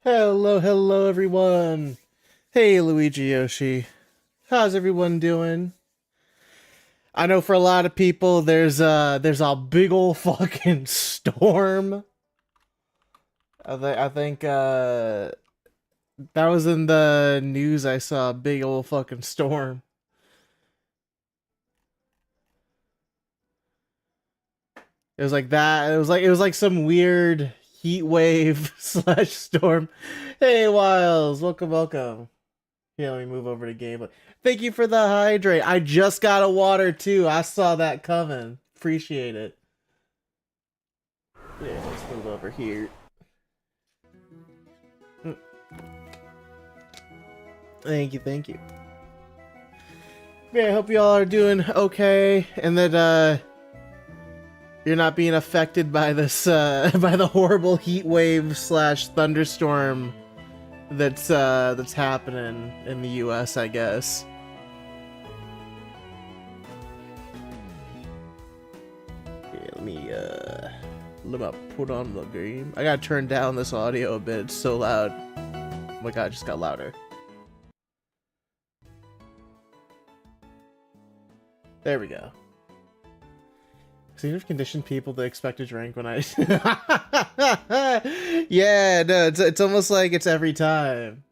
Hello, hello everyone. Hey Luigi Yoshi. How's everyone doing? I know for a lot of people there's a big old fucking storm. I think that was in the news. I saw a big old fucking storm. It was like that. It was like some weird heat wave slash storm. Hey Wiles, welcome, welcome. Yeah, let me move over to game. Thank you for the hydrate. I just got a water too. I saw that coming. Appreciate it. Yeah, let's move over here. Thank you, thank you. Yeah, I hope you all are doing okay and that you're not being affected by this by the horrible heat wave slash thunderstorm that's happening in the US, I guess. Yeah, let me put on the game. I gotta turn down this audio a bit. It's so loud. Oh my god, it just got louder. There we go. Seem to have conditioned people to expect a drink when I. Yeah, no, it's almost like it's every time.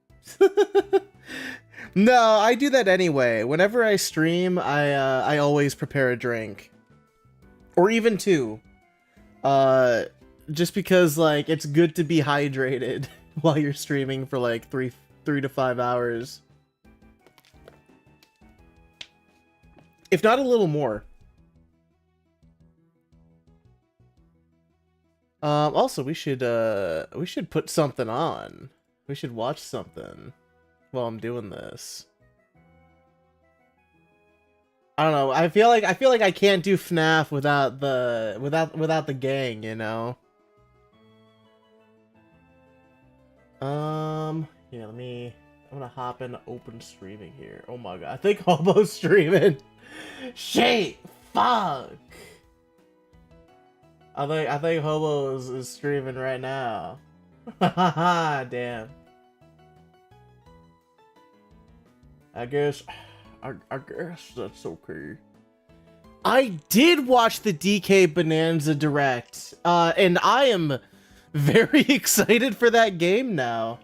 No, I do that anyway. Whenever I stream, I always prepare a drink, or even two. Just because like it's good to be hydrated while you're streaming for like three to 5 hours, if not a little more. Also, we should put something on. We should watch something while I'm doing this. I don't know. I feel like I can't do FNAF without the gang, you know. Yeah, I'm gonna hop in open streaming here. Oh my god, I think Hobo's streaming. Shit, fuck. I think Hobo is streaming right now. Haha, damn. I guess that's okay. I did watch the DK Bonanza Direct, and I am very excited for that game now.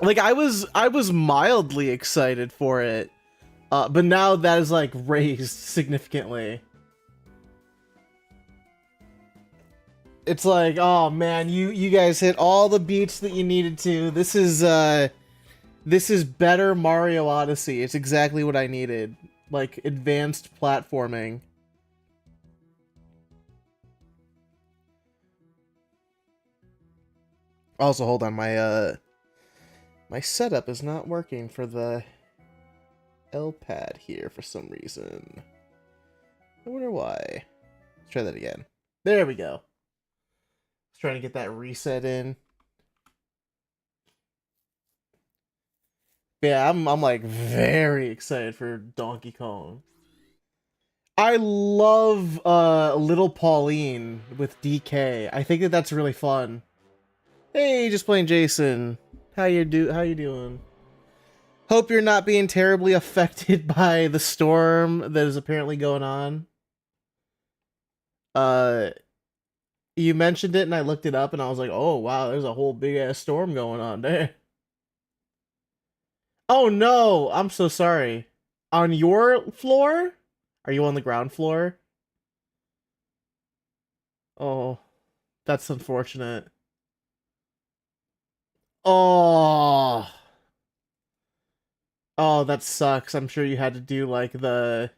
Like I was mildly excited for it, but now that is like raised significantly. It's like, oh man, you guys hit all the beats that you needed to. This is better Mario Odyssey. It's exactly what I needed. Like advanced platforming. Also, hold on, my setup is not working for the L pad here for some reason. I wonder why. Let's try that again. There we go. Trying to get that reset in. Yeah, I'm like very excited for Donkey Kong. I love Little Pauline with DK. I think that's really fun. Hey, just playing Jason. How you doing? Hope you're not being terribly affected by the storm that is apparently going on. You mentioned it and I looked it up and I was like, oh wow, there's a whole big ass storm going on there. Oh no, I'm so sorry. On your floor? Are you on the ground floor? Oh, that's unfortunate. Oh. Oh, that sucks. I'm sure you had to do like the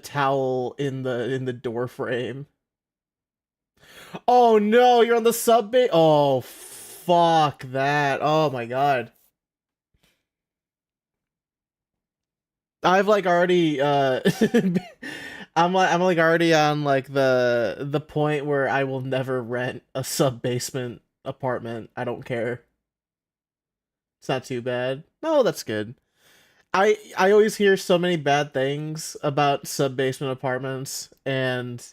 towel in the door frame. Oh no, you're on the sub base. Oh, fuck that. Oh my god. I've like already I'm like already on like the point where I will never rent a sub basement apartment. I don't care. It's not too bad. No, that's good. I always hear so many bad things about sub basement apartments and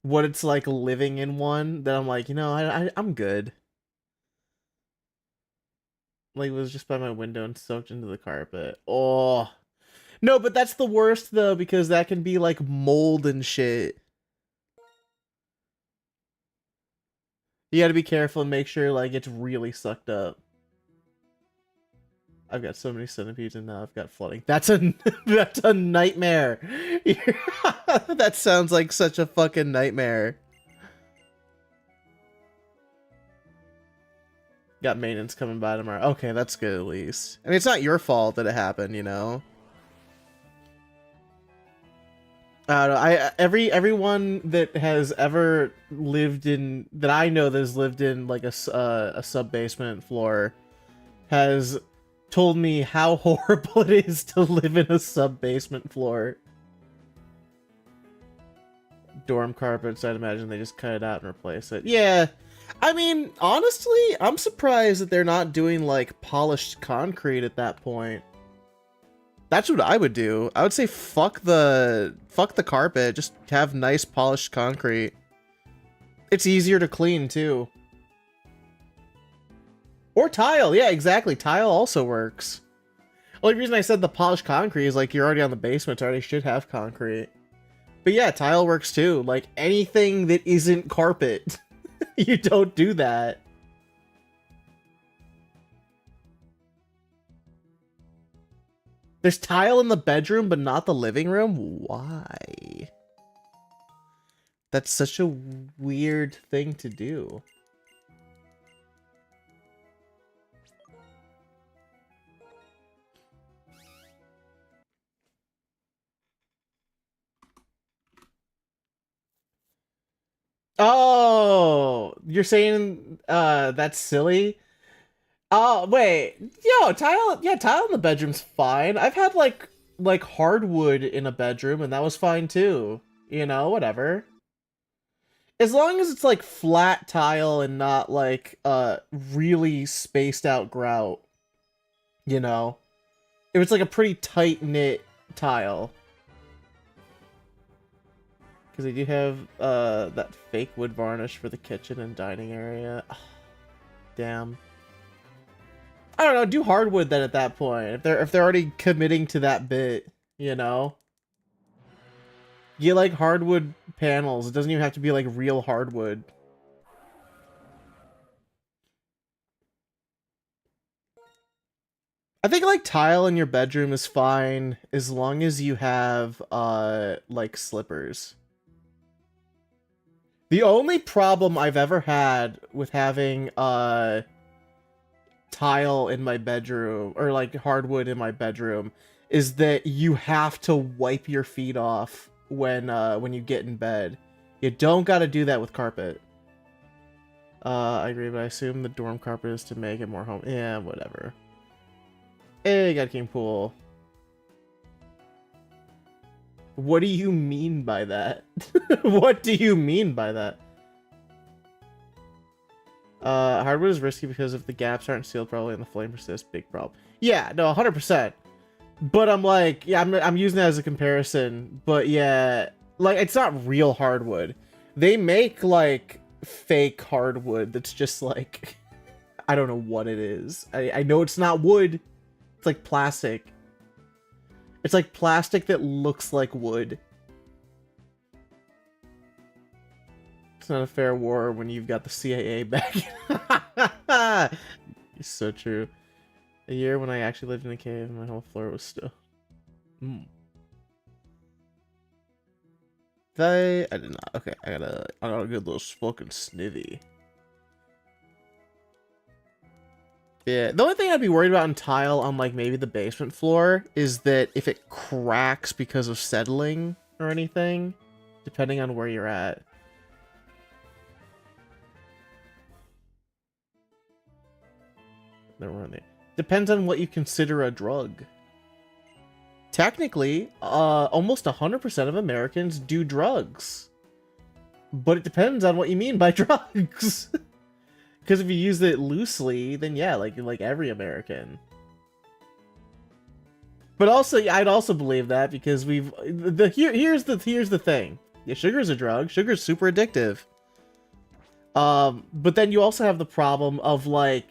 what it's like living in one that I'm like, I'm good. Like, it was just by my window and soaked into the carpet. Oh. No, but that's the worst, though, because that can be, like, mold and shit. You gotta be careful and make sure, like, it's really sucked up. I've got so many centipedes and now I've got flooding. That's a that's a nightmare. That sounds like such a fucking nightmare. Got maintenance coming by tomorrow. Okay, that's good at least. I mean, it's not your fault that it happened, you know. I don't know. Everyone that has ever lived in that I know that has lived in like a sub basement floor has told me how horrible it is to live in a sub basement floor. Dorm carpets, I'd imagine they just cut it out and replace it. Yeah, I mean, honestly, I'm surprised that they're not doing like polished concrete at that point. That's what I would do. I would say fuck the carpet. Just have nice polished concrete. It's easier to clean too. Or tile. Yeah, exactly. Tile also works. Only reason I said the polished concrete is like you're already on the basement. It already should have concrete. But yeah, tile works too. Like anything that isn't carpet, you don't do that. There's tile in the bedroom, but not the living room? Why? That's such a weird thing to do. Oh, you're saying that's silly? Oh, wait. Yo, tile, yeah, tile in the bedroom's fine. I've had like hardwood in a bedroom and that was fine too. You know, whatever. As long as it's like flat tile and not like really spaced out grout, you know. If it's like a pretty tight knit tile. Because they do have that fake wood varnish for the kitchen and dining area. Damn. I don't know, do hardwood then at that point. If they're already committing to that bit, you know? Get like hardwood panels. It doesn't even have to be like real hardwood. I think like tile in your bedroom is fine as long as you have like slippers. The only problem I've ever had with having tile in my bedroom or like hardwood in my bedroom is that you have to wipe your feet off when you get in bed. You don't got to do that with carpet. I agree, but I assume the dorm carpet is to make it more home. Yeah, whatever. Hey, got king pool. What do you mean by that? What do you mean by that? Hardwood is risky because if the gaps aren't sealed properly and the flame persists, big problem. Yeah, no, 100%. But I'm like, yeah, I'm using that as a comparison. But yeah, like, it's not real hardwood. They make, like, fake hardwood that's just, like, I don't know what it is. I know it's not wood. It's like plastic. It's like plastic that looks like wood. It's not a fair war when you've got the CIA back. It's so true. A year when I actually lived in a cave and my whole floor was still... I did not. Okay, I got a good little fucking snivy. Yeah, the only thing I'd be worried about in tile on like maybe the basement floor is that if it cracks because of settling or anything, depending on where you're at. Never mind. Depends on what you consider a drug. Technically, almost 100% of Americans do drugs. But it depends on what you mean by drugs. Because if you use it loosely, then yeah, like every American. But also, I'd also believe that because here's the thing. Yeah, sugar's a drug. Sugar's super addictive. But then you also have the problem of like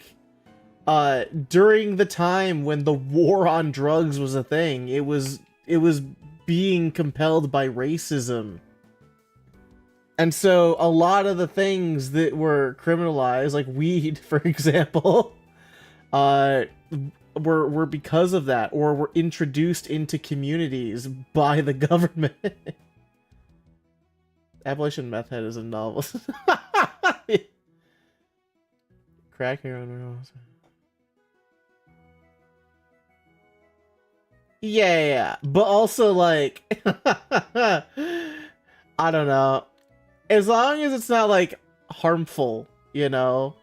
during the time when the war on drugs was a thing. It was being compelled by racism. And so a lot of the things that were criminalized, like weed, for example, were because of that, or were introduced into communities by the government. Appalachian Meth Head is a novel. Crack heroin. Yeah, but also like, I don't know. As long as it's not like harmful, you know.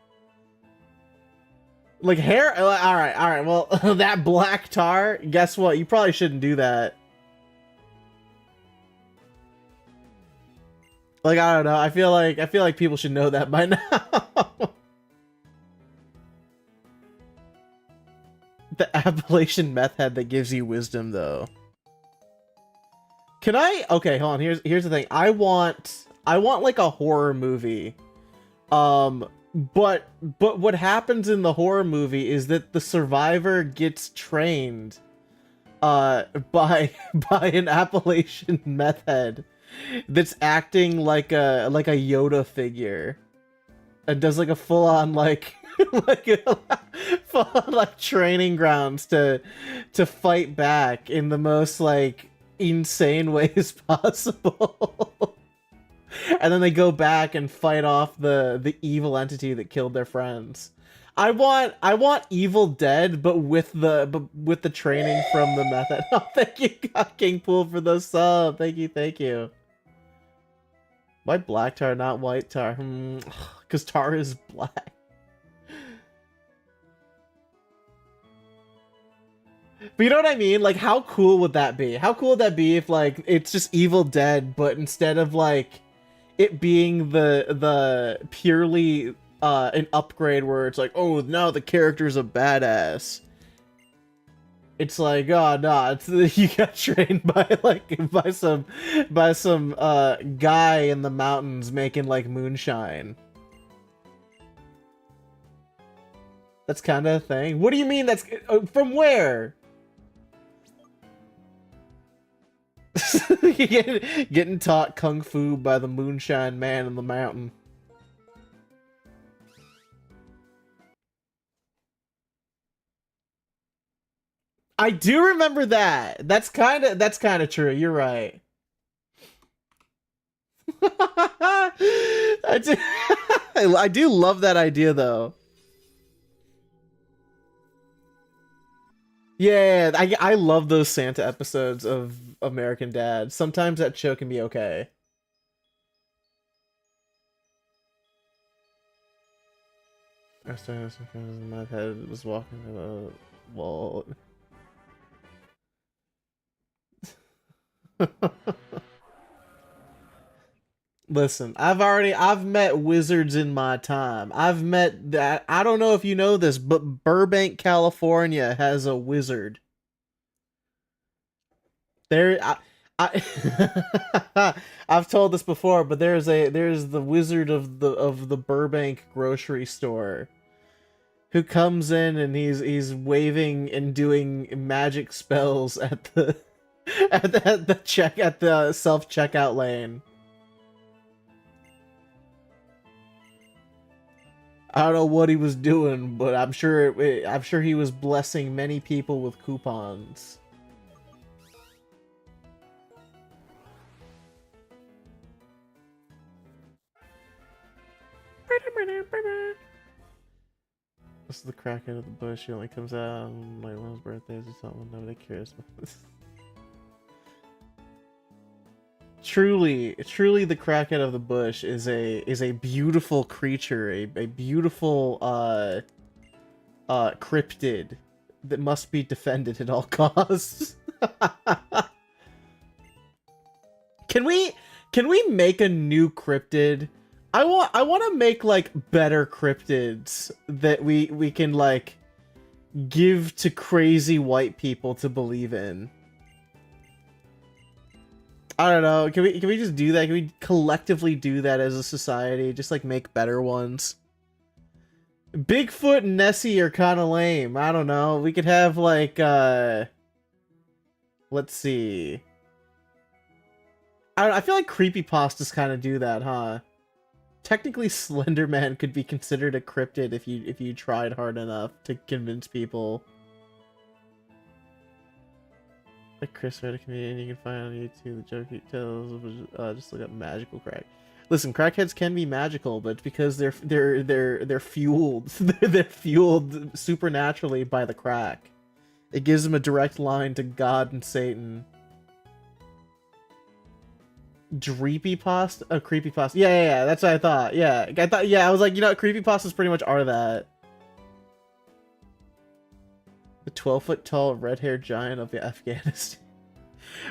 Like hair. All right. Well, that black tar. Guess what? You probably shouldn't do that. Like, I don't know. I feel like people should know that by now. The Appalachian Meth Head that gives you wisdom, though. Can I? Okay, hold on. Here's the thing. I want like a horror movie. But what happens in the horror movie is that the survivor gets trained by an Appalachian Meth Head that's acting like a Yoda figure and does like a full-on like full-on like training grounds to fight back in the most like insane ways possible. And then they go back and fight off the evil entity that killed their friends. I want Evil Dead, but with the training from the method. Oh, thank you, King Pool, for the sub. Thank you. Why black tar, not white tar? Because tar is black. But you know what I mean? Like, how cool would that be? How cool would that be if like it's just Evil Dead, but instead of like it being the purely an upgrade where it's like, oh, now the character's a badass. It's like, oh no, it's you got trained by some guy in the mountains making like moonshine. That's kind of a thing. What do you mean? That's from where? Getting taught kung fu by the moonshine man in the mountain. I do remember that. That's kind of true. You're right. I do love that idea though. Yeah, I love those Santa episodes of American Dad. Sometimes that show can be okay. My head was walking to the wall. Listen, I've met wizards in my time. I've met that. I don't know if you know this, but Burbank, California has a wizard. There, I've told this before, but there's the wizard of the Burbank grocery store who comes in and he's waving and doing magic spells at the at the self-checkout lane. I don't know what he was doing, but I'm sure he was blessing many people with coupons. This is the crackhead of the bush. He only comes out on my one's birthdays or something. Nobody cares about this. Truly, the crackhead of the bush is a beautiful creature, a beautiful cryptid that must be defended at all costs. Can we make a new cryptid? I want to make like better cryptids that we can like give to crazy white people to believe in. I don't know. Can we just do that? Can we collectively do that as a society? Just like make better ones. Bigfoot and Nessie are kind of lame. I don't know. We could have like let's see. I feel like creepypastas kind of do that, huh? Technically, Slenderman could be considered a cryptid if you tried hard enough to convince people. Like Chris Reddit comedian you can find on YouTube. The joke he tells just look up magical crack. Listen, crackheads can be magical, but it's because they're fueled. They're fueled supernaturally by the crack. It gives them a direct line to God and Satan. Dreepypasta? Oh, creepypasta. Yeah, that's what I thought. Yeah, I was like, you know what, creepypastas pretty much are that. The 12-foot tall red-haired giant of Afghanistan.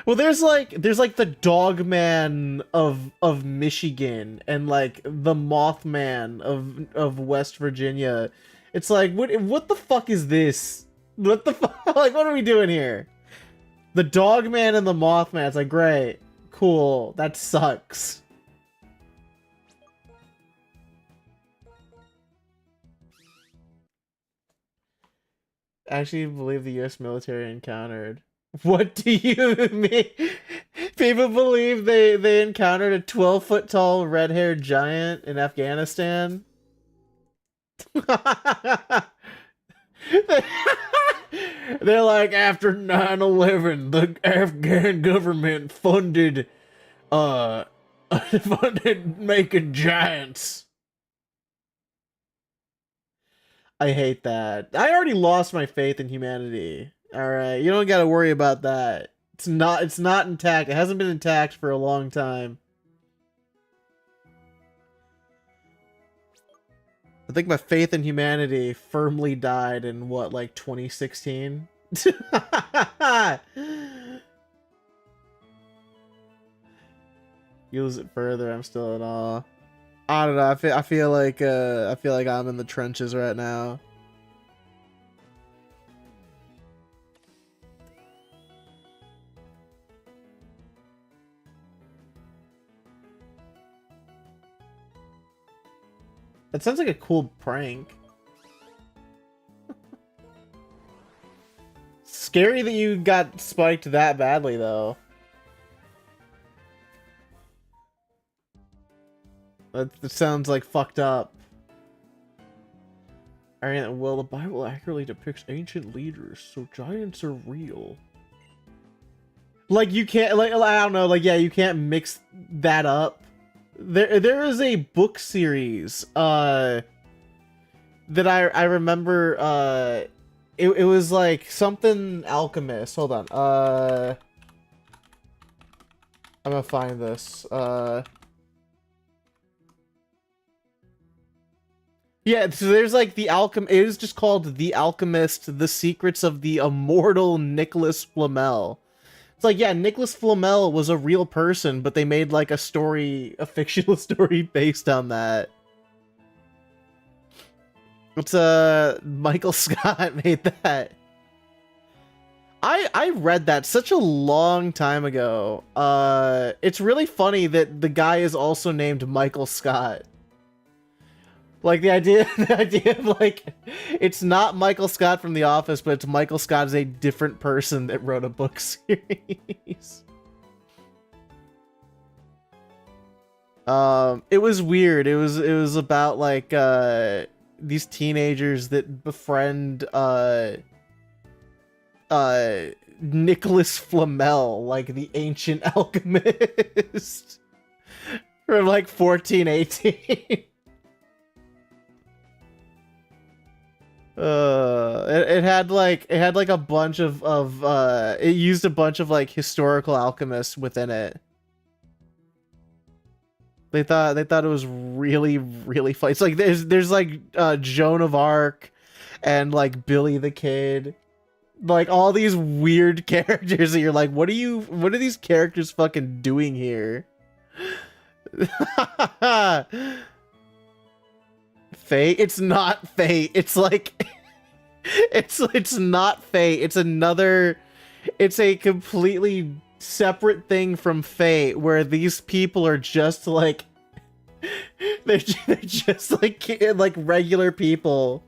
Well, there's like the Dogman of Michigan and like the Mothman of West Virginia. It's like, what the fuck is this? What the fuck? Like, what are we doing here? The Dogman and the Mothman. It's like, great. Cool. That sucks. Actually believe the US military encountered. What do you mean? People believe they encountered a 12-foot tall red-haired giant in Afghanistan? They're like, after 9/11, the Afghan government funded making giants. I hate that. I already lost my faith in humanity. Alright, you don't gotta worry about that. It's not intact. It hasn't been intact for a long time. I think my faith in humanity firmly died in, what, like 2016? Use it further, I'm still in awe. I don't know, I feel like I'm in the trenches right now. That sounds like a cool prank. Scary that you got spiked that badly, though. That sounds like fucked up. Alright, well, the Bible accurately depicts ancient leaders, so giants are real. Like, you can't, like, I don't know, like, yeah, you can't mix that up. There is a book series that I remember it was like something alchemist. Hold on. I'm gonna find this. Yeah, so there's like the alchem it is just called The Alchemist: The Secrets of the Immortal Nicholas Flamel. It's like, yeah, Nicholas Flamel was a real person, but they made like a fictional story based on that. It's Michael Scott made that. I read that such a long time ago. It's really funny that the guy is also named Michael Scott. Like the idea of like, it's not Michael Scott from The Office, but it's Michael Scott as a different person that wrote a book series. It was weird. It was about like these teenagers that befriend Nicholas Flamel, like the ancient alchemist from like 1418. It had like a bunch of it used a bunch of like historical alchemists within it. They thought it was really funny. It's like there's like Joan of Arc and like Billy the Kid, like all these weird characters that you're like, what are these characters fucking doing here? Fate? It's not Fate. It's like it's not Fate. It's a completely separate thing from Fate, where these people are just like they're just like regular people.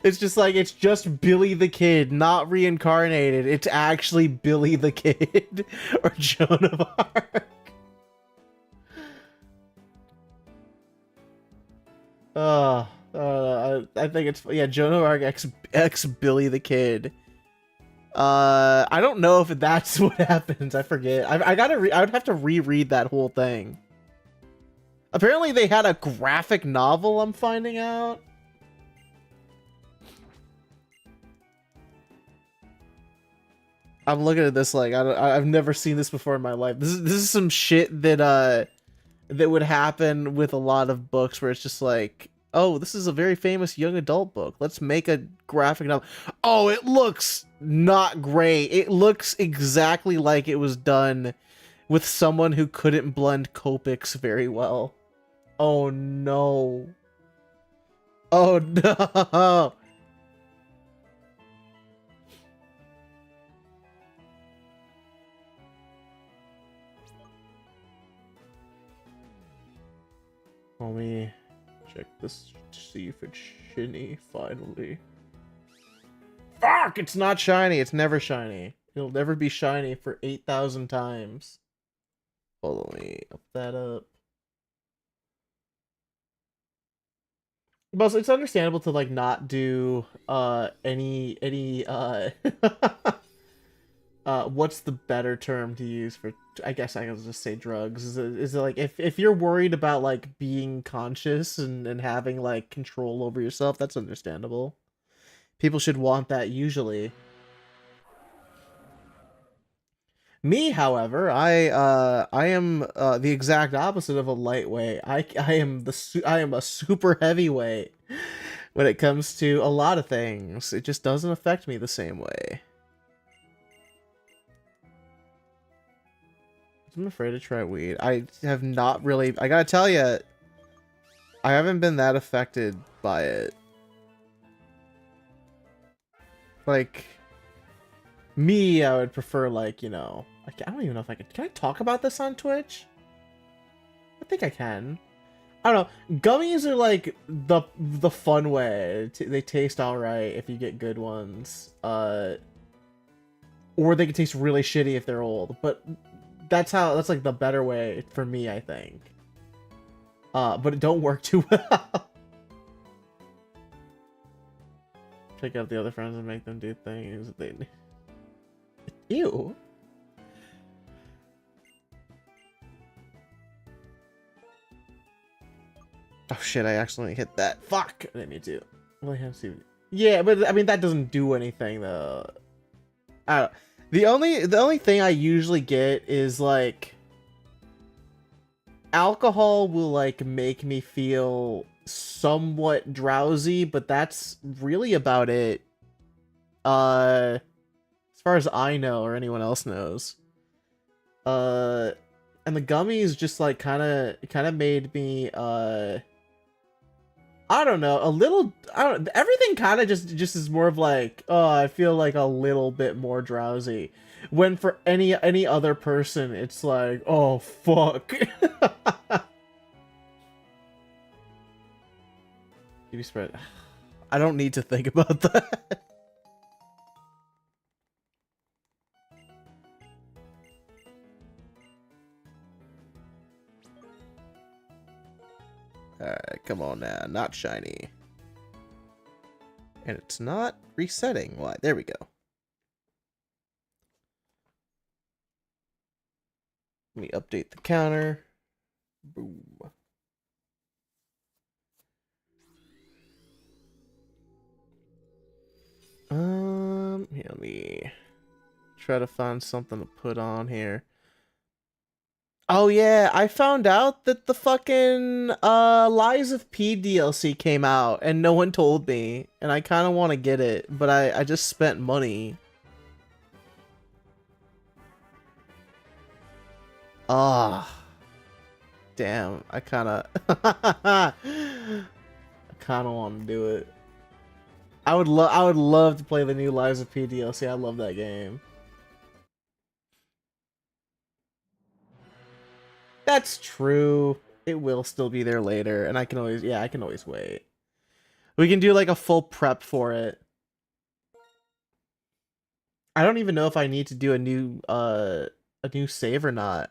It's just Billy the Kid, not reincarnated. It's actually Billy the Kid or Joan of Arc. I think it's, yeah, Joan of Arc X Billy the Kid. I don't know if that's what happens. I forget. I would have to reread that whole thing. Apparently they had a graphic novel, I'm finding out. I'm looking at this like I've never seen this before in my life. This is some shit that would happen with a lot of books where it's just like, oh, this is a very famous young adult book. Let's make a graphic novel. Oh, it looks not great. It looks exactly like it was done with someone who couldn't blend Copics very well. Oh no. Oh no. Let me check this to see if it's shiny, finally. Fuck! It's not shiny. It's never shiny. It'll never be shiny for 8,000 times. Hold on, let me up that up. But it's understandable to like not do any what's the better term to use for, I guess I can just say drugs. Is it like if you're worried about like being conscious and having like control over yourself, that's understandable. People should want that usually. Me, however, I am the exact opposite of a lightweight. I am a super heavyweight when it comes to a lot of things. It just doesn't affect me the same way. I'm afraid to try weed. I have not really, I gotta tell you, I haven't been that affected by it. Like, me, I would prefer, like, you know, I don't even know if I can I talk about this on Twitch? I think I can. I don't know. Gummies are like the fun way. They taste alright if you get good ones. Or they can taste really shitty if they're old. But that's like the better way for me, I think. But it don't work too well. Pick up the other friends and make them do things they... Ew. Oh shit, I accidentally hit that. Fuck! I didn't mean to. Well, I have to... Yeah, but I mean, that doesn't do anything, though. I don't... The only thing I usually get is, like... Alcohol will, like, make me feel somewhat drowsy, but that's really about it. As far as I know, or anyone else knows. And the gummies just, like, kind of made me, I don't know, a little, everything kind of just is more of like, oh, I feel like a little bit more drowsy. When for any other person, it's like, oh, fuck. TV spread. I don't need to think about that. Alright, come on now. Not shiny. And it's not resetting. Why? There we go. Let me update the counter. Boom. Here, let me try to find something to put on here. Oh yeah, I found out that the fucking Lies of P DLC came out and no one told me, and I kind of want to get it, but I just spent money. Ah, damn, I kind of I kind of want to do it. I would love to play the new Lies of P DLC. I love that game. That's true. It will still be there later, and I can always, yeah, I can always wait. We can do like a full prep for it. I don't even know if I need to do a new save or not.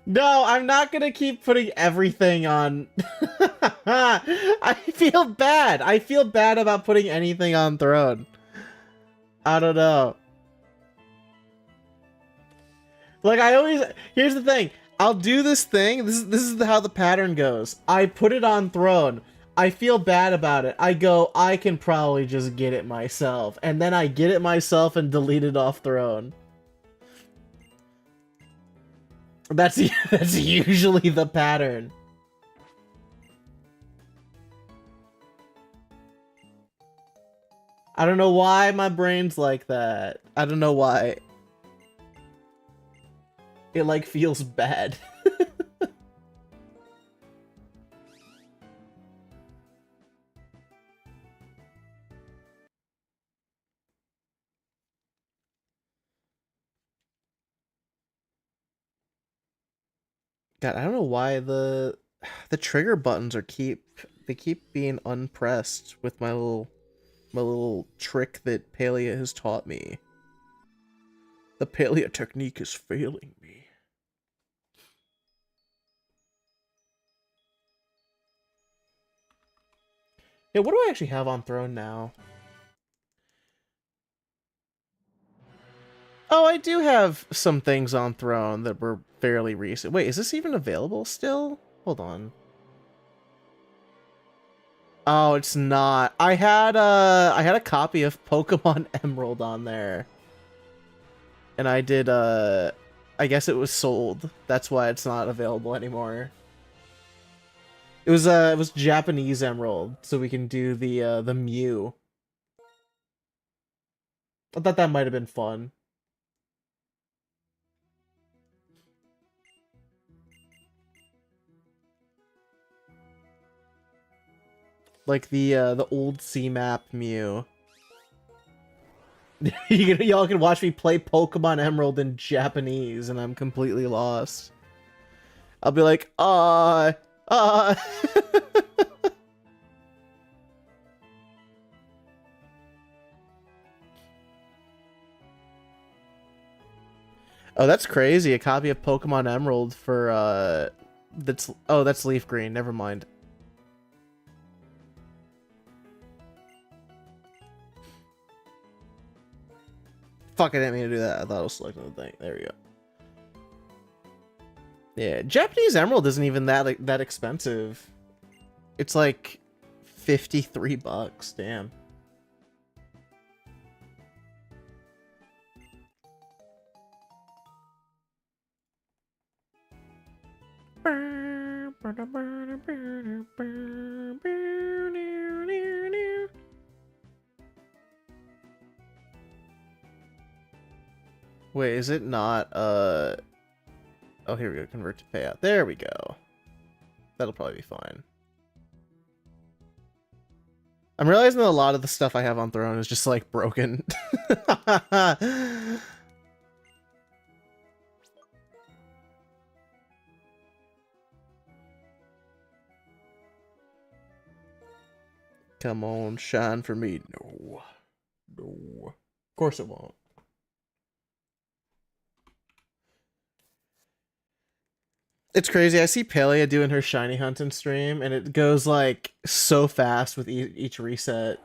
No, I'm not gonna keep putting everything on. I feel bad. I feel bad about putting anything on Throne. I don't know. Like I always, here's the thing. I'll do this thing. This is how the pattern goes. I put it on Throne. I feel bad about it. I go, I can probably just get it myself, and then I get it myself and delete it off Throne. That's usually the pattern. I don't know why my brain's like that. I don't know why. It like feels bad. God, I don't know why the trigger buttons they keep being unpressed with my little trick that Palea has taught me. The Palea technique is failing me. Yeah, what do I actually have on Throne now? Oh, I do have some things on Throne that were fairly recent. Wait, is this even available still? Hold on. Oh, it's not. I had a copy of Pokemon Emerald on there. And I did I guess it was sold. That's why it's not available anymore. It was Japanese Emerald, so we can do the Mew. I thought that might have been fun. Like the old C-map Mew. Y'all can watch me play Pokemon Emerald in Japanese, and I'm completely lost. I'll be like, Oh, that's crazy. A copy of Pokemon Emerald for, that's Leaf Green. Never mind. Fuck, I didn't mean to do that. I thought I was selecting the thing. There we go. Yeah, Japanese Emerald isn't even that expensive. It's like $53. Damn. Wait, is it not, oh, here we go, convert to payout. There we go. That'll probably be fine. I'm realizing that a lot of the stuff I have on Throne is just, like, broken. Come on, shine for me. No. No. Of course it won't. It's crazy. I see Palea doing her shiny hunting stream, and it goes like so fast with each reset.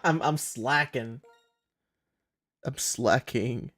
I'm slacking. I'm slacking.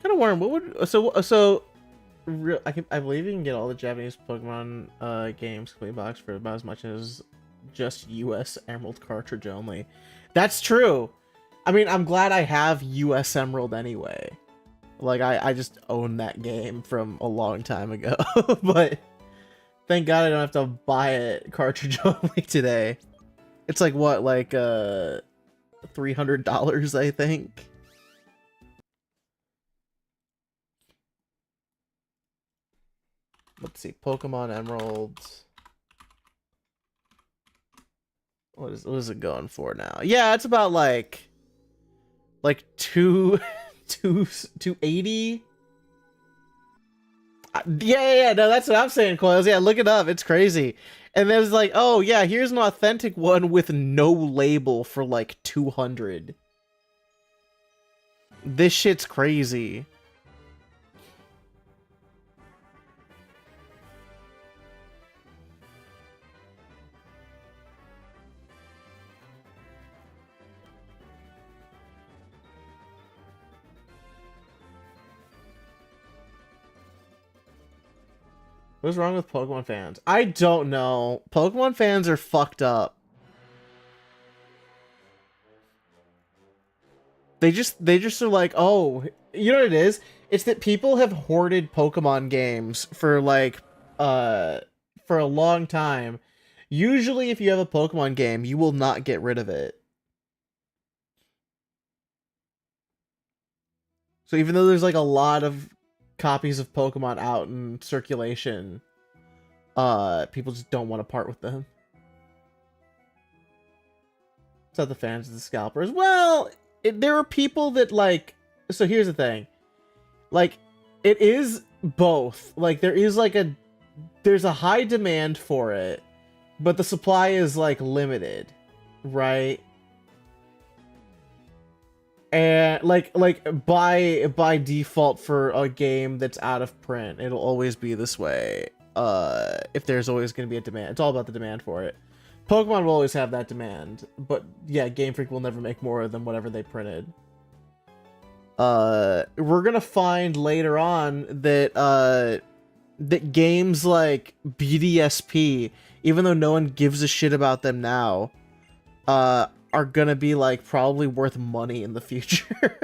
Kind of wondering what would so I believe you can get all the Japanese Pokemon games complete box for about as much as just US Emerald cartridge only. That's true. I mean, I'm glad I have US Emerald anyway. Like, I just own that game from a long time ago. But thank God I don't have to buy it cartridge only today. It's like, what, like, $300, I think? Let's see, Pokemon Emerald. What is it going for now? Yeah, it's about like two 280. Yeah, no, that's what I'm saying, Coils. Yeah, look it up. It's crazy. And there's like, oh yeah, here's an authentic one with no label for like 200. This shit's crazy. What's wrong with Pokemon fans? I don't know. Pokemon fans are fucked up. They just are like, oh, you know what it is? It's that people have hoarded Pokemon games for like for a long time. Usually if you have a Pokemon game, you will not get rid of it. So even though there's like a lot of copies of Pokemon out in circulation, people just don't want to part with them. It's not the fans of the scalpers. Well, there are people that like, so here's the thing. Like, it is both. Like, there's a high demand for it, but the supply is like limited, right? And like by default for a game that's out of print, it'll always be this way. If there's always going to be a demand, it's all about the demand for it. Pokemon will always have that demand, but yeah, Game Freak will never make more than whatever they printed. We're gonna find later on that that games like BDSP, even though no one gives a shit about them now, are gonna be like probably worth money in the future.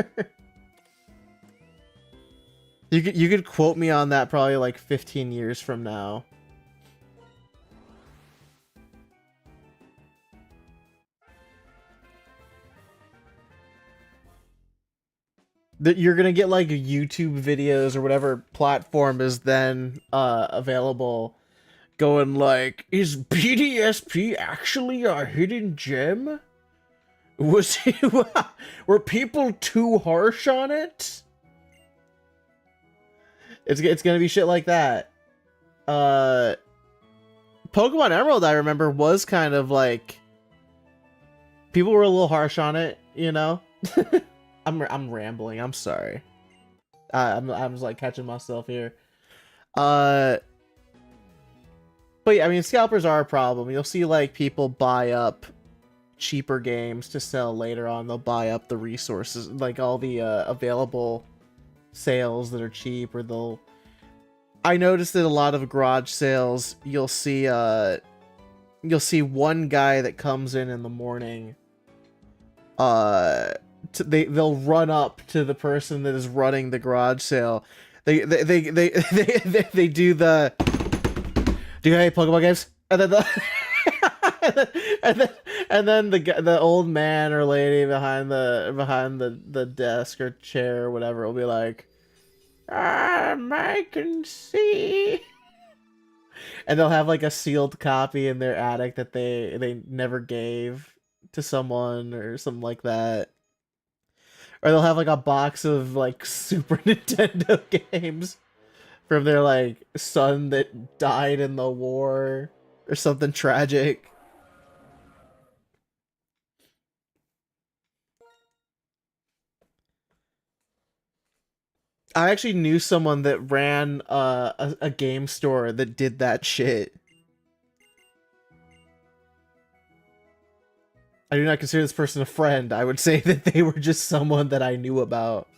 You could quote me on that probably like 15 years from now. That you're gonna get like YouTube videos or whatever platform is then available, going like, is BDSP actually a hidden gem? Was he, were people too harsh on it? It's gonna be shit like that. Pokemon Emerald, I remember, was kind of like, people were a little harsh on it, you know. I'm rambling. I'm sorry. I'm just like catching myself here. But yeah, I mean, scalpers are a problem. You'll see like people buy up cheaper games to sell later on. They'll buy up the resources, like all the available sales that are cheap, or they'll. I noticed that a lot of garage sales, you'll see one guy that comes in the morning. They'll run up to the person that is running the garage sale. They do the. Do you have any Pokemon games? And then the old man or lady behind the desk or chair or whatever will be like, I can see. And they'll have like a sealed copy in their attic that they never gave to someone or something like that. Or they'll have like a box of like Super Nintendo games from their like son that died in the war or something tragic. I actually knew someone that ran a game store that did that shit. I do not consider this person a friend. I would say that they were just someone that I knew about.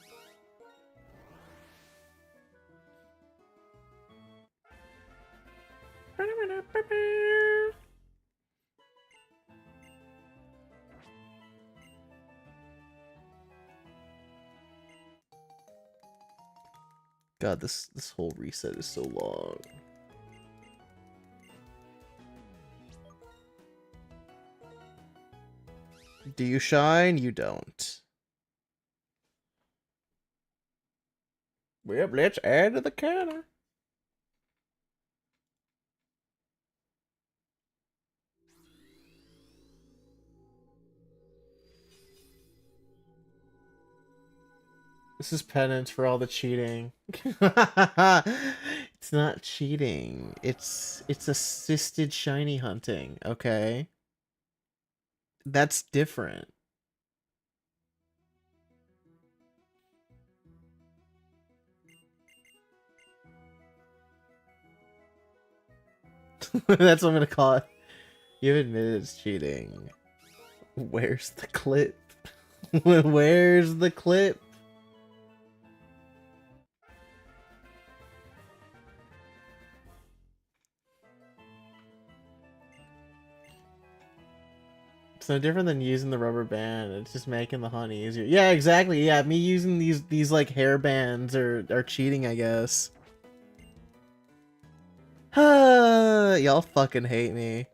God, this whole reset is so long. Do you shine? You don't. Well, let's add to the counter. This is penance for all the cheating. It's not cheating. It's assisted shiny hunting, okay? That's different. That's what I'm gonna call it. You admitted it's cheating. Where's the clip? Where's the clip? It's no different than using the rubber band. It's just making the hunt easier. Yeah, exactly. Yeah, me using these like hair bands are cheating, I guess. Y'all fucking hate me.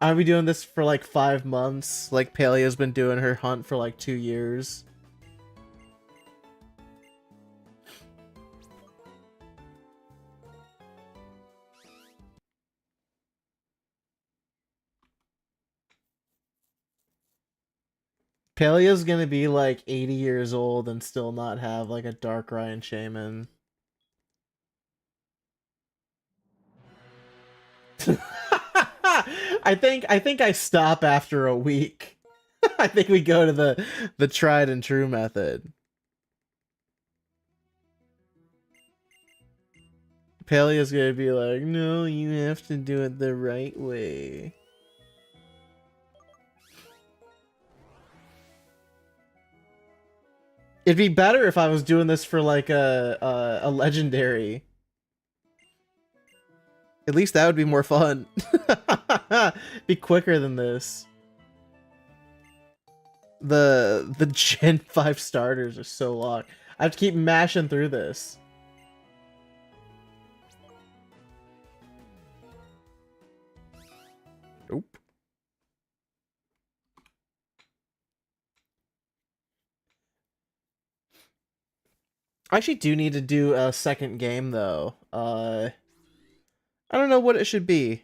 I'll be doing this for like 5 months. Like Palea's been doing her hunt for like 2 years. Palea's gonna be like 80 years old and still not have like a Dark Ryan Shaman. I think I stop after a week. I think we go to the tried and true method. Palea's gonna be like, no, you have to do it the right way. It'd be better if I was doing this for like a legendary. At least that would be more fun. Be quicker than this. The Gen 5 starters are so long. I have to keep mashing through this. Nope. I actually do need to do a second game though. I don't know what it should be.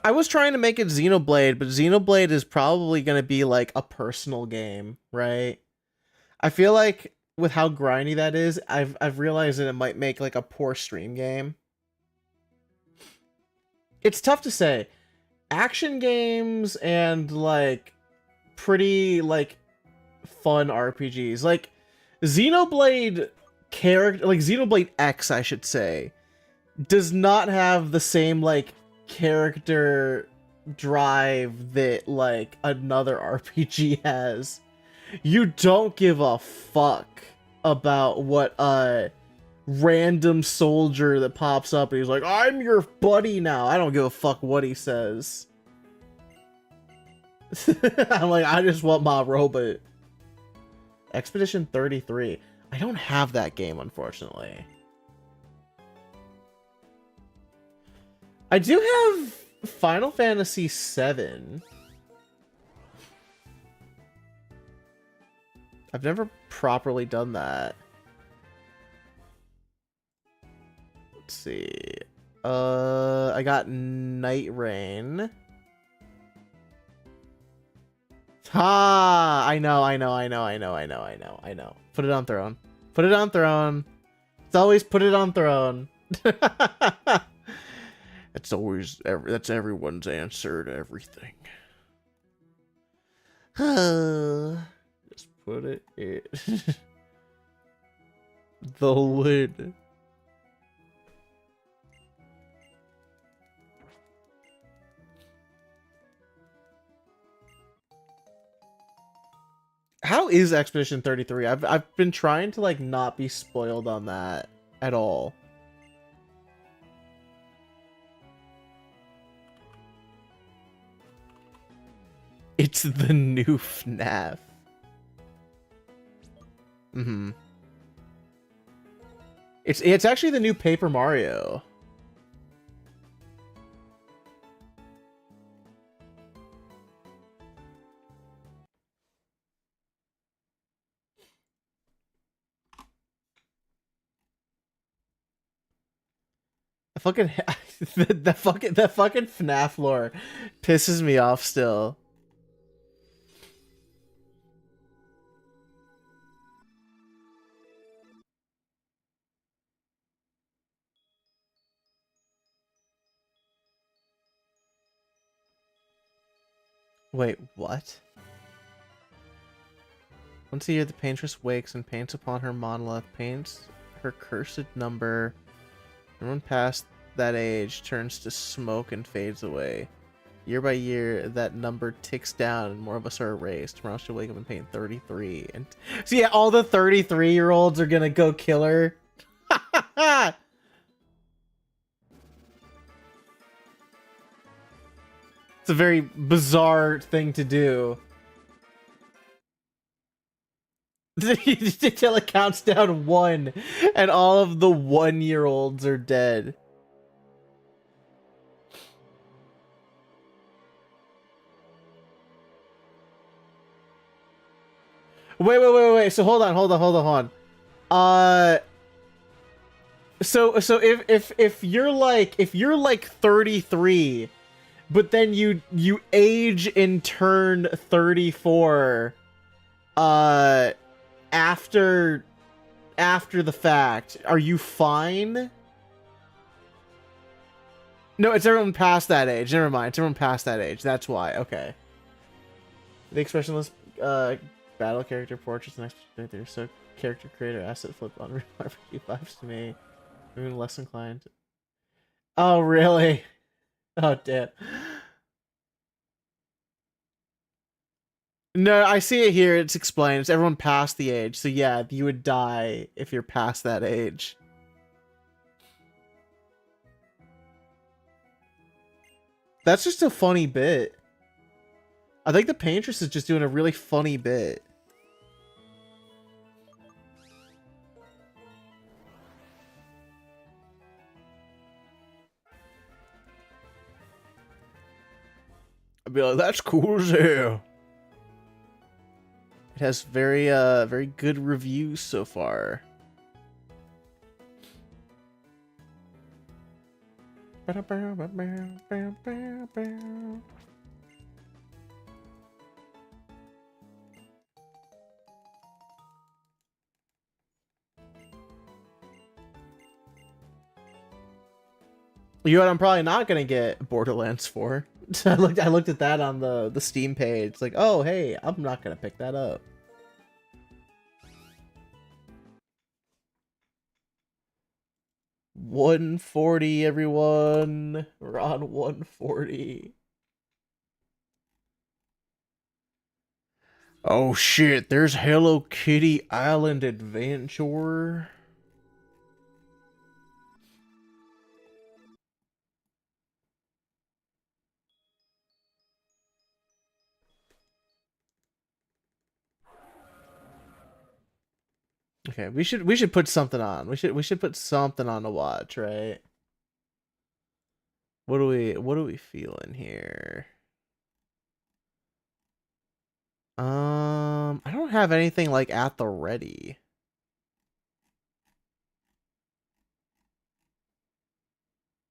I was trying to make it Xenoblade, but Xenoblade is probably going to be like a personal game, right? I feel like with how grindy that is, I've realized that it might make like a poor stream game. It's tough to say. Action games and like pretty like fun RPGs, like Xenoblade Xenoblade X, I should say, does not have the same like character drive that like another RPG has. You don't give a fuck about what a random soldier that pops up and he's like, I'm your buddy now. I don't give a fuck what he says. I'm like, I just want my robot. Expedition 33. I don't have that game, unfortunately. I do have Final Fantasy VII. I've never properly done that. Let's see. I got Night Rain. Ha! I know. Put it on throne. Put it on throne. It's always put it on throne. It's always that's everyone's answer to everything. Just put it in. The lid. How is Expedition 33? I've been trying to like not be spoiled on that at all. It's the new FNAF. Mm-hmm. It's actually the new Paper Mario. I fucking that fucking FNAF lore pisses me off still. Wait, what? Once a year, the paintress wakes and paints upon her monolith, paints her cursed number. Everyone past that age turns to smoke and fades away. Year by year, that number ticks down and more of us are erased. Tomorrow she'll wake up and paint 33. And so yeah, all the 33-year-olds are gonna go kill her. It's a very bizarre thing to do. Until it counts down 1 and all of the 1-year-olds are dead. Wait. So hold on. So if you're like 33, but then you age and turn 34, after the fact, are you fine? No, it's everyone past that age. Never mind. It's everyone past that age. That's why. Okay. The expressionless battle character portraits next to there. So character creator asset flip on vibes to me. I'm less inclined. Oh really? Oh damn. No, I see it here. It's explained. It's everyone past the age. So yeah, you would die if you're past that age. That's just a funny bit. I think the paintress is just doing a really funny bit. I'd be like, that's cool as hell. It has very good reviews so far. You know what I'm probably not gonna get Borderlands 4. I looked at that on the Steam page. It's like, oh hey, I'm not gonna pick that up. $140, everyone. We're on $140. Oh shit, there's Hello Kitty Island Adventure. Okay, we should put something on. We should put something on to watch, right? What are we feeling here? I don't have anything like at the ready.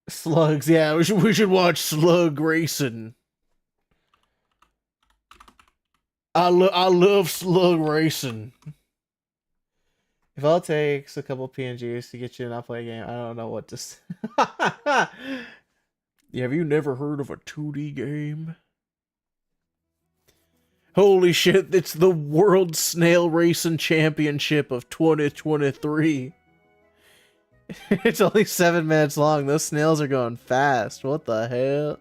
Slugs, yeah, we should watch Slug Racing. I love Slug Racing. If all it takes a couple PNGs to get you to not play a game, I don't know what to say. Yeah, have you never heard of a 2D game? Holy shit, it's the World Snail Racing Championship of 2023. It's only 7 minutes long. Those snails are going fast. What the hell?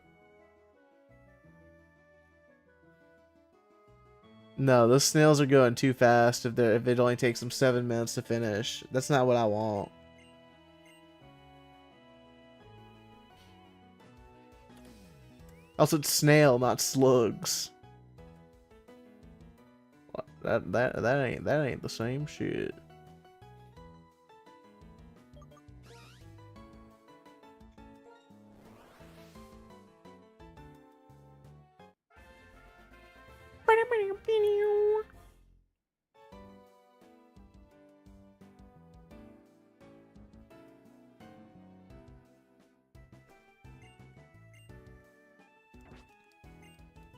No, those snails are going too fast if it only takes them 7 minutes to finish. That's not what I want. Also, it's snail, not slugs. That ain't the same shit.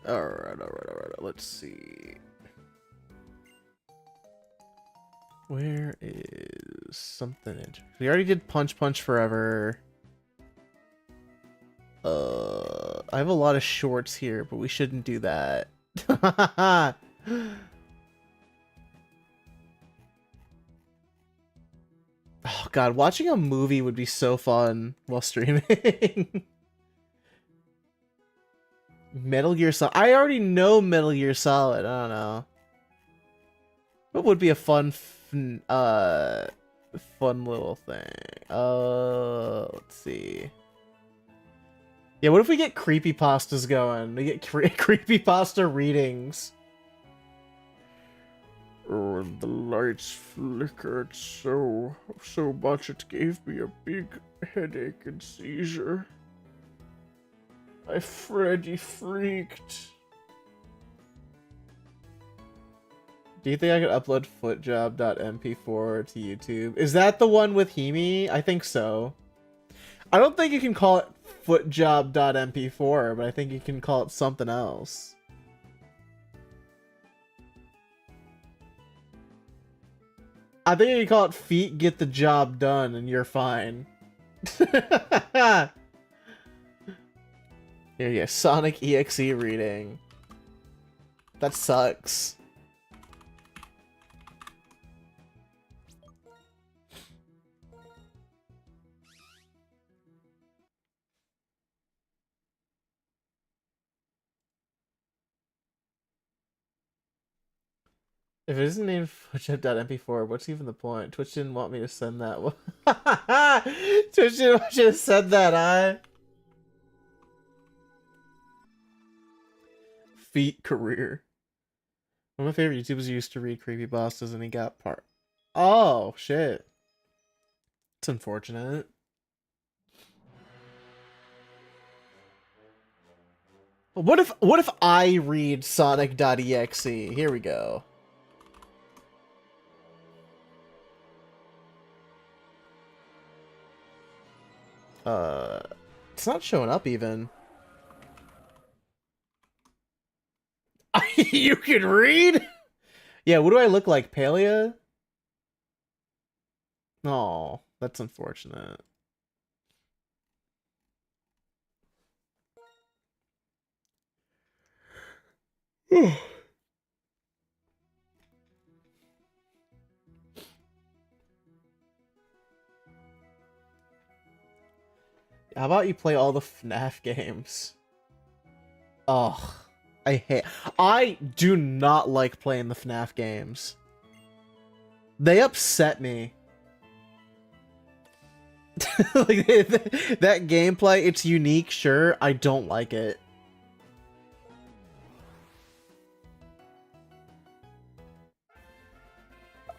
Alright. Let's see. Where is something interesting? We already did Punch Forever. I have a lot of shorts here, but we shouldn't do that. Oh god, watching a movie would be so fun while streaming. Metal Gear Solid. I already know Metal Gear Solid. I don't know. What would be a fun little thing? Let's see. Yeah, what if we get creepypastas going? We get creepypasta readings. Oh, and the lights flickered so much it gave me a big headache and seizure. I Freddy freaked. Do you think I could upload footjob.mp4 to YouTube? Is that the one with Himi? I think so. I don't think you can call it footjob.mp4, but I think you can call it something else. I think you can call it feet get the job done and you're fine. Here you go, Sonic EXE reading. That sucks. If it isn't named footjob.mp4, what's even the point? Twitch didn't want me to send that one. Twitch didn't want you to send that, Feet career. One of my favorite YouTubers used to read creepypastas and he got part. Oh, shit. It's unfortunate. What if I read Sonic.exe? Here we go. It's not showing up even. You can read? Yeah, what do I look like, Palea? Oh, that's unfortunate. How about you play all the FNAF games? Ugh. I do not like playing the FNAF games. They upset me. Like, that gameplay, it's unique, sure. I don't like it.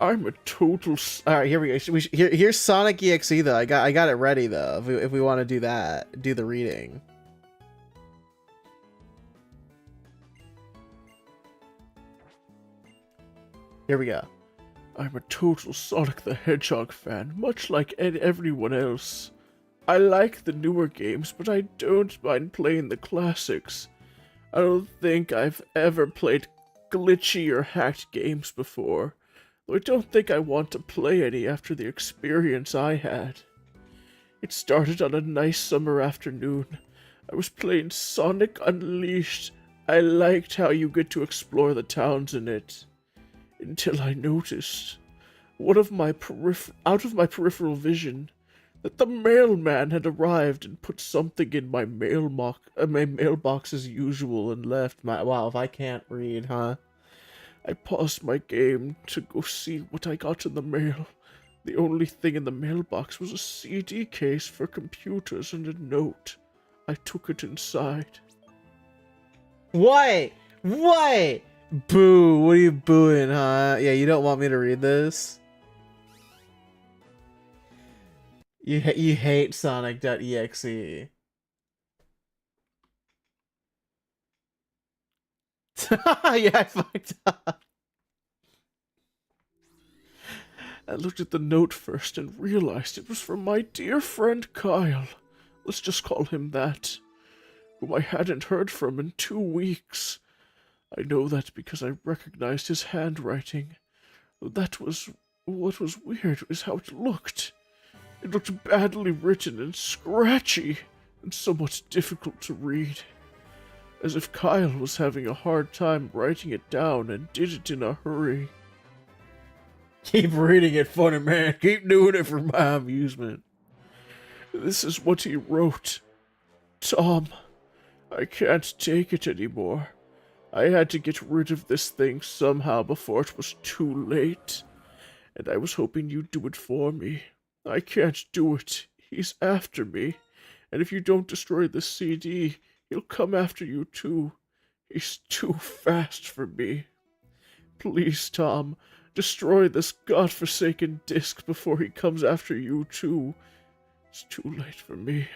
I'm a total. All right, here we go. Here's Sonic EXE though. I got it ready though. If we want to do that, do the reading. Here we go. I'm a total Sonic the Hedgehog fan, much like everyone else. I like the newer games, but I don't mind playing the classics. I don't think I've ever played glitchy or hacked games before. I don't think I want to play any after the experience I had. It started on a nice summer afternoon. I was playing Sonic Unleashed. I liked how you get to explore the towns in it. Until I noticed, out of my peripheral vision, that the mailman had arrived and put something in my mailbox as usual and left my... Wow, if I can't read, huh? I paused my game to go see what I got in the mail. The only thing in the mailbox was a CD case for computers and a note. I took it inside. What? What? Boo, what are you booing, huh? Yeah, you don't want me to read this? You hate Sonic.exe. Yeah, I fucked up. I looked at the note first and realized it was from my dear friend Kyle. Let's just call him that. Whom I hadn't heard from in 2 weeks. I know that because I recognized his handwriting. That was what was weird, is how it looked. It looked badly written and scratchy, and somewhat difficult to read. As if Kyle was having a hard time writing it down and did it in a hurry. Keep reading it, funny man. Keep doing it for my amusement. This is what he wrote. Tom, I can't take it anymore. I had to get rid of this thing somehow before it was too late. And I was hoping you'd do it for me. I can't do it. He's after me. And if you don't destroy the CD, he'll come after you too. He's too fast for me. Please, Tom, destroy this godforsaken disc before he comes after you too. It's too late for me.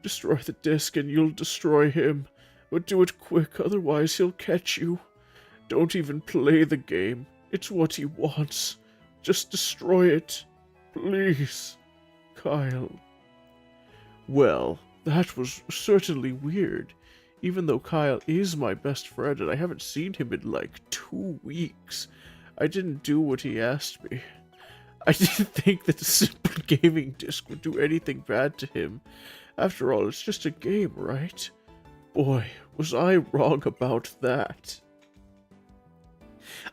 Destroy the disc and you'll destroy him. But do it quick, otherwise he'll catch you. Don't even play the game. It's what he wants. Just destroy it. Please, Kyle. Well, that was certainly weird. Even though Kyle is my best friend and I haven't seen him in like 2 weeks, I didn't do what he asked me. I didn't think that a simple gaming disc would do anything bad to him. After all, it's just a game, right? Boy, was I wrong about that.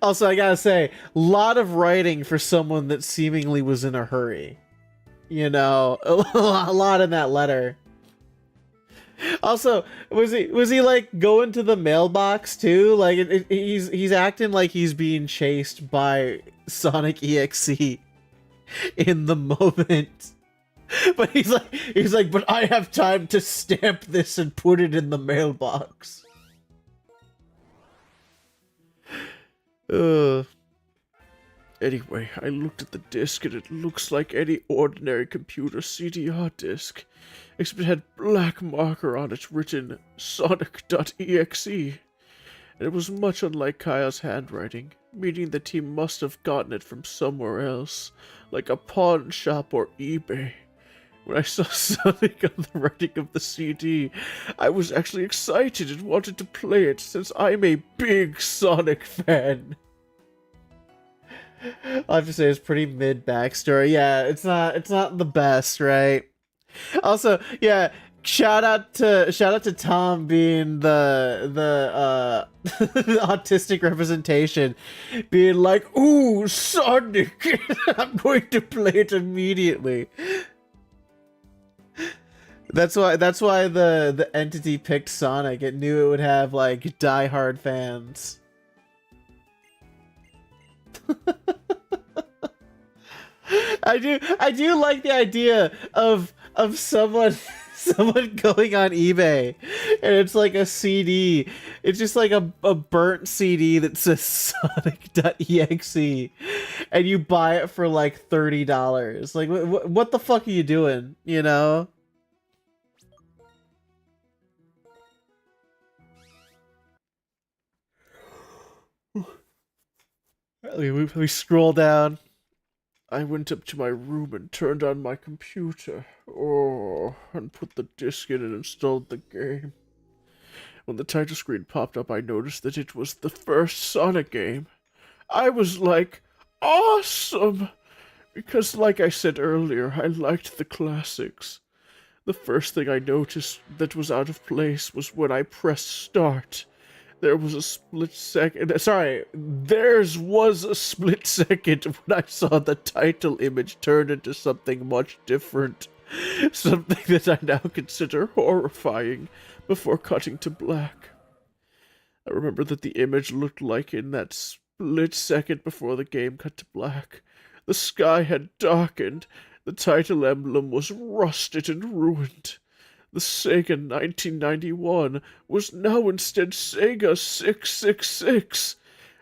Also, I gotta say, a lot of writing for someone that seemingly was in a hurry. You know, a lot in that letter. Also, was he like going to the mailbox too? Like he's acting like he's being chased by Sonic EXE in the moment. But he's like, but I have time to stamp this and put it in the mailbox. Anyway, I looked at the disc and it looks like any ordinary computer CDR disc, except it had black marker on it written Sonic.exe. And it was much unlike Kyle's handwriting, meaning that he must have gotten it from somewhere else, like a pawn shop or eBay. When I saw Sonic on the writing of the CD, I was actually excited and wanted to play it since I'm a big Sonic fan. I'll have to say it's pretty mid backstory. Yeah, it's not the best, right? Also, yeah, shout out to Tom being the autistic representation, being like, "Ooh, Sonic! I'm going to play it immediately." That's why the entity picked Sonic. It knew it would have like die-hard fans. I do like the idea of someone going on eBay and it's like a CD. It's just like a burnt CD that says Sonic.exe and you buy it for like $30. Like what the fuck are you doing, you know? We scroll down. I went up to my room and turned on my computer. And put the disc in and installed the game. When the title screen popped up, I noticed that it was the first Sonic game. I was like, awesome! Because like I said earlier, I liked the classics. The first thing I noticed that was out of place was when I pressed start. There was a split second. Sorry, theirs was a split second when I saw the title image turn into something much different. Something that I now consider horrifying before cutting to black. I remember that the image looked like in that split second before the game cut to black. The sky had darkened. The title emblem was rusted and ruined. The Sega 1991 was now instead Sega 666,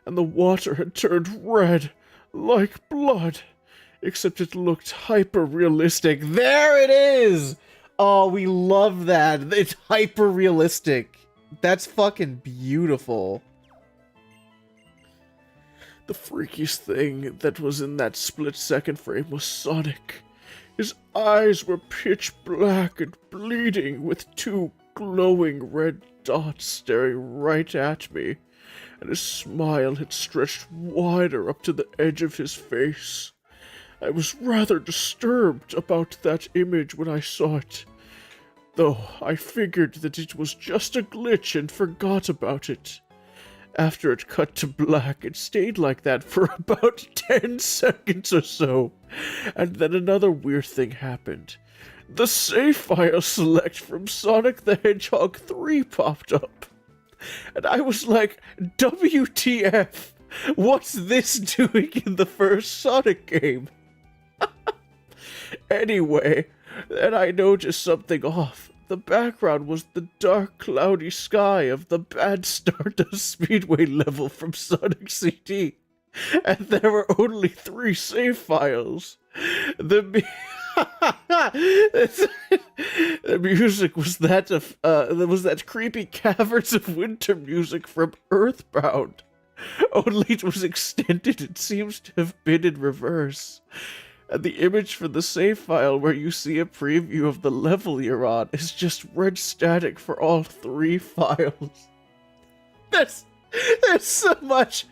and the water had turned red, like blood, except it looked hyper-realistic. There it is! Oh, we love that. It's hyper-realistic. That's fucking beautiful. The freakiest thing that was in that split-second frame was Sonic. His eyes were pitch black and bleeding with two glowing red dots staring right at me, and his smile had stretched wider up to the edge of his face. I was rather disturbed about that image when I saw it, though I figured that it was just a glitch and forgot about it. After it cut to black, it stayed like that for about 10 seconds or so, and then another weird thing happened. The save file select from Sonic the Hedgehog 3 popped up, and I was like, WTF? What's this doing in the first Sonic game? Anyway, then I noticed something off. The background was the dark, cloudy sky of the bad Stardust Speedway level from Sonic CD, and there were only 3 save files. The music was that creepy Caverns of Winter music from Earthbound. Only it was extended and seems to have been in reverse. And the image for the save file where you see a preview of the level you're on is just red static for all 3 files. There's so much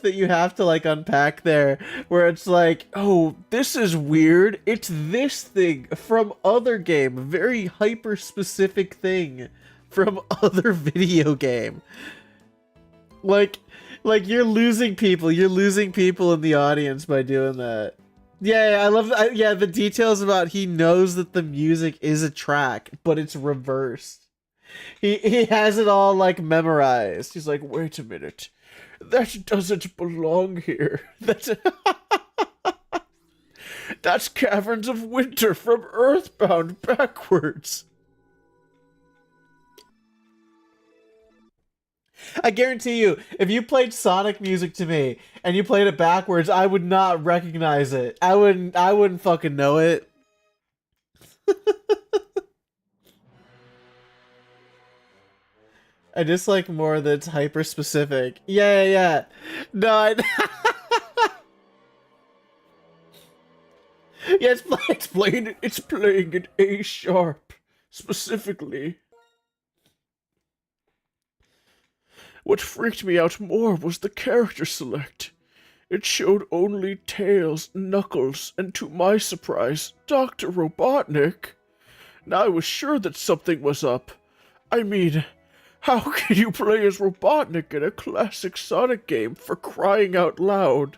that you have to like unpack there, where it's like, oh, this is weird. It's this thing from other game, a very hyper specific thing from other video game. Like you're losing people in the audience by doing that. Yeah, I love the details about he knows that the music is a track, but it's reversed. He has it all like memorized. He's like, wait a minute, that doesn't belong here. That's Caverns of Winter from Earthbound backwards. I guarantee you, if you played Sonic music to me and you played it backwards, I would not recognize it. I wouldn't fucking know it. I just like more that's hyper specific. Yeah. No, yeah, it's playing in A sharp specifically. What freaked me out more was the character select. It showed only Tails, Knuckles, and to my surprise, Dr. Robotnik. Now I was sure that something was up. I mean, how can you play as Robotnik in a classic Sonic game, for crying out loud?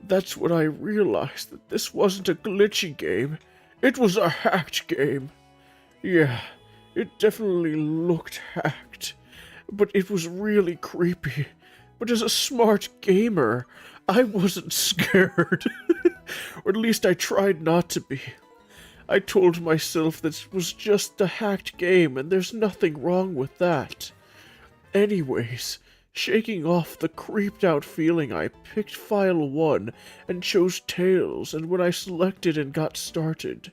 That's when I realized that this wasn't a glitchy game. It was a hacked game. Yeah, it definitely looked hacked. But it was really creepy. But as a smart gamer, I wasn't scared. Or at least I tried not to be. I told myself that it was just a hacked game and there's nothing wrong with that. Anyways, shaking off the creeped out feeling, I picked file 1 and chose Tails, and when I selected and got started,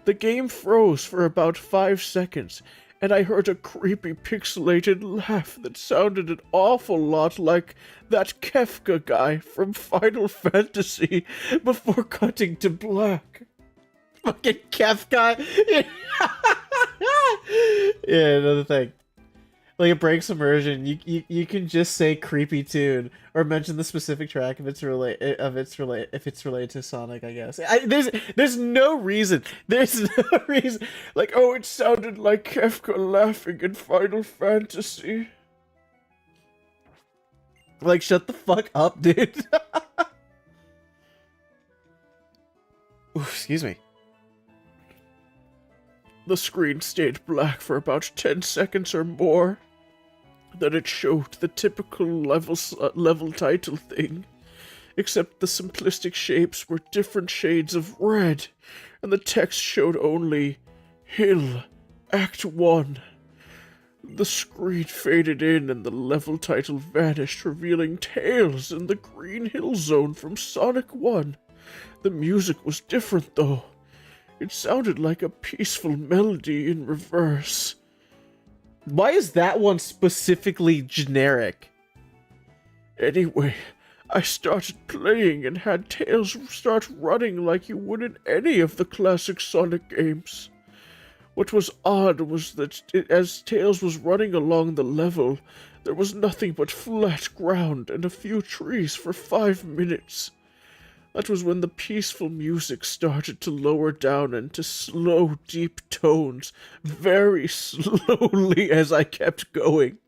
the game froze for about 5 seconds, and I heard a creepy pixelated laugh that sounded an awful lot like that Kefka guy from Final Fantasy before cutting to black. Fucking Kefka! Yeah, another thing. Like, it breaks immersion. You can just say creepy tune or mention the specific track if it's related to Sonic, I guess. There's no reason. There's no reason. Like, oh, it sounded like Kefka laughing in Final Fantasy. Like, shut the fuck up, dude. Ooh, excuse me. The screen stayed black for about 10 seconds or more. Then it showed the typical level title thing, except the simplistic shapes were different shades of red, and the text showed only Hill, Act 1. The screen faded in and the level title vanished, revealing Tails in the Green Hill Zone from Sonic 1. The music was different, though. It sounded like a peaceful melody in reverse. Why is that one specifically generic? Anyway, I started playing and had Tails start running like you would in any of the classic Sonic games. What was odd was that as Tails was running along the level, there was nothing but flat ground and a few trees for 5 minutes. That was when the peaceful music started to lower down into slow, deep tones, very slowly as I kept going.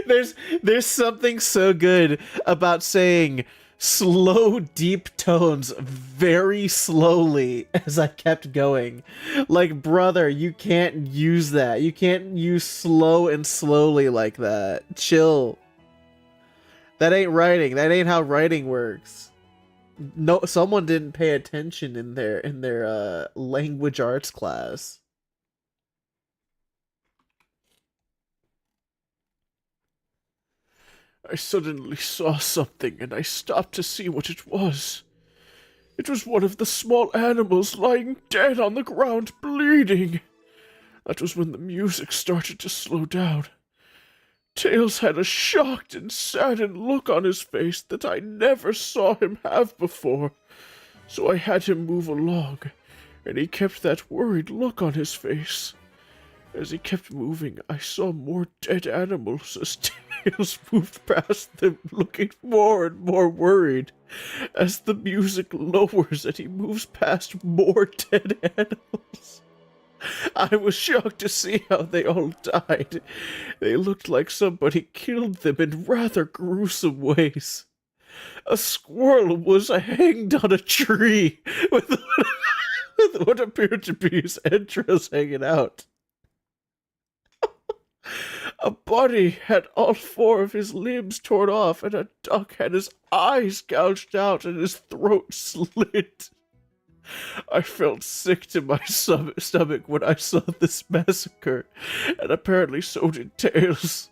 There's something so good about saying slow, deep tones very slowly as I kept going. Like, brother, you can't use that. You can't use slow and slowly like that. Chill. That ain't writing. That ain't how writing works. No, someone didn't pay attention in their language arts class. I suddenly saw something and I stopped to see what it was. It was one of the small animals lying dead on the ground, bleeding. That was when the music started to slow down. Tails had a shocked and saddened look on his face that I never saw him have before, so I had him move along, and he kept that worried look on his face. As he kept moving, I saw more dead animals as Tails moved past them, looking more and more worried. As the music lowers and he moves past more dead animals, I was shocked to see how they all died. They looked like somebody killed them in rather gruesome ways. A squirrel was hanged on a tree with what appeared to be his entrails hanging out. A bunny had all 4 of his limbs torn off, and a duck had his eyes gouged out and his throat slit. I felt sick to my stomach when I saw this massacre, and apparently so did Tails.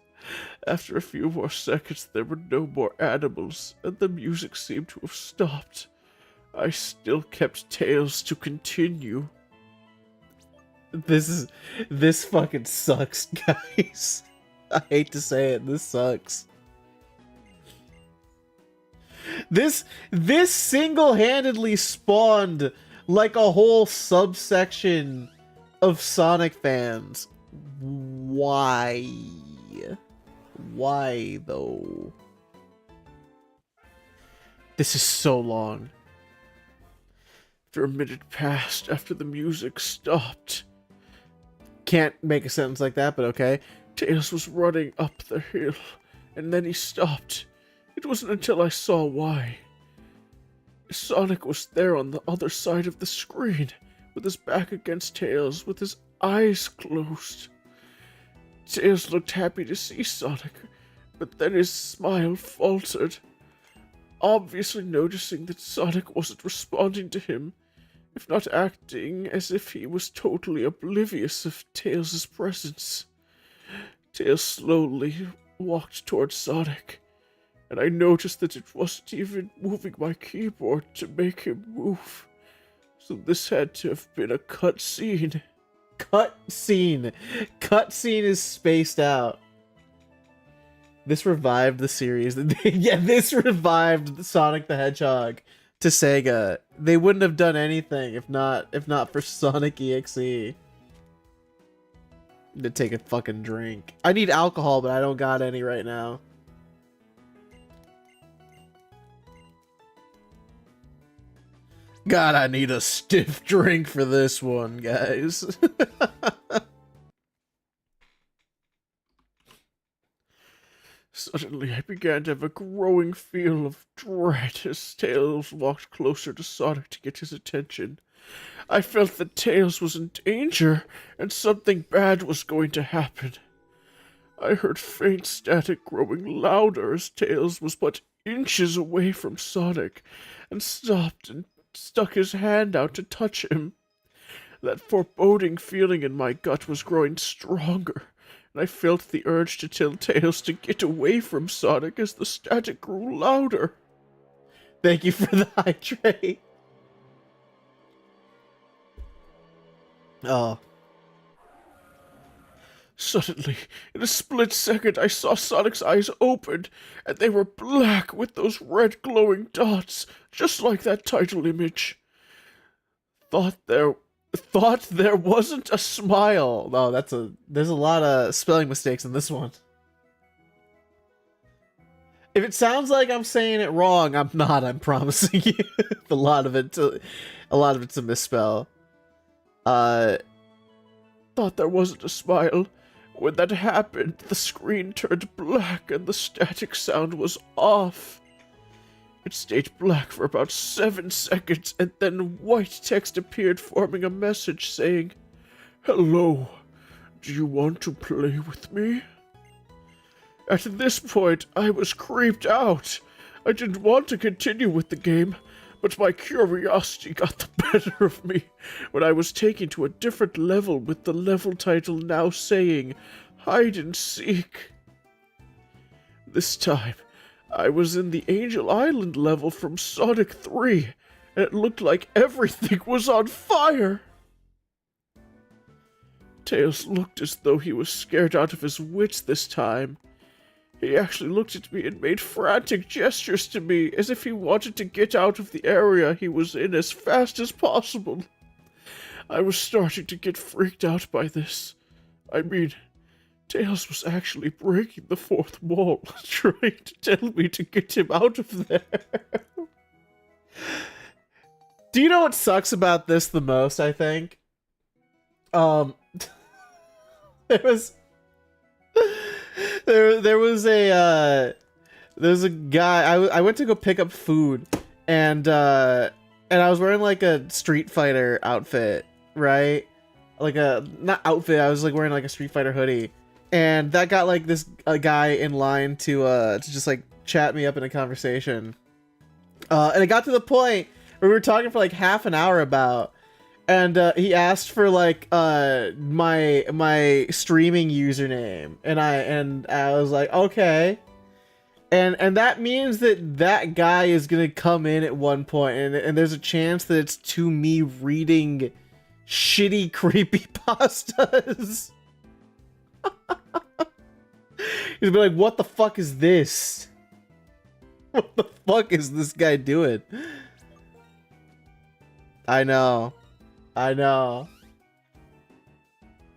After a few more seconds, there were no more animals, and the music seemed to have stopped. I still kept Tails to continue. This fucking sucks, guys. I hate to say it, this sucks. This single-handedly spawned like a whole subsection of Sonic fans. Why? Why though? This is so long. After a minute passed after the music stopped. Can't make a sentence like that, but okay. Tails was running up the hill, and then he stopped. It wasn't until I saw why. Sonic was there on the other side of the screen, with his back against Tails, with his eyes closed. Tails looked happy to see Sonic, but then his smile faltered. Obviously noticing that Sonic wasn't responding to him, if not acting as if he was totally oblivious of Tails' presence. Tails slowly walked towards Sonic, and I noticed that it wasn't even moving my keyboard to make him move. So this had to have been a cutscene. Cutscene. Cutscene is spaced out. This revived the series. Yeah, this revived Sonic the Hedgehog to Sega. They wouldn't have done anything if not for Sonic EXE. To take a fucking drink. I need alcohol, but I don't got any right now. God, I need a stiff drink for this one, guys. Suddenly, I began to have a growing feel of dread as Tails walked closer to Sonic to get his attention. I felt that Tails was in danger, and something bad was going to happen. I heard faint static growing louder as Tails was but inches away from Sonic, and stopped and stuck his hand out to touch him. That foreboding feeling in my gut was growing stronger, and I felt the urge to tell Tails to get away from Sonic as the static grew louder. Thank you for the hydrate. Oh. Suddenly, in a split second, I saw Sonic's eyes open, and they were black with those red glowing dots, just like that title image. Thought there wasn't a smile. Oh, there's a lot of spelling mistakes in this one. If it sounds like I'm saying it wrong, I'm not. I'm promising you. a lot of it's a misspell. Thought there wasn't a smile. When that happened, the screen turned black and the static sound was off. It stayed black for about 7 seconds, and then white text appeared forming a message saying, "Hello, do you want to play with me?" At this point, I was creeped out. I didn't want to continue with the game, but my curiosity got the better of me when I was taken to a different level with the level title now saying, "Hide and Seek." This time, I was in the Angel Island level from Sonic 3, and it looked like everything was on fire. Tails looked as though he was scared out of his wits this time. He actually looked at me and made frantic gestures to me as if he wanted to get out of the area he was in as fast as possible. I was starting to get freaked out by this. I mean, Tails was actually breaking the fourth wall, trying to tell me to get him out of there. Do you know what sucks about this the most, I think? There was there's a guy. I went to go pick up food, and I was wearing like a Street Fighter outfit, right? Like not outfit. I was like wearing like a Street Fighter hoodie, and that got like this guy in line to just like chat me up in a conversation. And it got to the point where we were talking for like half an hour about. And he asked for like my streaming username, and I was like, okay, and that means that guy is gonna come in at one point, and there's a chance that it's to me reading shitty creepypastas. He's be like, what the fuck is this? What the fuck is this guy doing? I know.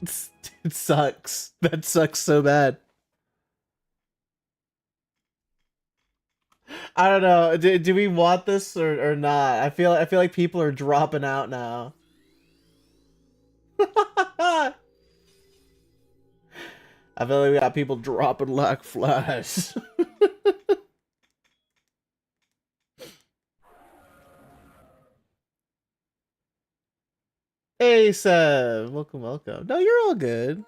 It sucks. That sucks so bad. I don't know. Do we want this or not? I feel like people are dropping out now. I feel like we got people dropping like flies. Hey, Sev. Welcome. No, you're all good.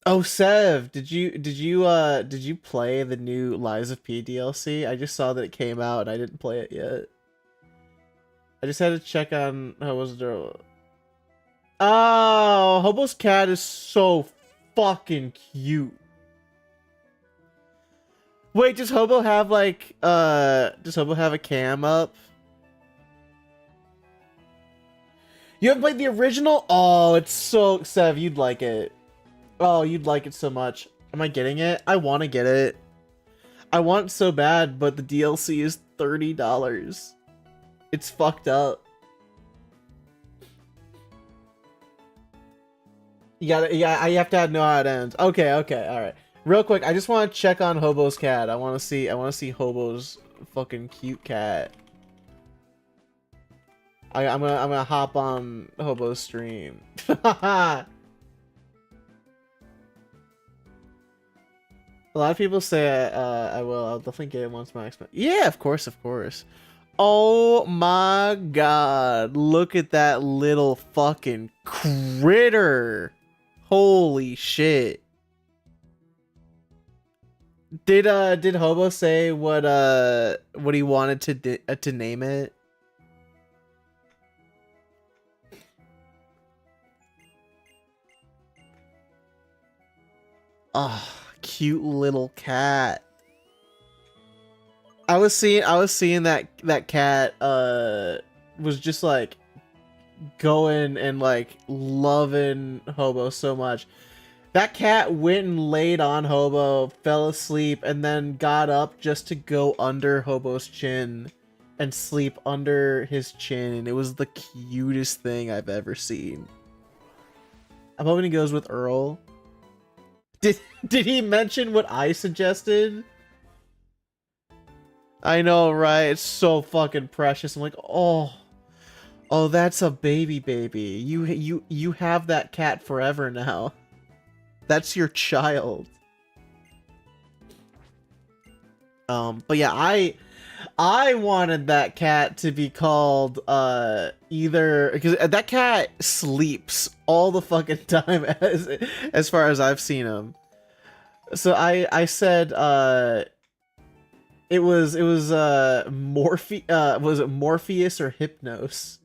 Oh, Sev, did you play the new Lies of P DLC? I just saw that it came out and I didn't play it yet. I just had to check on Hobo's door. Oh, Hobo's cat is so fucking cute. Wait, does Hobo have like does Hobo have a cam up? You haven't played the original? Oh, it's so... Sev, you'd like it. Oh, you'd like it so much. Am I getting it? I want to get it. I want it so bad, but the DLC is $30. It's fucked up. You have to know how it ends. Okay, alright. Real quick, I just want to check on Hobo's cat. I want to see Hobo's fucking cute cat. I'm gonna hop on Hobo's stream. A lot of people say I will. I'll definitely get it once my expense. Yeah, of course. Oh my god! Look at that little fucking critter! Holy shit! Did Hobo say what he wanted to name it? Oh, cute little cat. I was seeing that cat was just like going and like loving Hobo so much. That cat went and laid on Hobo, fell asleep, and then got up just to go under Hobo's chin and sleep under his chin. And it was the cutest thing I've ever seen. I'm hoping he goes with Earl. Did he mention what I suggested? I know, right? It's so fucking precious. I'm like, oh, that's a baby. You have that cat forever now. That's your child. But yeah, I wanted that cat to be called either, because that cat sleeps all the fucking time as far as I've seen him. So I said it was was it Morpheus or Hypnos?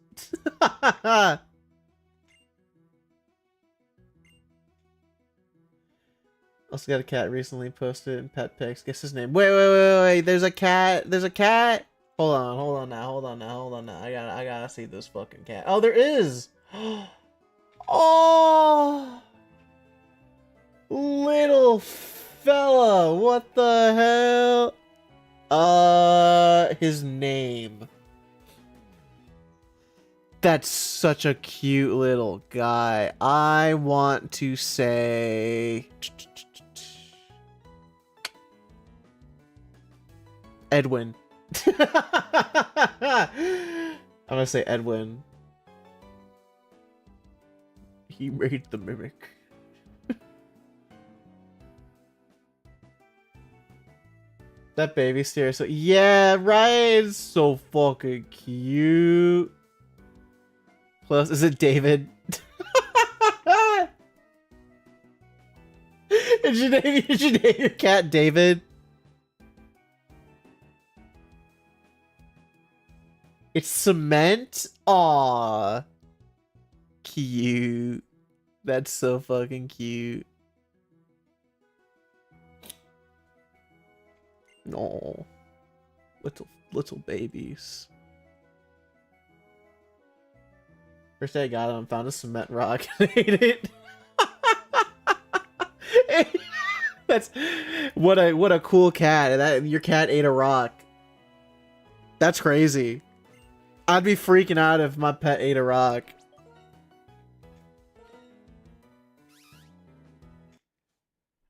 Also got a cat recently posted in pet pics. Guess his name. Wait. There's a cat. Hold on now. I gotta see this fucking cat. Oh, there is. Oh, little fella. What the hell? His name. That's such a cute little guy. I want to say Edwin. I'm gonna say Edwin. He made the mimic. That baby steer. So yeah, right. It's so fucking cute. Plus, is it David? Did you name your cat David? It's Cement? Aww. Cute. That's so fucking cute. No. Little babies. First day I got him, found a cement rock and ate it. That's what a cool cat. That your cat ate a rock. That's crazy. I'd be freaking out if my pet ate a rock.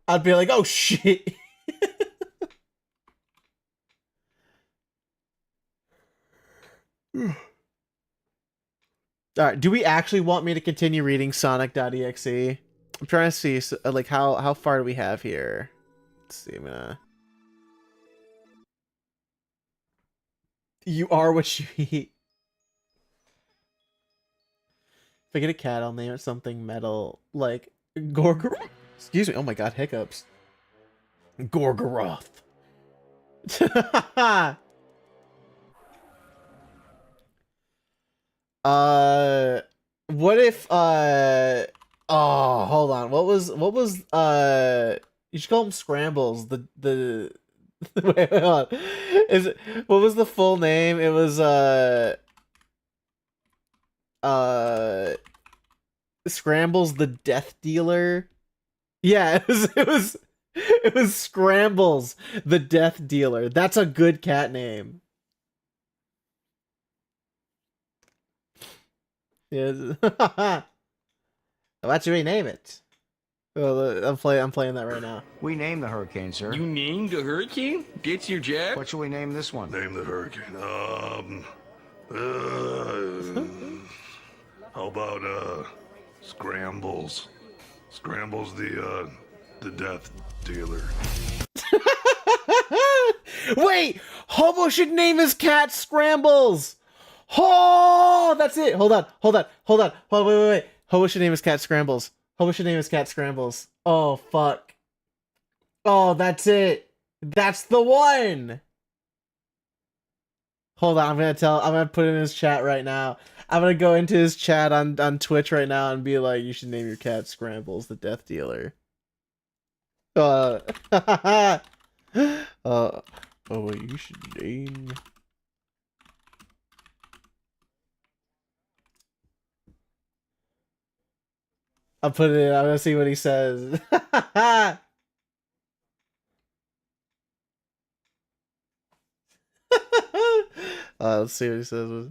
I'd be like, oh shit. Alright, do we actually want me to continue reading Sonic.exe? I'm trying to see, like, how far do we have here? Let's see, I'm gonna... You are what you eat. If I get a cat, I'll name it something metal, like Gorgoroth. Excuse me, oh my god, hiccups. Gorgoroth. What if, oh, hold on. What was, you should call them Scrambles. Wait, hold on. What was the full name? It was, Scrambles the Death Dealer. Yeah, it was Scrambles the Death Dealer. That's a good cat name. Yes. What should we name it? Well, I'm playing that right now. We named the hurricane, sir. You named a hurricane? Gets your jack? What should we name this one? Name the hurricane. How about Scrambles? Scrambles the death dealer. Wait, Hobo should name his cat Scrambles. Oh, that's it. Hold on. Wait. Hobo should name his cat Scrambles. Oh, fuck. Oh, that's it. That's the one. Hold on, I'm gonna put it in his chat right now. I'm gonna go into his chat on Twitch right now and be like, you should name your cat Scrambles the Death Dealer. Oh, you should name... I'll put it in. I'm gonna see what he says. Let's see what he says.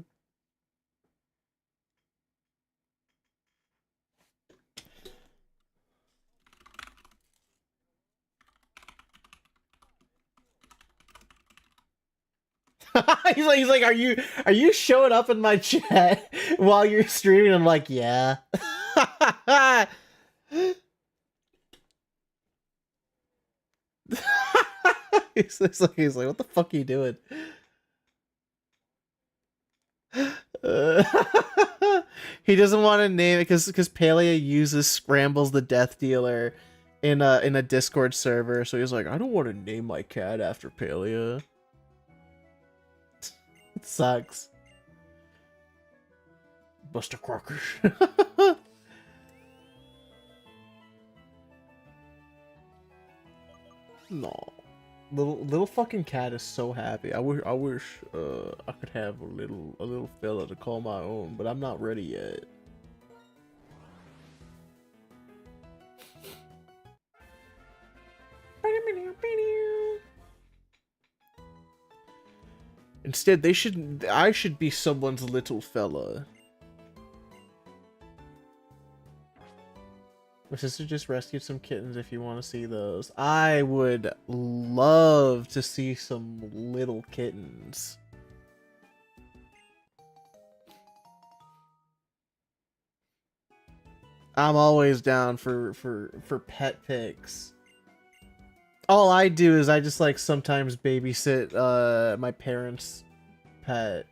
he's like, are you showing up in my chat while you're streaming? I'm like, yeah. he's like, what the fuck are you doing? He doesn't want to name it because Palia uses Scrambles the Death Dealer in a Discord server, so he's like, I don't want to name my cat after Palia. It sucks. Buster Crocker. No. Little fucking cat is so happy. I wish I could have a little fella to call my own, but I'm not ready yet. Instead, I should be someone's little fella. My sister just rescued some kittens if you want to see those. I would love to see some little kittens. I'm always down for pet pics. All I do is I just like sometimes babysit my parents' pet,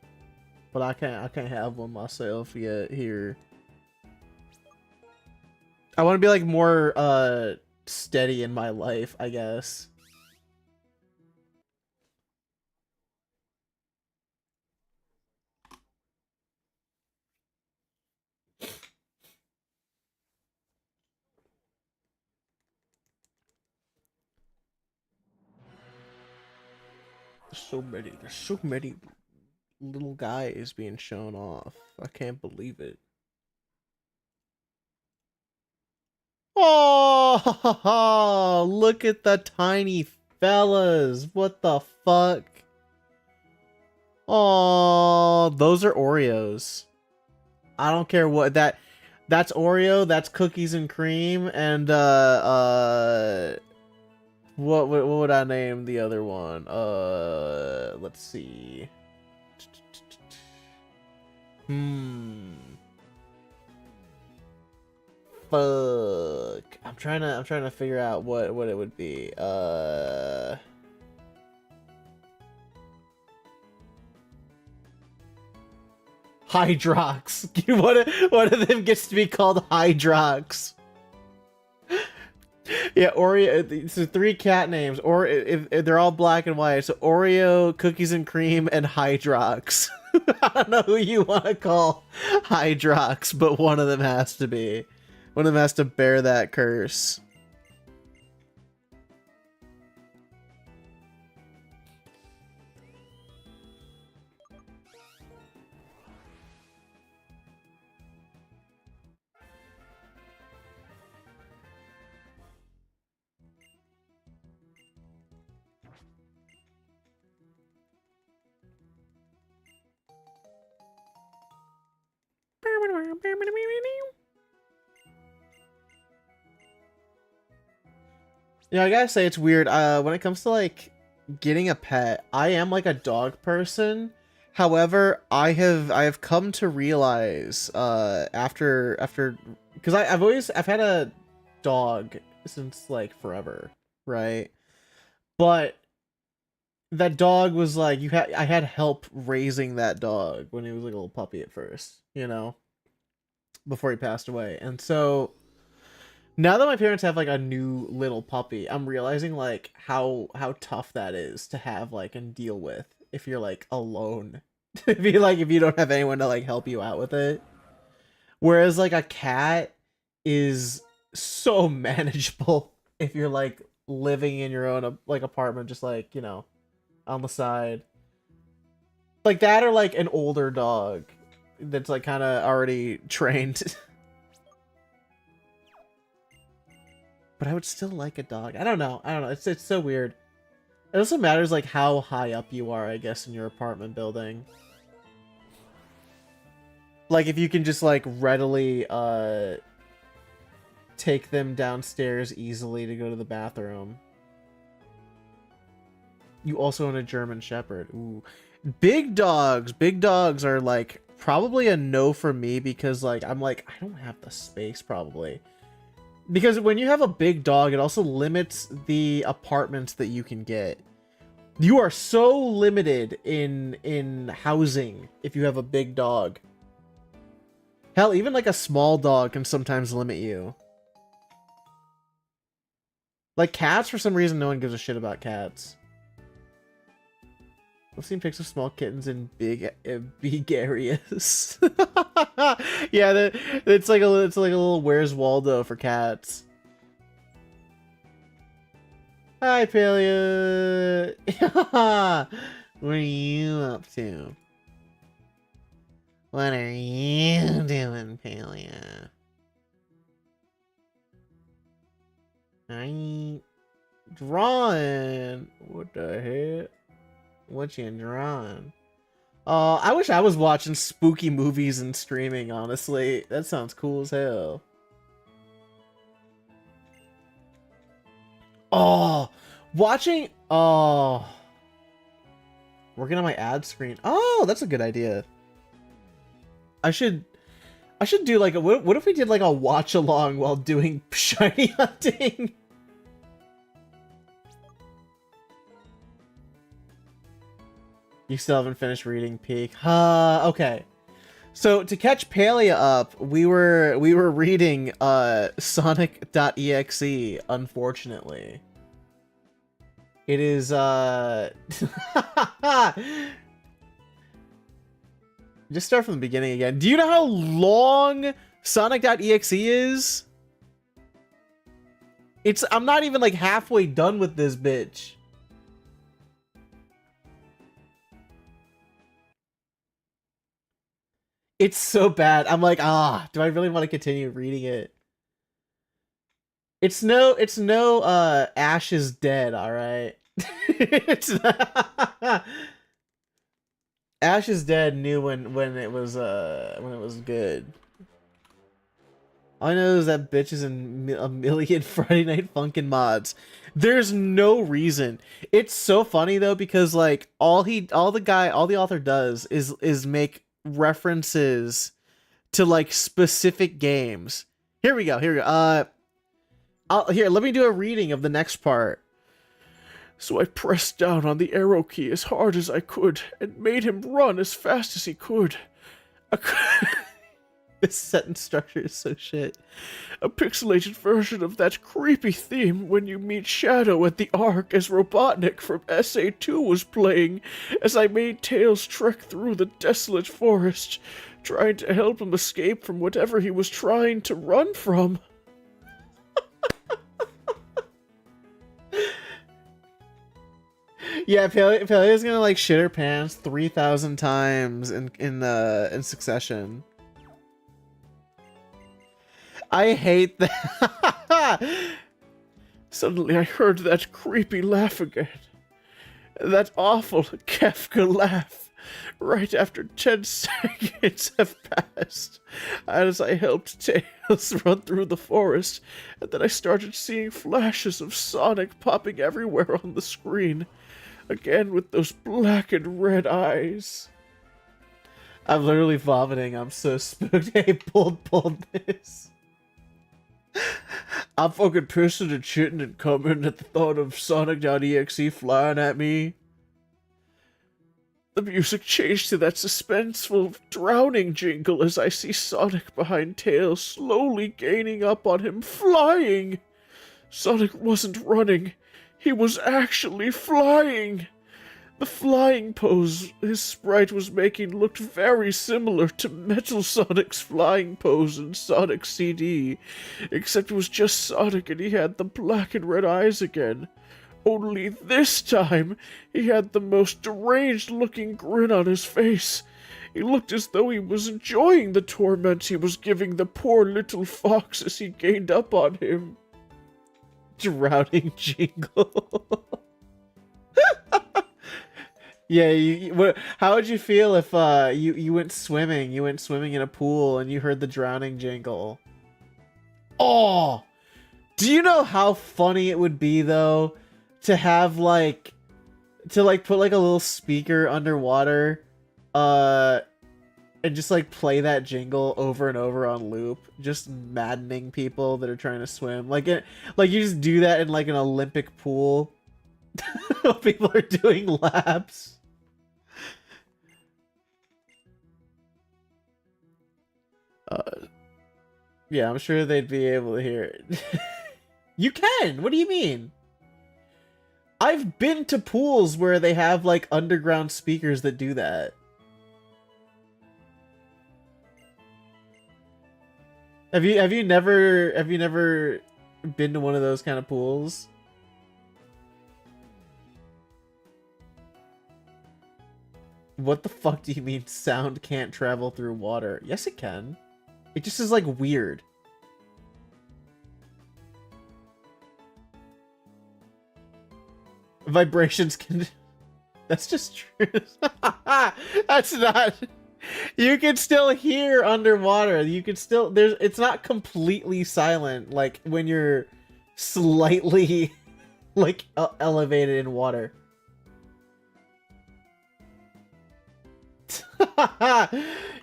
but I can't have one myself yet here. I want to be like more steady in my life, I guess. There's so many little guys being shown off. I can't believe it. Oh, look at the tiny fellas. What the fuck? Oh, those are Oreos. I don't care what that's Oreo, that's cookies and cream, and what would I name the other one? Let's see. Fuck. I'm trying to figure out what it would be. Hydrox. One of them gets to be called Hydrox. Yeah, Oreo. So 3 cat names, or if they're all black and white. So Oreo, cookies and cream, and Hydrox. I don't know who you want to call Hydrox, but one of them has to be. One of them has to bear that curse. You know, I gotta say it's weird. When it comes to like getting a pet, I am like a dog person. However, I have come to realize after because I've had a dog since like forever, right? But that dog was like I had help raising that dog when he was like a little puppy at first, you know, before he passed away. And so now that my parents have like a new little puppy, I'm realizing like how tough that is to have like and deal with if you're like alone. If you don't have anyone to like help you out with it. Whereas like a cat is so manageable if you're like living in your own like apartment, just like, you know, on the side. Like that, or like an older dog that's like kind of already trained. but I would still like a dog. I don't know. It's so weird. It also matters like how high up you are, I guess, in your apartment building. Like if you can just like readily take them downstairs easily to go to the bathroom. You also own a German Shepherd. Ooh. Big dogs are like probably a no for me because like I'm like I don't have the space probably. Because when you have a big dog, it also limits the apartments that you can get. You are so limited in housing if you have a big dog. Hell, even like a small dog can sometimes limit you. Like cats, for some reason, no one gives a shit about cats. I've seen pics of small kittens in big areas. Yeah, it's like a little Where's Waldo for cats. Hi, Palia. What are you up to? What are you doing, Palia? I drawing. What the heck? What you drawing? I wish I was watching spooky movies and streaming, honestly. That sounds cool as hell. Oh, working on my ad screen. Oh, that's a good idea. I should do like what if we did like a watch along while doing shiny hunting? You still haven't finished reading Peak. Okay. So to catch Palia up, we were reading Sonic.exe, unfortunately. It is just start from the beginning again. Do you know how long Sonic.exe is? I'm not even like halfway done with this bitch. It's so bad. I'm like, do I really want to continue reading it? It's no Ash is dead, alright? Ash is dead knew when it was good. All I know is that bitch is in a million Friday Night Funkin' mods. There's no reason. It's so funny though because like all the author does is make references to like specific games. Here we go. Here, let me do a reading of the next part. So I pressed down on the arrow key as hard as I could and made him run as fast as he could. This sentence structure is so shit. A pixelated version of that creepy theme when you meet Shadow at the Ark as Robotnik from SA2 was playing as I made Tails trek through the desolate forest, trying to help him escape from whatever he was trying to run from. Yeah, Pelea's gonna like shit her pants 3,000 times in succession. I hate that. Suddenly I heard that creepy laugh again. That awful Kafka laugh. Right after 10 seconds have passed, as I helped Tails run through the forest, and then I started seeing flashes of Sonic popping everywhere on the screen. Again with those black and red eyes. I'm literally vomiting. I'm so spooked. Hey, pulled this. I'm fucking pissing and shitting and coming at the thought of Sonic.exe flying at me. The music changed to that suspenseful drowning jingle as I see Sonic behind Tails slowly gaining up on him, flying. Sonic wasn't running. He was actually flying. The flying pose his sprite was making looked very similar to Metal Sonic's flying pose in Sonic CD, except it was just Sonic and he had the black and red eyes again. Only this time, he had the most deranged-looking grin on his face. He looked as though he was enjoying the torment he was giving the poor little fox as he gained up on him. Drowning jingle. Yeah, how would you feel if you went swimming? You went swimming in a pool and you heard the drowning jingle. Oh, do you know how funny it would be though to have like put like a little speaker underwater, and just like play that jingle over and over on loop, just maddening people that are trying to swim. Like you just do that in like an Olympic pool. People are doing laps. Yeah, I'm sure they'd be able to hear it. You can. What do you mean? I've been to pools where they have like underground speakers that do that. Have you never been to one of those kind of pools? What the fuck do you mean sound can't travel through water? Yes, it can. It just is like weird. Vibrations can... That's just true. That's not... You can still hear underwater. You can still... It's not completely silent, like, when you're slightly, like, elevated in water.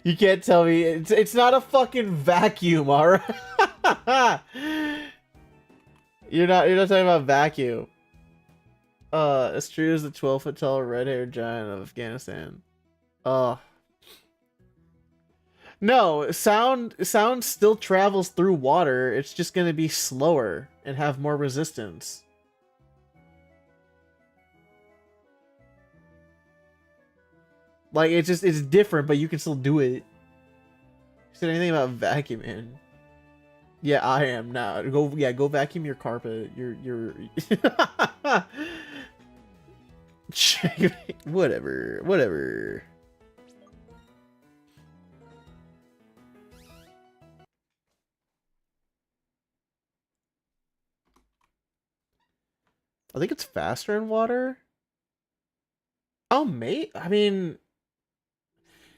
You can't tell me... It's not a fucking vacuum, alright? You're not talking about vacuum. As true as the 12-foot tall red-haired giant of Afghanistan. No, sound still travels through water. It's just gonna be slower and have more resistance. Like it's different, but you can still do it. You said anything about vacuuming? Yeah, I am now. Go vacuum your carpet. Your whatever. I think it's faster in water. Oh, mate. I mean,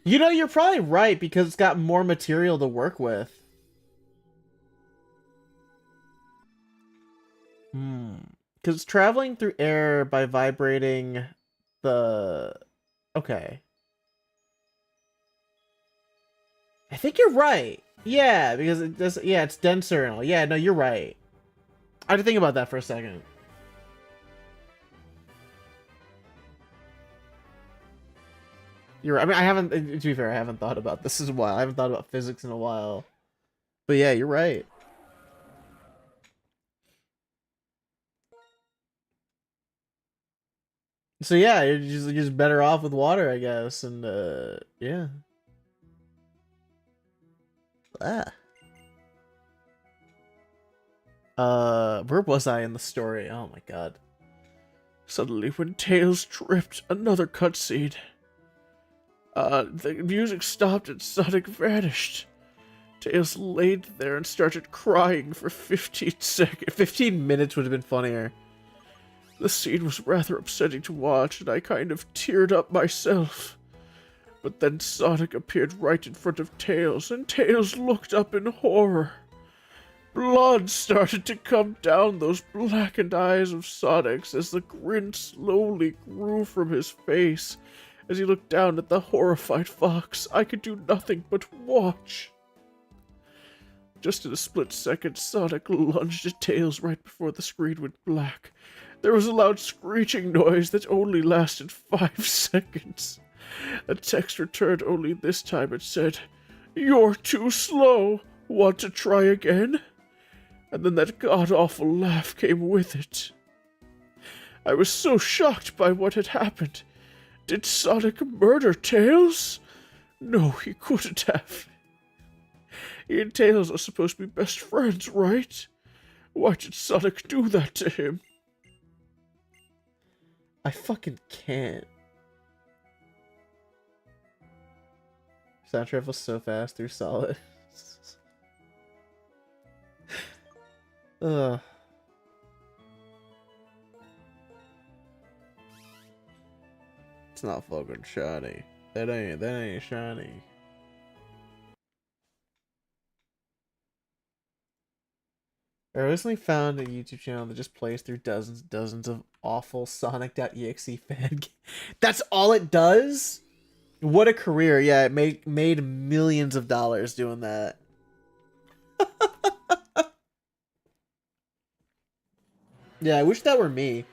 you know, you're probably right because it's got more material to work with. Because it's traveling through air by vibrating the... Okay. I think you're right. Yeah, because it does... Yeah, it's denser and all. Yeah, no, you're right. I had to think about that for a second. You're right. I mean, I haven't... To be fair, I haven't thought about this in a while. I haven't thought about physics in a while. But yeah, you're right. So yeah, you're just better off with water, I guess, and yeah. Where was I in the story? Oh my god. Suddenly, when Tails tripped, another cutscene. The music stopped and Sonic vanished. Tails laid there and started crying for 15 seconds. 15 minutes would have been funnier. The scene was rather upsetting to watch, and I kind of teared up myself. But then Sonic appeared right in front of Tails, and Tails looked up in horror. Blood started to come down those blackened eyes of Sonic's as the grin slowly grew from his face. As he looked down at the horrified fox, I could do nothing but watch. Just in a split second, Sonic lunged at Tails right before the screen went black. There was a loud screeching noise that only lasted 5 seconds. A text returned, only this time it said, "You're too slow. Want to try again?" And then that god-awful laugh came with it. I was so shocked by what had happened. Did Sonic murder Tails? No, he couldn't have. He and Tails are supposed to be best friends, right? Why did Sonic do that to him? I fucking can't. Sound travels so fast through solid. Ugh. That's not fucking shiny. That ain't shiny. I recently found a YouTube channel that just plays through dozens of awful Sonic.exe fan games. That's all it does? What a career. Yeah, it made millions of dollars doing that. Yeah, I wish that were me.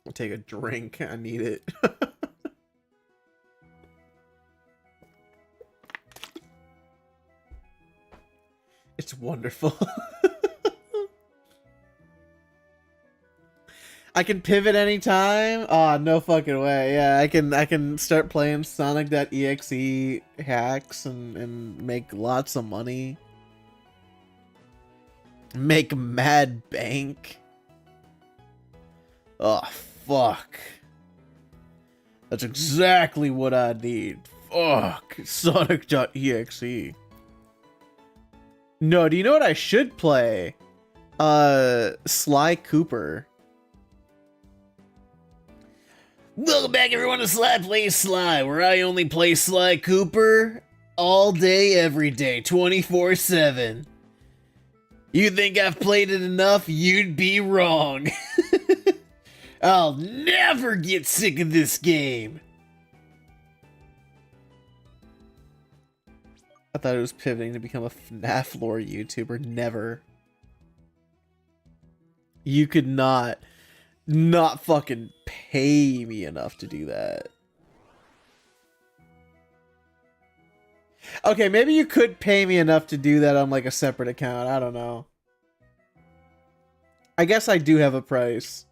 I'll take a drink. I need it. It's wonderful. I can pivot anytime. Oh, no fucking way. Yeah, I can start playing Sonic.exe hacks and make lots of money. Make mad bank. Oh, fuck. That's exactly what I need. Fuck. Sonic.exe. No, do you know what I should play? Sly Cooper. Welcome back, everyone, to Sly Plays Sly, where I only play Sly Cooper all day, every day, 24/7. You think I've played it enough? You'd be wrong. I'll never get sick of this game. I thought it was pivoting to become a FNAF lore YouTuber. Never. You could not fucking pay me enough to do that. Okay, maybe you could pay me enough to do that on like a separate account. I don't know. I guess I do have a price.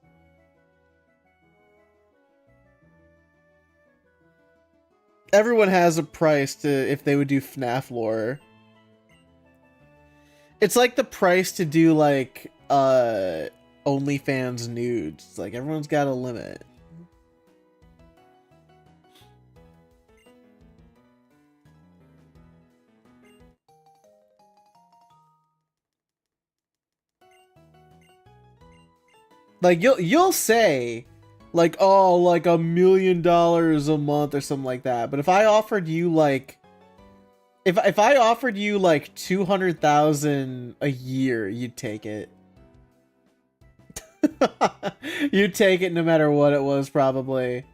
Everyone has a price to if they would do FNAF lore. It's like the price to do like OnlyFans nudes. It's like everyone's got a limit. Like you'll say like, oh, like $1 million a month or something like that. But if I offered you like if I offered you like 200,000 a year, you'd take it. You'd take it no matter what it was, probably.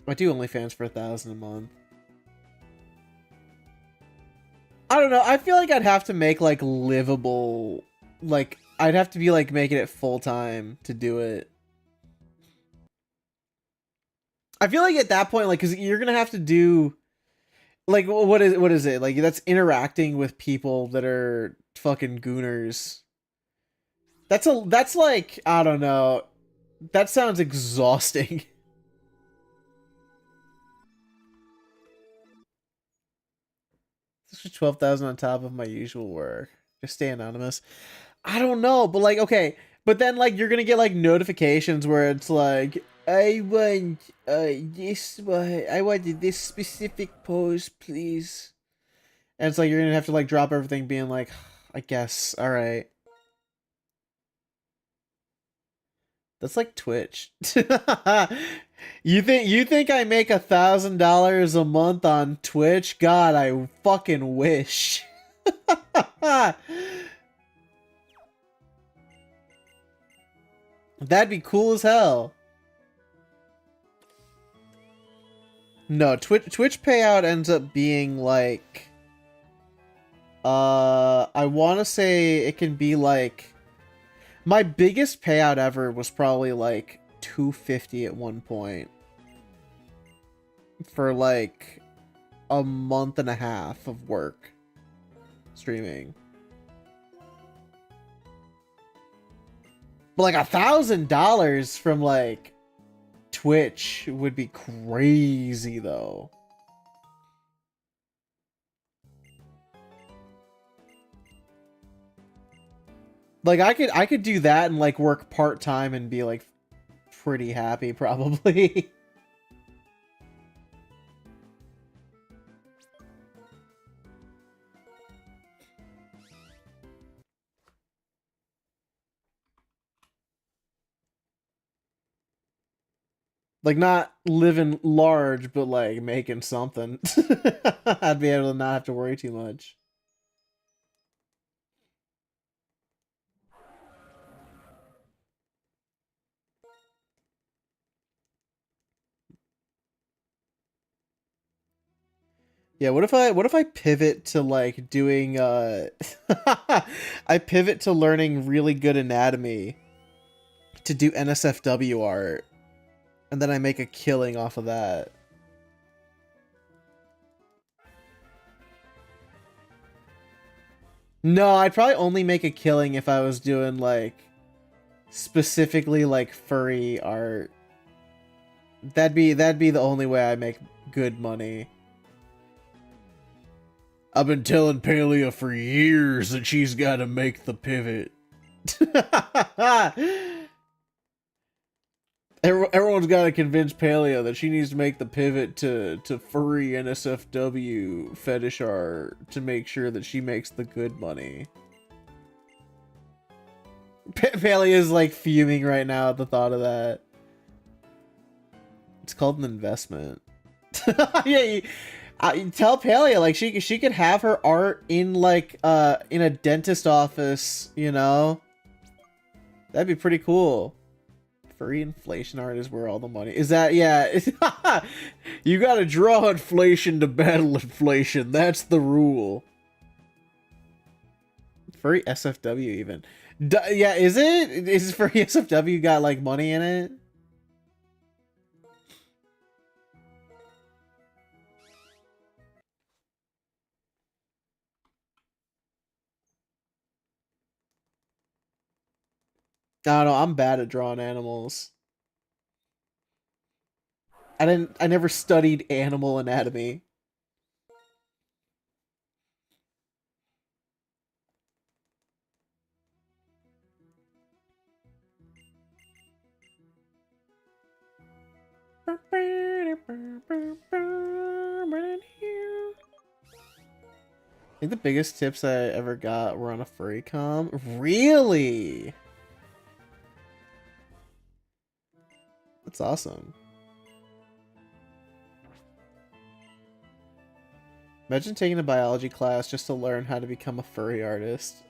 I do OnlyFans for 1,000 a month. I don't know. I feel like I'd have to make like livable, like I'd have to be like making it full time to do it. I feel like at that point, like, because you're gonna have to do, like, what is it? Like, that's interacting with people that are fucking gooners. That's like, I don't know. That sounds exhausting. This is 12,000 on top of my usual work. Just stay anonymous. I don't know, but like, okay, but then like you're gonna get like notifications where it's like, I want this one. I wanted this specific pose, please. And it's like you're gonna have to like drop everything, being like, I guess, all right. That's like Twitch. You think I make $1,000 a month on Twitch? God, I fucking wish. That'd be cool as hell. No, Twitch payout ends up being like, I want to say it can be like, my biggest payout ever was probably like $250 at one point for like a month and a half of work streaming. But like $1,000 from like Twitch would be crazy though. Like I could do that and like work part-time and be like pretty happy probably. Like, not living large, but like making something. I'd be able to not have to worry too much. Yeah, what if I pivot to like doing I pivot to learning really good anatomy to do NSFW art, and then I make a killing off of that. No, I'd probably only make a killing if I was doing like specifically like furry art. That'd be the only way I make good money. I've been telling Palea for years that she's got to make the pivot. Everyone's got to convince Paleo that she needs to make the pivot to furry NSFW fetish art to make sure that she makes the good money. Paleo is like fuming right now at the thought of that. It's called an investment. Yeah, tell Paleo like she could have her art in like in a dentist office, you know? That'd be pretty cool. Furry inflation art is where all the money is that. Yeah. You gotta draw inflation to battle inflation. That's the rule. Furry SFW even. Yeah, is it? Is Furry SFW got like money in it? I don't know, I'm bad at drawing animals. I never studied animal anatomy. I think the biggest tips I ever got were on a furry com. Really? That's awesome. Imagine taking a biology class just to learn how to become a furry artist.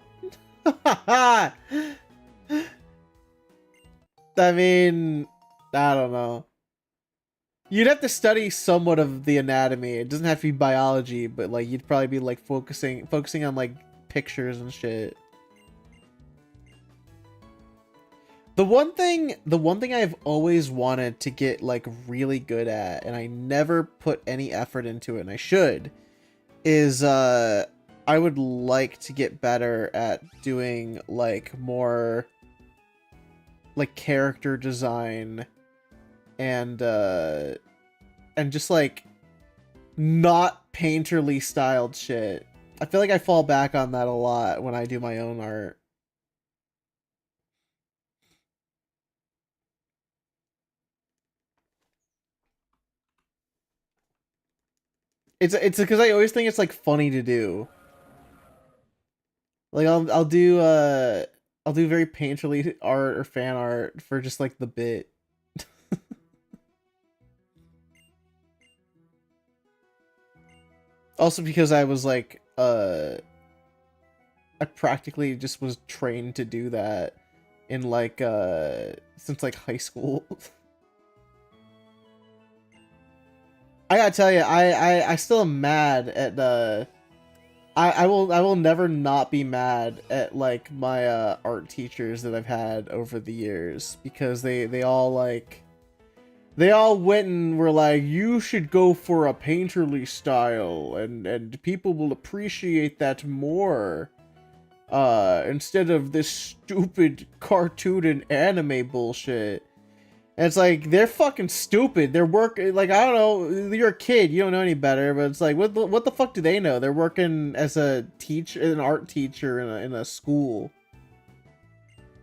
I mean, I don't know. You'd have to study somewhat of the anatomy. It doesn't have to be biology, but like you'd probably be like focusing on like pictures and shit. The one thing I've always wanted to get like really good at, and I never put any effort into it, and I should, is I would like to get better at doing like more like character design and just like not painterly styled shit. I feel like I fall back on that a lot when I do my own art. It's because I always think it's like funny to do. Like I'll do very painterly art or fan art for just like the bit. Also because I was like I practically just was trained to do that in like since like high school. I gotta tell you, I still am mad at I will never not be mad at like my art teachers that I've had over the years, because they all like they all went and were like, you should go for a painterly style and people will appreciate that more instead of this stupid cartoon and anime bullshit. And it's like, they're fucking stupid. They're working, like, I don't know, you're a kid, you don't know any better, but it's like, what the fuck do they know? They're working as a teacher, an art teacher in a school.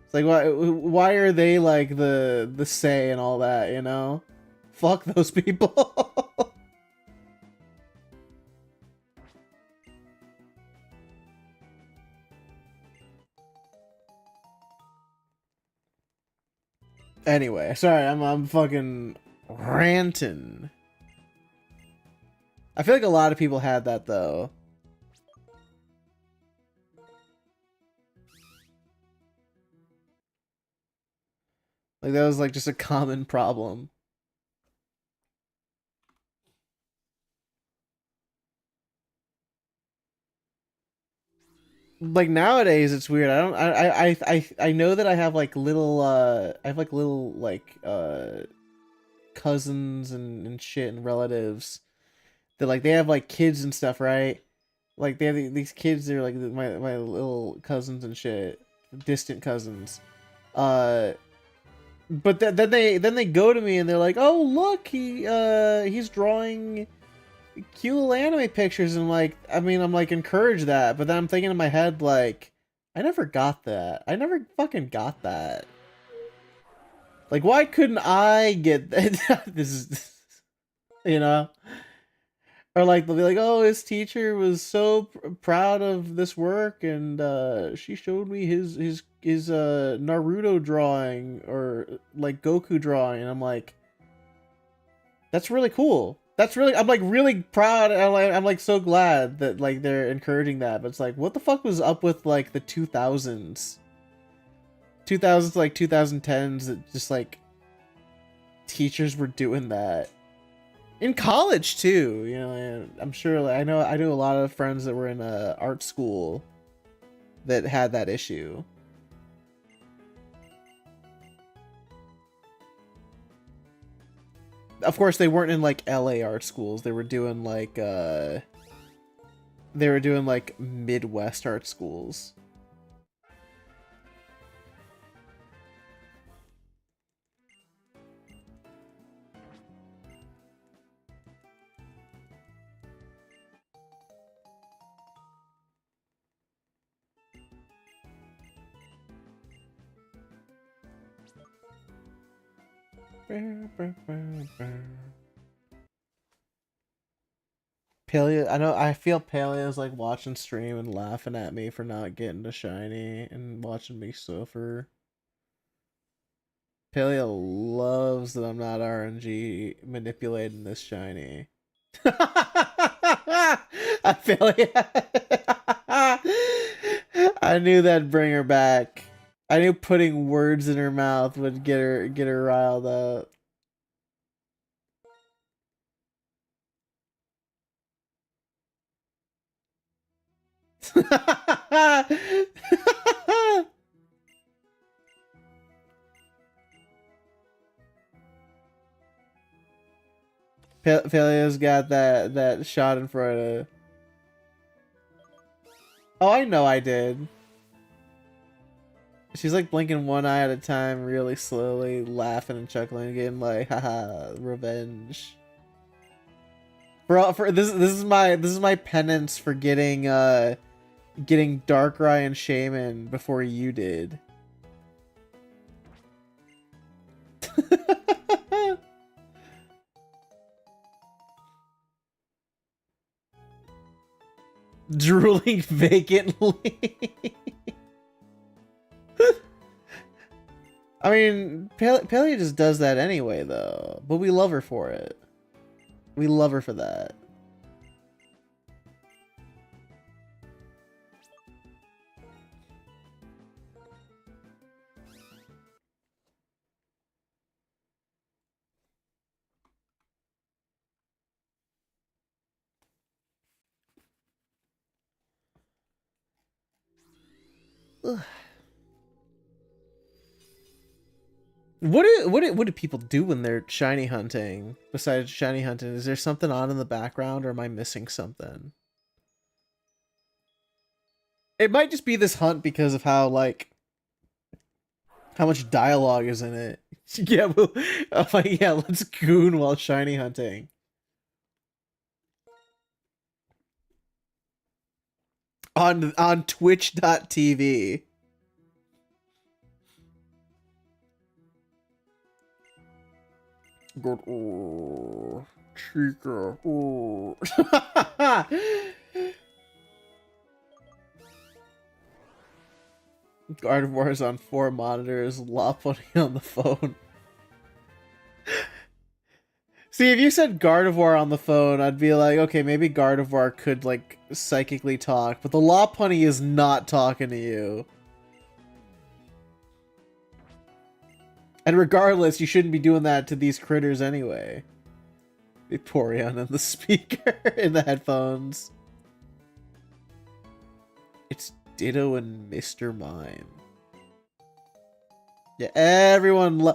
It's like, why are they like the say and all that, you know? Fuck those people. Anyway, sorry, I'm fucking Ranton. I feel like a lot of people had that though. Like that was like just a common problem. Like nowadays it's weird. I know that I have like little cousins and shit and relatives that like they have like kids and stuff, right? Like they have these kids, they're like my little cousins and shit, distant cousins. But then they go to me and they're like, "Oh, look, he's drawing cute little anime pictures," and like, I mean, I'm like encouraged that, but then I'm thinking in my head like, I never got that. I never fucking got that. Like, why couldn't I get that? This is, you know? Or like they'll be like, "Oh, his teacher was so proud of this work, and she showed me his Naruto drawing or like Goku drawing," and I'm like, "That's really cool. That's really I'm like really proud. I'm like so glad that like they're encouraging that." But it's like, what the fuck was up with like the 2000s, 2000s to like 2010s that just like teachers were doing that. In college too, you know, and I'm sure like, I knew a lot of friends that were in a art school that had that issue. Of course, they weren't in like LA art schools. They were doing like Midwest art schools. Paleo, I feel Paleo's like watching stream and laughing at me for not getting to shiny and watching me suffer. Paleo loves that I'm not RNG manipulating this shiny. I feel I knew that'd bring her back. I knew putting words in her mouth would get her riled up. Paleo's got that shot in front of. Oh, I know I did. She's like blinking one eye at a time, really slowly, laughing and chuckling again, like, haha, revenge. For this is my penance for getting Darkrai and Shaman before you did. Drooling vacantly. I mean, Paleo just does that anyway, though. But we love her for it. We love her for that. Ugh. What do people do when they're shiny hunting? Besides shiny hunting, is there something on in the background, or am I missing something? It might just be this hunt because of how much dialogue is in it. Yeah, well, I'm like, yeah, let's goon while shiny hunting. On twitch.tv. Good. Oh, Chica. Oh. Gardevoir is on 4 monitors, Lopunny on the phone. See, if you said Gardevoir on the phone, I'd be like, okay, maybe Gardevoir could, like, psychically talk, but the Lopunny is not talking to you. And regardless, you shouldn't be doing that to these critters anyway. Vaporeon in the speaker, in the headphones. It's Ditto and Mr. Mime. Yeah, everyone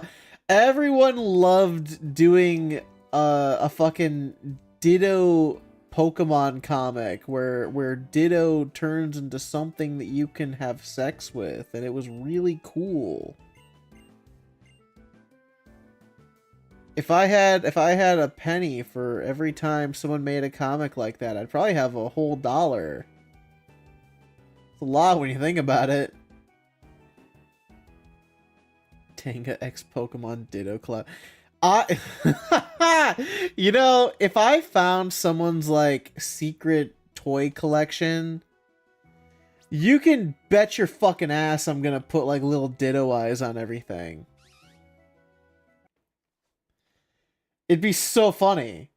loved doing a fucking Ditto Pokemon comic where Ditto turns into something that you can have sex with, and it was really cool. If I had a penny for every time someone made a comic like that, I'd probably have a whole $1. It's a lot when you think about it. Tanga X Pokemon Ditto Club. You know, if I found someone's like secret toy collection, you can bet your fucking ass I'm gonna put like little Ditto eyes on everything. It'd be so funny.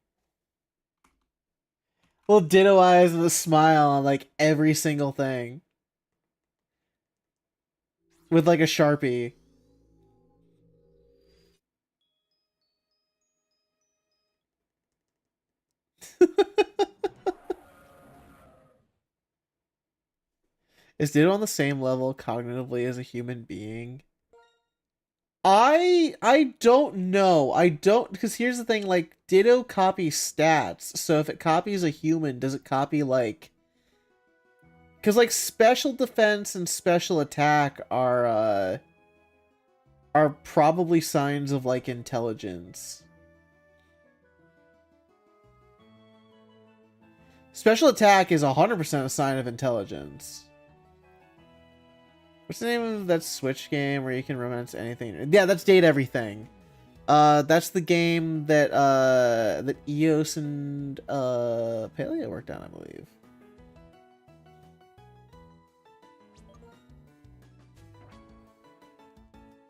Little Ditto eyes and a smile on like every single thing. With like a Sharpie. Is Ditto on the same level cognitively as a human being? I don't know. I don't, because here's the thing, like, Ditto copies stats, so if it copies a human, does it copy, like... Because, like, special defense and special attack are probably signs of, like, intelligence. Special attack is 100% a sign of intelligence. What's the name of that Switch game where you can romance anything? Yeah, that's Date Everything. That's the game that that Eos and Paleo worked on, I believe.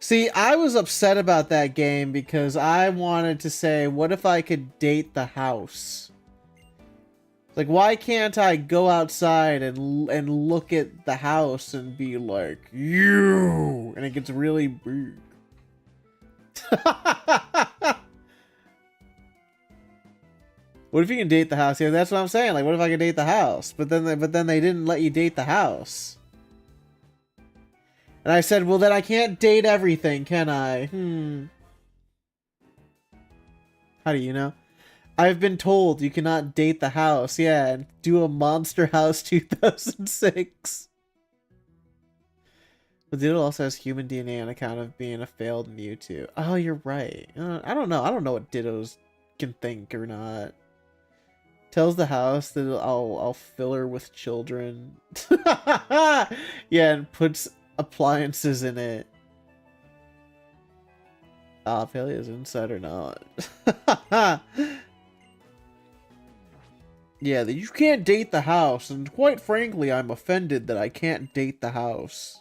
See, I was upset about that game because I wanted to say, what if I could date the house? Like, why can't I go outside and look at the house and be like, you? And it gets really big. What if you can date the house? Yeah, that's what I'm saying. Like, what if I could date the house? But then they didn't let you date the house. And I said, well, then I can't date everything, can I? How do you know? I've been told you cannot date the house. Yeah, and do a Monster House 2006. But Ditto also has human DNA on account of being a failed Mewtwo. Oh, you're right. I don't know. I don't know what Dittos can think or not. Tells the house that I'll fill her with children. Yeah, and puts appliances in it. Ah, Pelea's inside or not. Yeah, you can't date the house, and quite frankly, I'm offended that I can't date the house.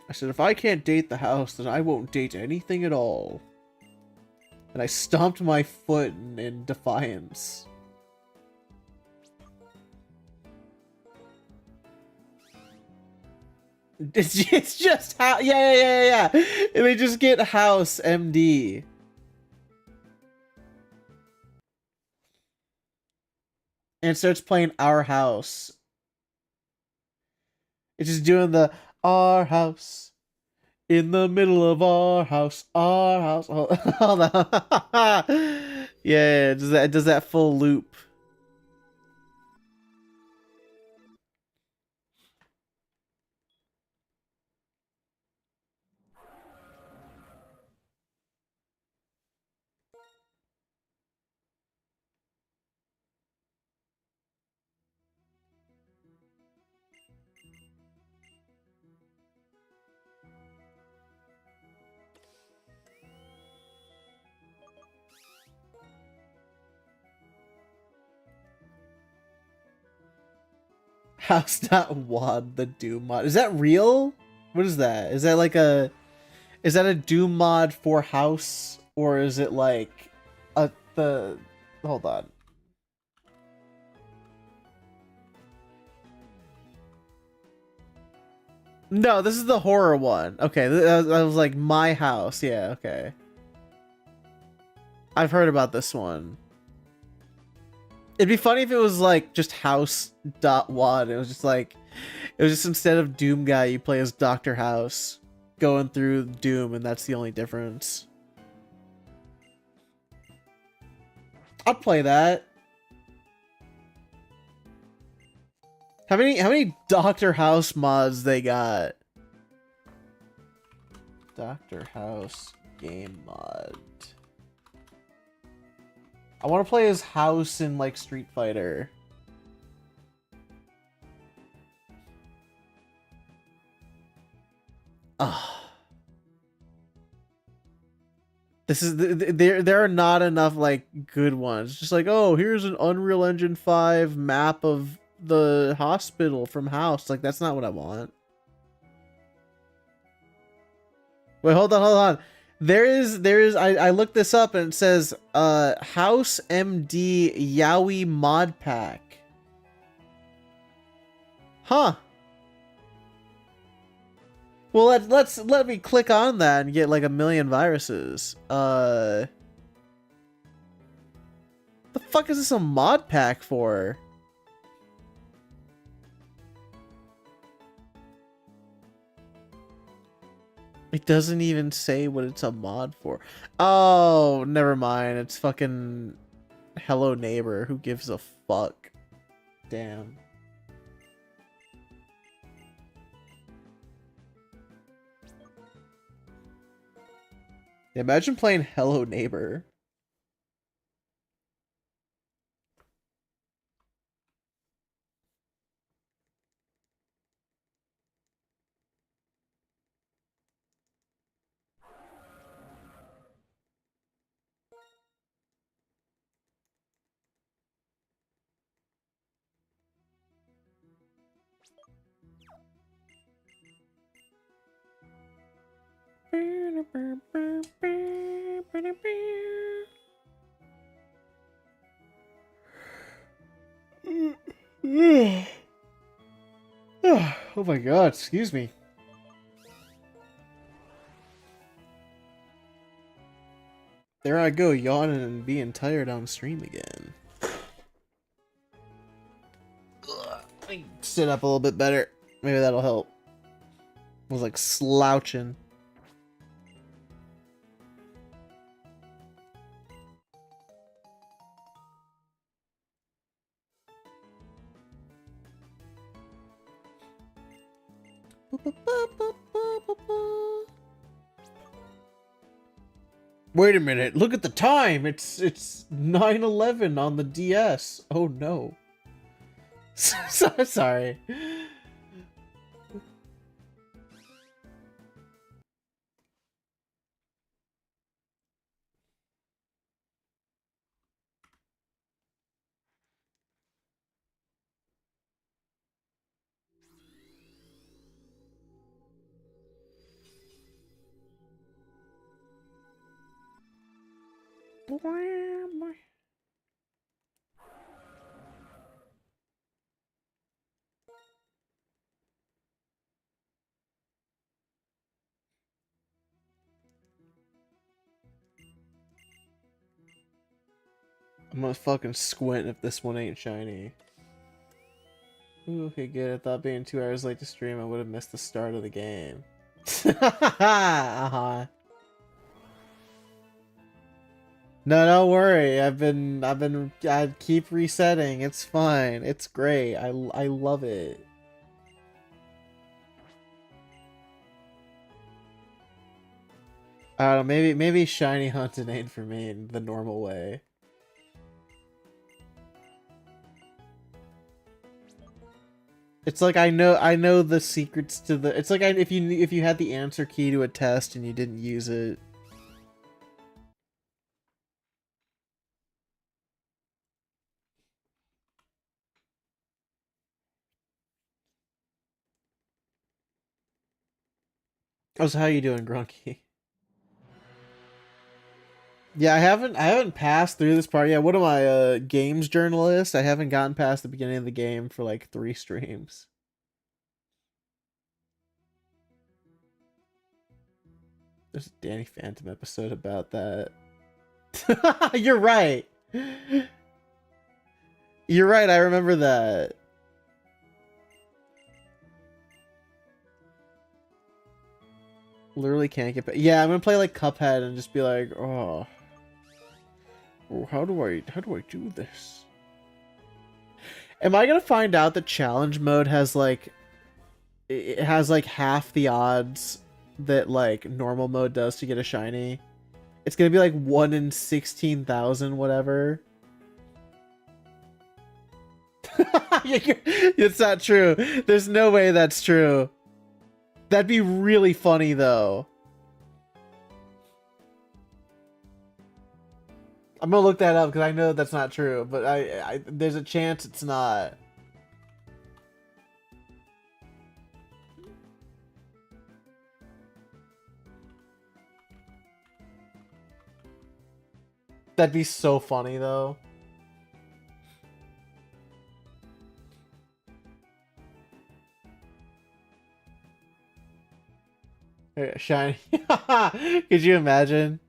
I said, if I can't date the house, then I won't date anything at all. And I stomped my foot in defiance. It's just how, yeah. And they just get House MD. And it starts playing Our House. It's just doing the Our House. In the middle of our house. Our house. All that. Yeah, it does that full loop. House.wad the Doom mod. Is that real? What is that? Is that like a... Is that a Doom mod for House? Or is it like... the... Hold on. No, this is the horror one. Okay, that was like My House. Yeah, okay. I've heard about this one. It'd be funny if it was like just House.wad. It was just like... It was just instead of Doom guy, you play as Dr. House. Going through Doom, and that's the only difference. I'd play that. How many Dr. House mods they got? Dr. House game mod. I want to play as House in like Street Fighter. Ah. This is there are not enough like good ones. Just like, oh, here's an Unreal Engine 5 map of the hospital from House. Like, that's not what I want. Wait, hold on. There is I looked this up and it says House MD Yowie mod pack. Huh. Well, let me click on that and get like a million viruses. The fuck is this a mod pack for? It doesn't even say what it's a mod for. Oh, never mind. It's fucking Hello Neighbor. Who gives a fuck? Damn. Imagine playing Hello Neighbor. Oh my god, excuse me. There I go, yawning and being tired on stream again. Let me sit up a little bit better. Maybe that'll help. I was like slouching. Wait a minute, look at the time! It's 9:11 on the DS. Oh no. Sorry. I'm gonna fucking squint if this one ain't shiny. Ooh, okay, good. I thought being 2 hours late to stream, I would have missed the start of the game. Uh-huh. No, don't worry. I keep resetting. It's fine. It's great. I love it. I don't know, maybe shiny hunting ain't for me in the normal way. It's like I know the secrets to the. It's like if you had the answer key to a test and you didn't use it. Oh, so how you doing, Grunky? Yeah, I haven't passed through this part yet. What am I, a games journalist? I haven't gotten past the beginning of the game for like 3 streams. There's a Danny Phantom episode about that. You're right. You're right, I remember that. Literally can't get back. Yeah, I'm gonna play like Cuphead and just be like, oh, how do I do this? Am I gonna find out that challenge mode has like it has like half the odds that like normal mode does to get a shiny? It's gonna be like 1 in 16,000 whatever. It's not true. There's no way that's true. That'd be really funny though. I'm gonna look that up because I know that's not true, but I there's a chance it's not. That'd be so funny though. Shiny. Could you imagine?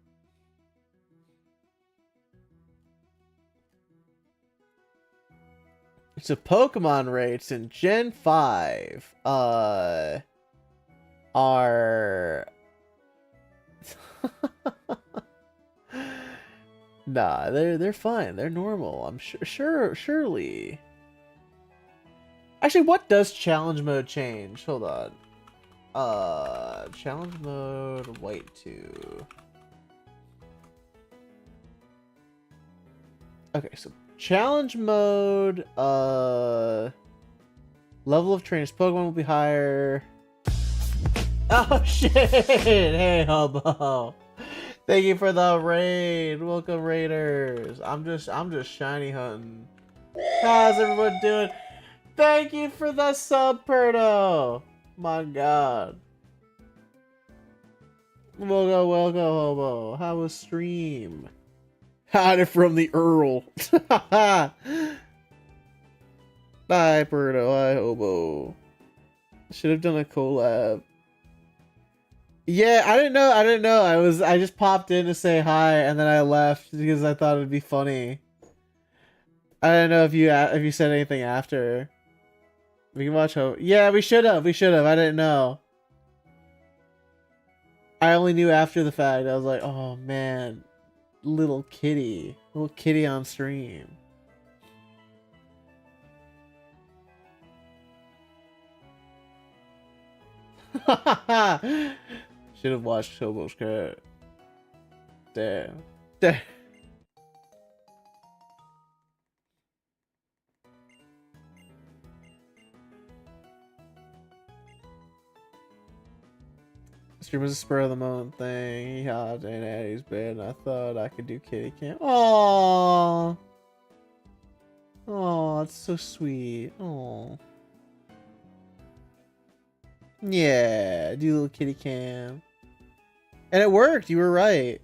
So Pokemon rates in Gen 5 are nah, they're fine. They're normal. I'm surely. Actually, what does challenge mode change? Hold on. Challenge mode White 2. Okay, so challenge mode, level of trainers Pokemon will be higher. Oh shit! Hey hobo. Thank you for the raid. Welcome raiders. I'm just shiny hunting. How's everyone doing? Thank you for the sub, Perdo. My god. Welcome, hobo. How was stream? Hide it from the Earl. Bye, Birdo. Hi, hobo. Should have done a collab. Yeah, I didn't know. I just popped in to say hi, and then I left because I thought it'd be funny. I didn't know if you said anything after. We can watch hobo. Yeah, we should have. I didn't know. I only knew after the fact. I was like, oh man. Little kitty on stream. Should have watched Hobo's Cat. Damn. Stream was a spur of the moment thing. He hopped in Eddie's bed and I thought I could do kitty cam. Aww. Oh, it's so sweet. Oh. Yeah, do a little kitty cam. And it worked, you were right.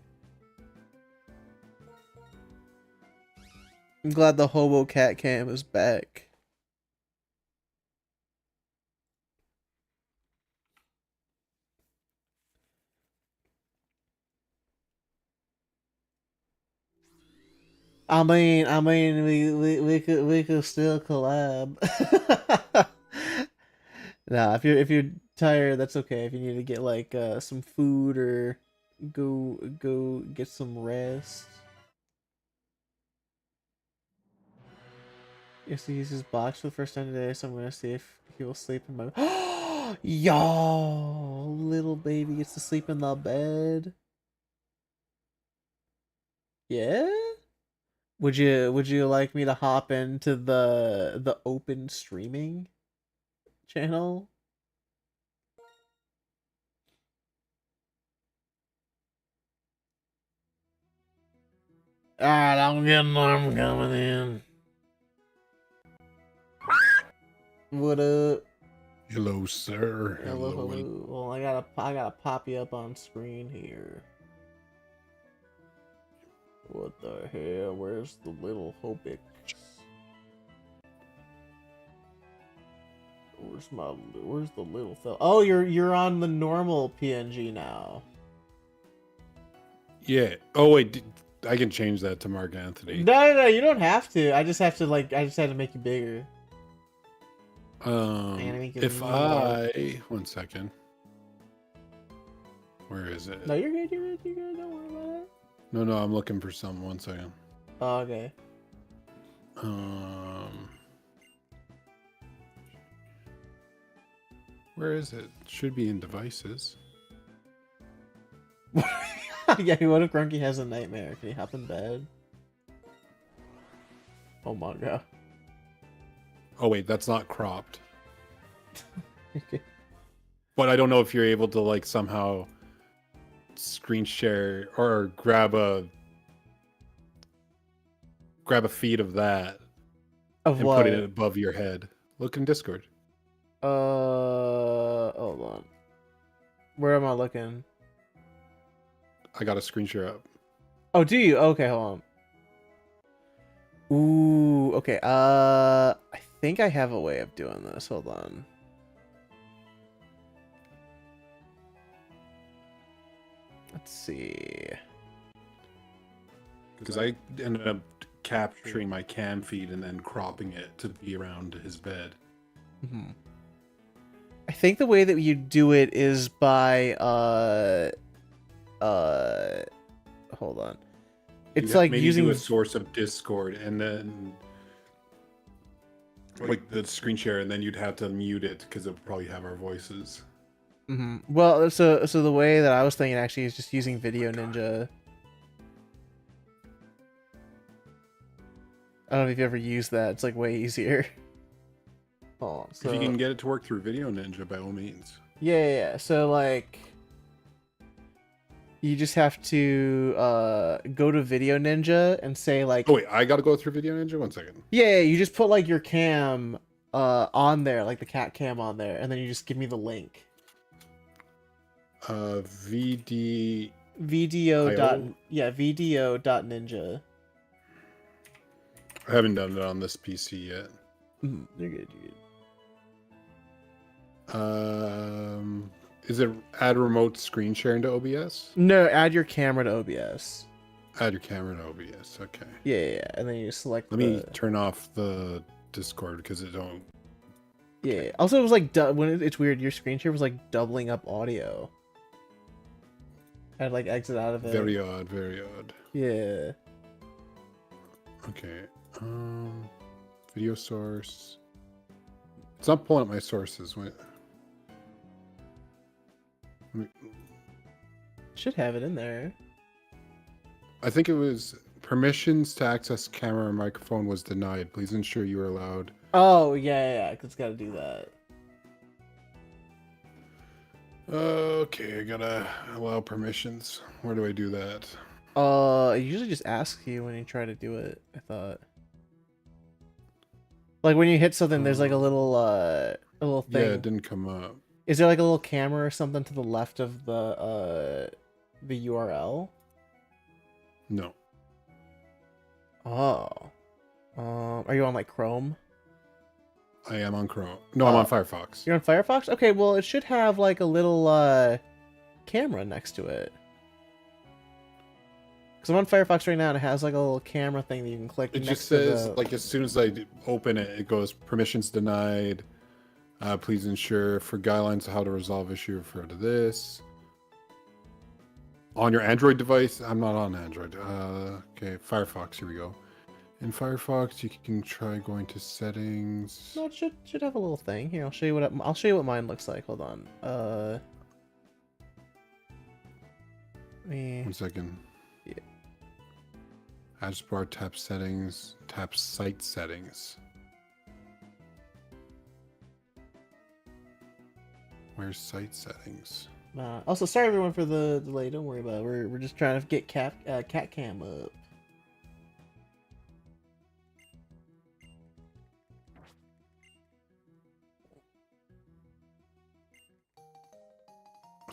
I'm glad the hobo cat cam is back. I mean, we could still collab. Nah, if you're tired, that's okay. If you need to get like some food or go get some rest. Yes, he uses his box for the first time today, so I'm gonna see if he will sleep in my. Y'all, little baby gets to sleep in the bed. Yeah. Would you like me to hop into the open streaming channel? Alright, I'm coming in. What up? Hello, sir. Hello, hello. Well, I gotta pop you up on screen here. What the hell? Where's the little Hobix? Where's the little fella? Oh, you're on the normal PNG now. Yeah. Oh wait, I can change that to Mark Anthony. No, you don't have to. I just have to I just had to make you bigger. If I 1 second, where is it? No, you're good. You're good. Don't worry about it. No, I'm looking for something. 1 second. Oh, okay. Where is it? Should be in devices. Yeah, what if Grunky has a nightmare? Can he hop in bed? Oh my god. Oh wait, that's not cropped. Okay. But I don't know if you're able to like somehow screen share or grab a feed of that Of and what? put it above your head. Look in Discord. Hold on. Where am I looking? I got a screen share up. Oh, do you? Okay, hold on. Ooh, okay. I think I have a way of doing this. Hold on. Let's see. Because I ended up capturing my cam feed and then cropping it to be around his bed. Mm-hmm. I think the way that you do it is by hold on. It's like maybe using do a source of Discord and then like the screen share, and then you'd have to mute it because it would probably have our voices. Mm-hmm. Well, so the way that I was thinking actually is just using Video Ninja. I don't know if you've ever used that. It's like way easier. Oh, so If you can get it to work through Video Ninja, by all means. yeah. So like, you just have to go to Video Ninja and say like, Oh wait, I gotta go through Video Ninja. 1 second. yeah. You just put like your cam on there, like the cat cam on there, and then you just give me the link. VD. VDO.ninja. I haven't done it on this PC yet. You're good. Is it add remote screen sharing to OBS? No, add your camera to OBS. Add your camera to OBS. Okay. Yeah, and then you select. Let me turn off the Discord because it don't. Yeah. Also, it was like when it's weird. Your screen share was like doubling up audio. I'd like exit out of it. Very odd. Very odd. Yeah. Okay. Video source. It's not pulling up my sources. Wait. Should have it in there. I think it was permissions to access camera and microphone was denied. Please ensure you are allowed. Oh yeah. It's got to do that. Okay, I gotta allow permissions. Where do I do that? It usually just asks you when you try to do it. I thought. Like when you hit something, there's like a little thing. Yeah, it didn't come up. Is there like a little camera or something to the left of the URL? No. Oh. Are you on like Chrome? I am on Chrome. No, I'm on Firefox. You're on Firefox? Okay, well it should have like a little camera next to it. Because I'm on Firefox right now and it has like a little camera thing that you can click. It next just to says, the... like, as soon as I open it, it goes, permissions denied. Please ensure for guidelines how to resolve issue, refer to this. On your Android device, I'm not on Android. Okay, Firefox, here we go. In Firefox, you can try going to settings. No, it should have a little thing. Here, I'll show you what mine looks like. Hold on. 1 second. Yeah. Address bar, tap settings, tap site settings. Where's site settings? Also, sorry everyone for the delay. Don't worry about it. We're just trying to get cat cam up.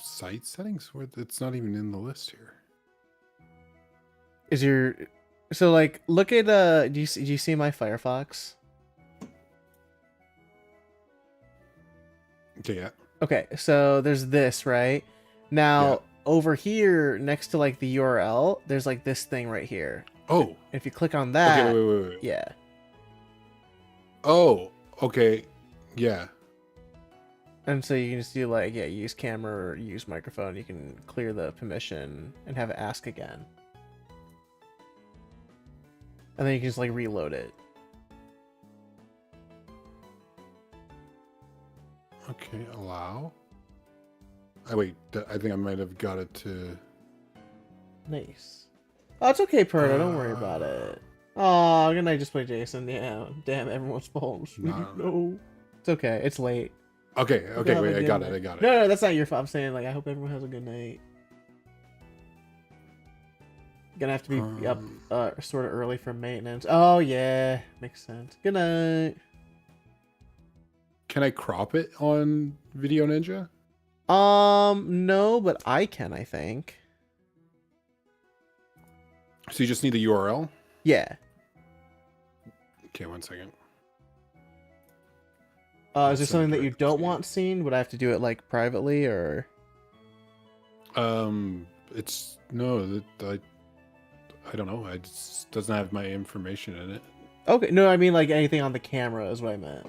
site settings? It's not even in the list here. Is your so like look at do you see my Firefox? Okay, yeah. Okay, so there's this, right? Now over here next to like the URL, there's like this thing right here. Oh, If you click on that, okay, wait. yeah. Oh, okay, yeah. And so you can just do like, yeah, use camera or use microphone. You can clear the permission and have it ask again. And then you can just like reload it. Okay, allow. Wait, I think I might have got it to... Nice. Oh, it's okay, Perdo. Don't worry about it. Oh, good night, just play Jason. Yeah, damn, everyone's phones. No. It's okay. It's late. Okay, wait, I got it. No, that's not your fault. I'm saying, like, I hope everyone has a good night. Gonna have to be up sort of early for maintenance. Oh, yeah. Makes sense. Good night. Can I crop it on Video Ninja? No, but I can, I think. So you just need the URL? Yeah. Okay, 1 second. Is there something that you don't want seen? Would I have to do it, like, privately, or...? It's... No, I don't know. It just doesn't have my information in it. Okay, no, I mean, like, anything on the camera is what I meant.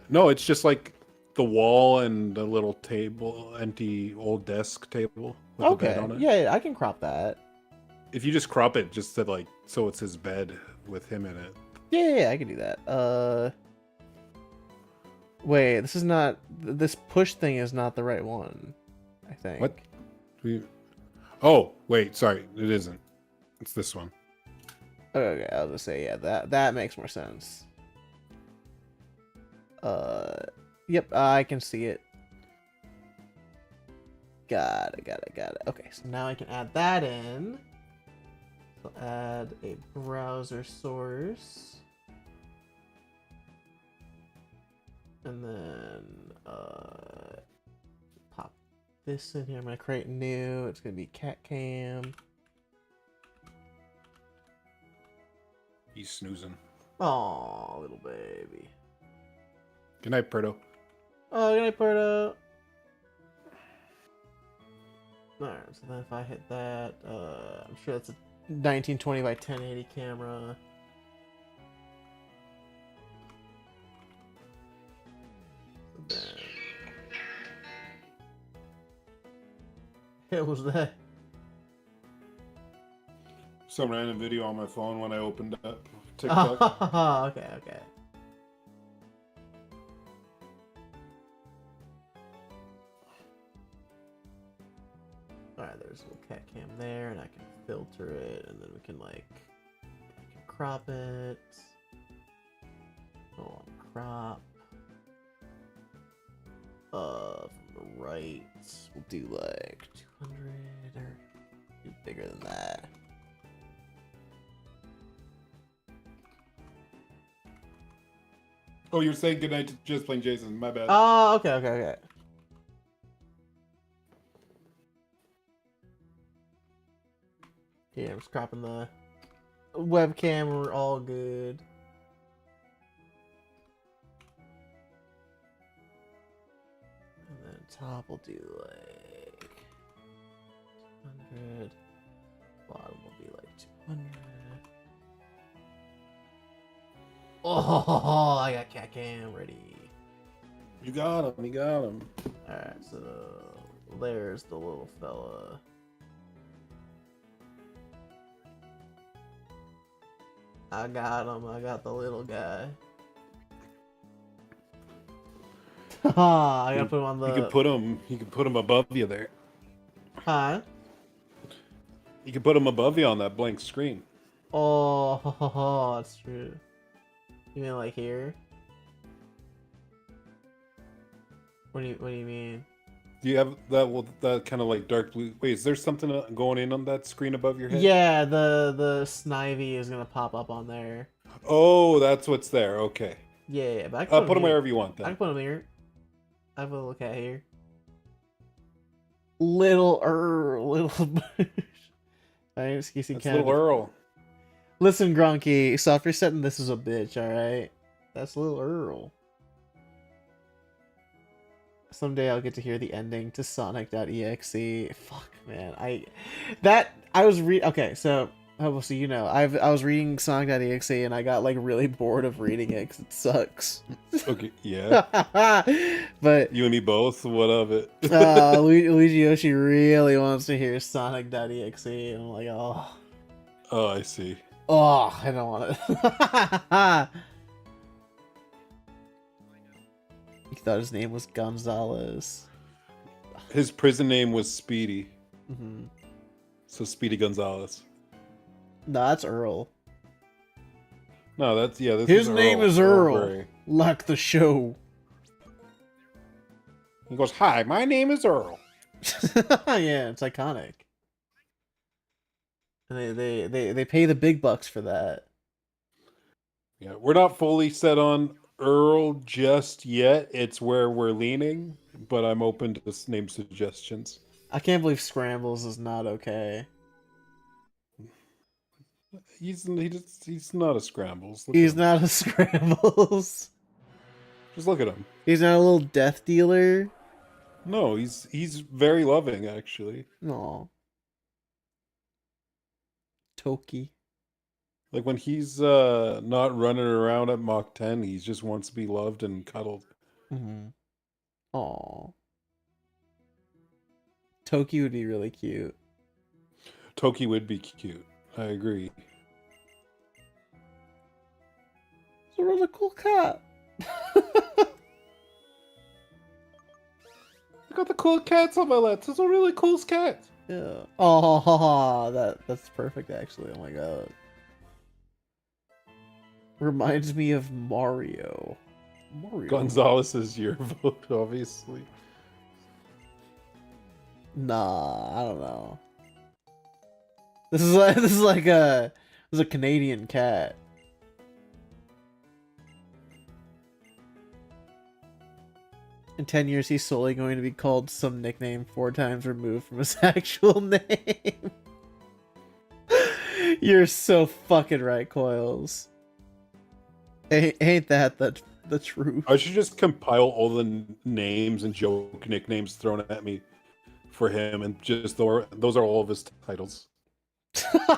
No, it's just, like, the wall and a little table, empty old desk table with a bed on it. Yeah, I can crop that. If you just crop it, just to, like, so it's his bed with him in it. Yeah, I can do that. Wait, this is not... This push thing is not the right one, I think. What? Oh, wait, sorry. It isn't. It's this one. Okay, I'll just say, yeah, that makes more sense. Yep, I can see it. Got it. Okay, so now I can add that in. So add a browser source. And then pop this in here. I'm gonna create new. It's gonna be cat cam. He's snoozing. Aw, little baby. Good night, Perdo. Oh, good night, Porto. Alright, so then if I hit that, I'm sure that's a 1920 by 1080 camera. Then... What was that? Some random video on my phone when I opened up TikTok. Oh, okay. Alright, there's a little cat cam there, and I can filter it, and then we can, like, I can crop it. Hold on, crop. From the right, we'll do, like, 200, or do bigger than that. Oh, you're saying goodnight to Just Plain Jason. My bad. Oh, okay. Yeah, I'm just cropping the webcam. We're all good. And then top we'll do like 200. Bottom will be like 200. Oh, I got cat cam ready. You got him. Alright, so there's the little fella. I got him. I got the little guy. I gotta put him on the... You can put him above you there. Huh? You can put him above you on that blank screen. Oh, that's true. You mean like here? What do you mean? Do you have that kind of like dark blue? Wait, is there something going in on that screen above your head? Yeah, the Snivy is gonna pop up on there. Oh, that's what's there. Okay. Yeah, but I can Put him here. wherever you want I then. can put him here. I have a little cat here. Little Earl, little Bush. Thanks, Casey That's Kennedy. little Earl. Listen, Grunky, stop resetting this as a bitch, alright? That's little Earl. Someday I'll get to hear the ending to Sonic.exe. Fuck, man. Okay, so obviously you know, I was reading Sonic.exe and I got like really bored of reading it because it sucks. Okay, yeah. But You and me both. What of it? Luigi Yoshi really wants to hear Sonic.exe, and I'm like, oh, Oh, I see. I don't want it. He thought his name was Gonzalez. His prison name was Speedy. Mm-hmm. So Speedy Gonzalez. No, that's Earl. No, that's This His name is Earl. Gray. Like the show. He goes, "Hi, my name is Earl." Yeah, it's iconic. And they pay the big bucks for that. Yeah, we're not fully set on Earl just yet. It's where we're leaning, but I'm open to this name suggestions. I can't believe Scrambles is not okay. He's not a Scrambles. He's not a Scrambles. Just look at him. He's not a little death dealer. No, he's very loving actually. No. Toki. Like when he's not running around at Mach 10, he just wants to be loved and cuddled. Mm-hmm. Aw. Toki would be really cute. Toki would be cute. I agree. It's a really cool cat. I got the cool cats on my lap. It's a really cool cat. Yeah. Oh, that's perfect actually. Oh my god. Reminds me of Mario. Gonzalez is your vote, obviously. Nah, I don't know. This is a Canadian cat. In 10 years, he's solely going to be called some nickname 4 times removed from his actual name. You're so fucking right, Coils. Ain't that the truth? I should just compile all the names and joke nicknames thrown at me for him, and just those are all of his titles.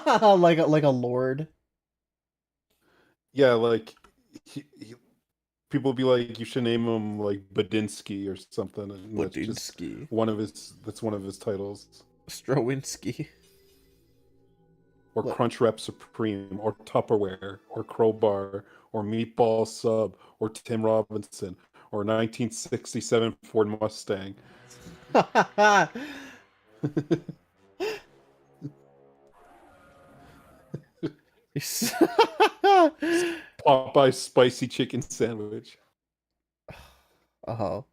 like a lord. Yeah, like people will be like, you should name him like Badinsky or something. And Badinsky. That's one of his titles. Strowinski. Or What? Crunchwrap Supreme, or Tupperware, or Crowbar, or Meatball Sub, or Tim Robinson, or 1967 Ford Mustang. Popeye's Spicy Chicken Sandwich. Oh.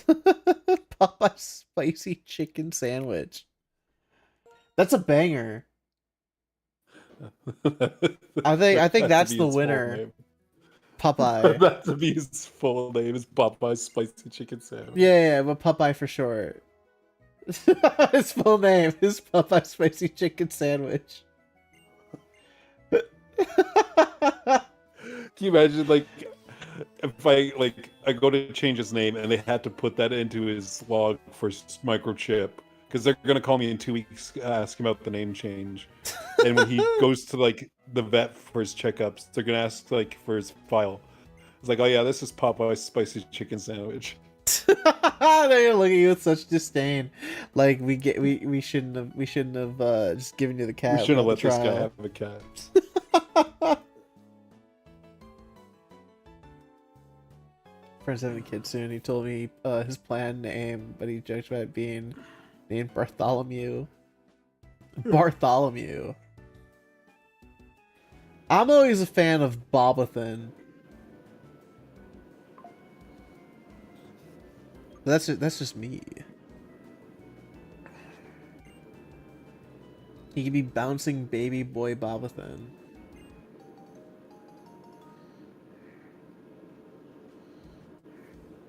Popeye's Spicy Chicken Sandwich. That's a banger. I think that's the winner. Popeye. That to be his full name is Popeye's Spicy Chicken Sandwich. Yeah, but Popeye for short. His full name is Popeye Spicy Chicken Sandwich. Can you imagine, like, if I go to change his name and they had to put that into his log for microchip, because they're gonna call me in 2 weeks asking about the name change, and when he goes to like the vet for his checkups, they're gonna ask like for his file. It's like, oh yeah, this is Popeye's Spicy Chicken Sandwich. They're gonna look at you with such disdain. Like we shouldn't have just given you the cat. We shouldn't have let this guy have a cat. Friend's having a kid soon. He told me his planned name, but he joked about it being named Bartholomew. Bartholomew. I'm always a fan of Bobathan. That's just me. He could be bouncing baby boy Bobathan.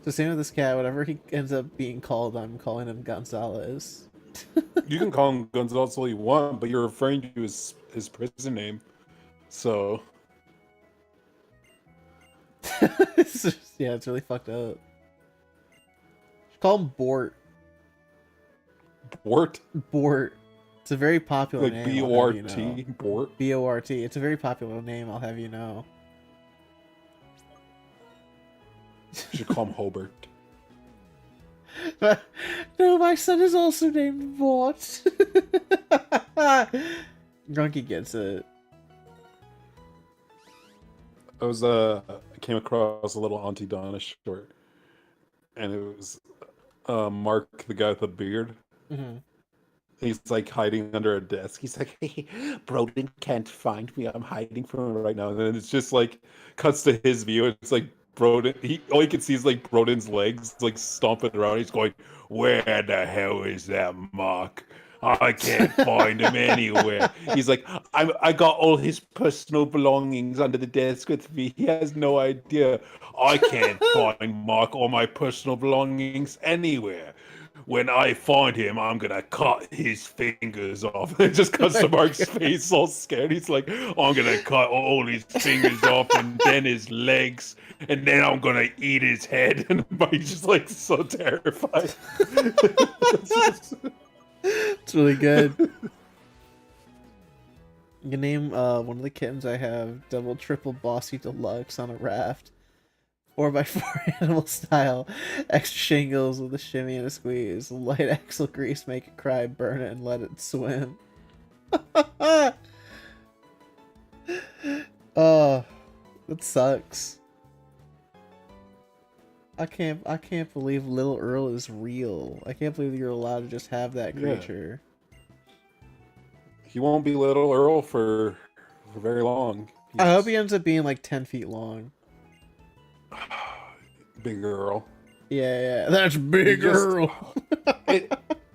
So same with this cat. Whatever he ends up being called, I'm calling him Gonzalez. You can call him Gonzalez all you want, but you're referring to his prison name. So Yeah, it's really fucked up. Call him Bort. Bort, Bort. It's a very popular like name. B-O-R-T, Bort. B-O-R-T. It's a very popular name, I'll have you know. You should call him Hobart. No, my son is also named Bort. Grunky gets it. I came across a little Auntie Donna short, and it was Mark, the guy with the beard. Mm-hmm. He's like hiding under a desk. He's like, hey, Broden can't find me. I'm hiding from him right now. And then it's just like cuts to his view. It's like Broden. All you can see is like Broden's legs like stomping around. He's going, where the hell is that Mark? I can't find him anywhere. He's like, I got all his personal belongings under the desk with me. He has no idea. I can't find Mark or my personal belongings anywhere. When I find him, I'm gonna cut his fingers off. It just cuts to Mark's face, all scared. He's like, I'm gonna cut all his fingers off and then his legs, and then I'm gonna eat his head. And Mike's just like so terrified. It's really good. You can name one of the kittens I have double, triple, bossy deluxe on a raft. 4x4 animal style. Extra shingles with a shimmy and a squeeze. Light axle grease, make it cry, burn it, and let it swim. Oh, that sucks. I can't believe Little Earl is real. I can't believe you're allowed to just have that creature. He won't be Little Earl for very long. I hope he ends up being like 10 feet long. Big Earl. Yeah, that's Big Earl.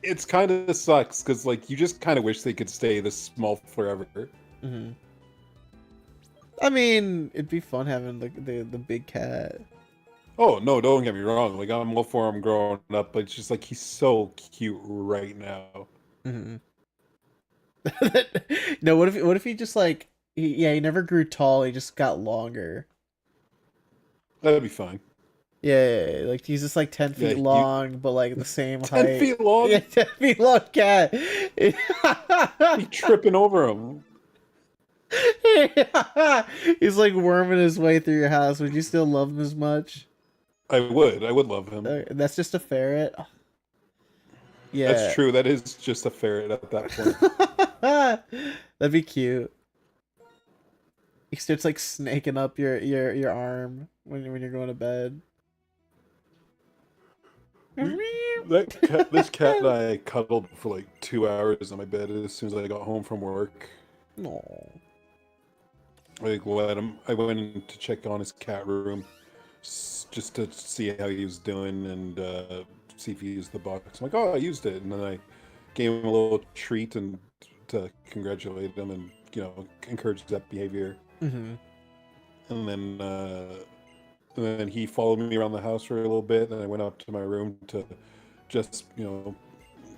It's kind of sucks because like you just kind of wish they could stay this small forever. Mm-hmm. I mean, it'd be fun having the big cat. Oh no, don't get me wrong. Like I'm all for him growing up, but it's just like he's so cute right now. Mm-hmm. No, what if he just like he never grew tall. He just got longer. That'd be fine. Yeah, like he's just like 10 feet long, but like the same 10 height. feet long? Yeah, 10 feet long cat. Be tripping over him. He's like worming his way through your house. Would you still love him as much? I would love him. That's just a ferret. Yeah, that's true. That is just a ferret at that point. That'd be cute. He starts like snaking up your arm when you're going to bed. This cat and I cuddled for like 2 hours on my bed as soon as I got home from work. Aww. I went in to check on his cat room just to see how he was doing and see if he used the box. I'm like, oh, I used it, and then I gave him a little treat and to congratulate him and encourage that behavior. Mm-hmm. And then he followed me around the house for a little bit, and I went up to my room to just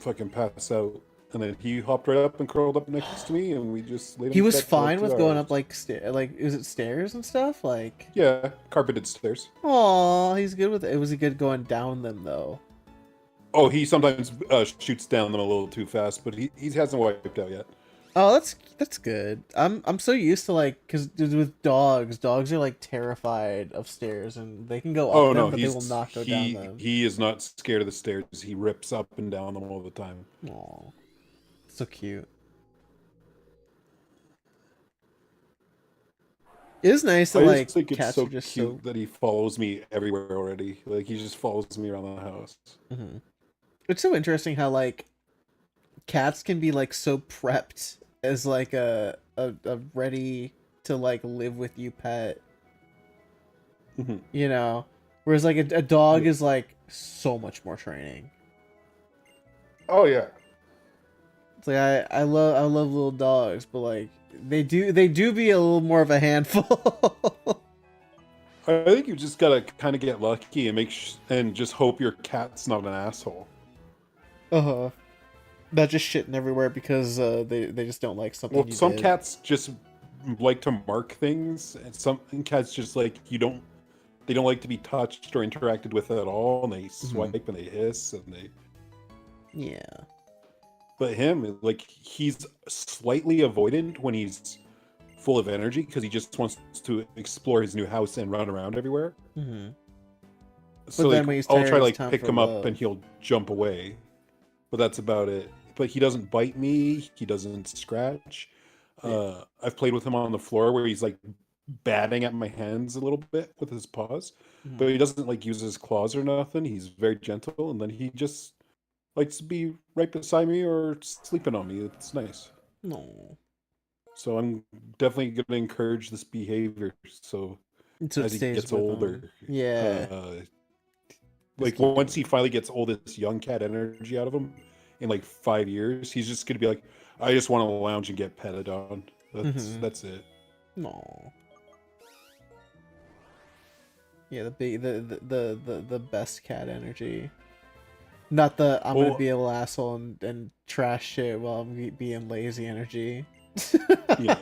fucking pass out. And then he hopped right up and curled up next to me, and we just laid him. He was back for like fine 2 with going hours. up like is it stairs and stuff? Like Yeah, carpeted stairs. Aw, he's good with it. Was he good going down them though? Oh, he sometimes shoots down them a little too fast, but he hasn't wiped out yet. Oh, that's good. I'm so used to like because with dogs are like terrified of stairs and they can go up them, but they will not go down them. He is not scared of the stairs. He rips up and down them all the time. Aw, so cute. It is nice that I like just think it's cats so are just cute that he follows me everywhere already. Like he just follows me around the house. Mm-hmm. It's so interesting how like cats can be like so prepped as like a ready to like live with you pet. Mm-hmm. Whereas like a dog is like so much more training. Oh yeah. It's like I love little dogs, but like they do be a little more of a handful. I think you just gotta kind of get lucky and and just hope your cat's not an asshole. Uh-huh. Not just shitting everywhere because they just don't like something Well, you some did. cats just like to mark things, and some cats just like they don't like to be touched or interacted with at all, and they swipe and they hiss and they. Yeah. But him, like, he's slightly avoidant when he's full of energy because he just wants to explore his new house and run around everywhere. Mm-hmm. So then like, when he's I'll tired, try to it's like time pick for him love. up and he'll jump away, but that's about it. But he doesn't bite me. He doesn't scratch. I've played with him on the floor where he's like batting at my hands a little bit with his paws, but he doesn't like use his claws or nothing. He's very gentle, and then he just likes to be right beside me or sleeping on me. It's nice. No. So I'm definitely going to encourage this behavior. So So it as he stays gets with older, him. Yeah. like keep once doing he finally gets all this young cat energy out of him in like 5 years, he's just going to be like, I just want to lounge and get petted on. That's it. No. Yeah, the best cat energy. Not the I'm gonna Well, be a little asshole and trash shit while I'm being lazy energy. yeah.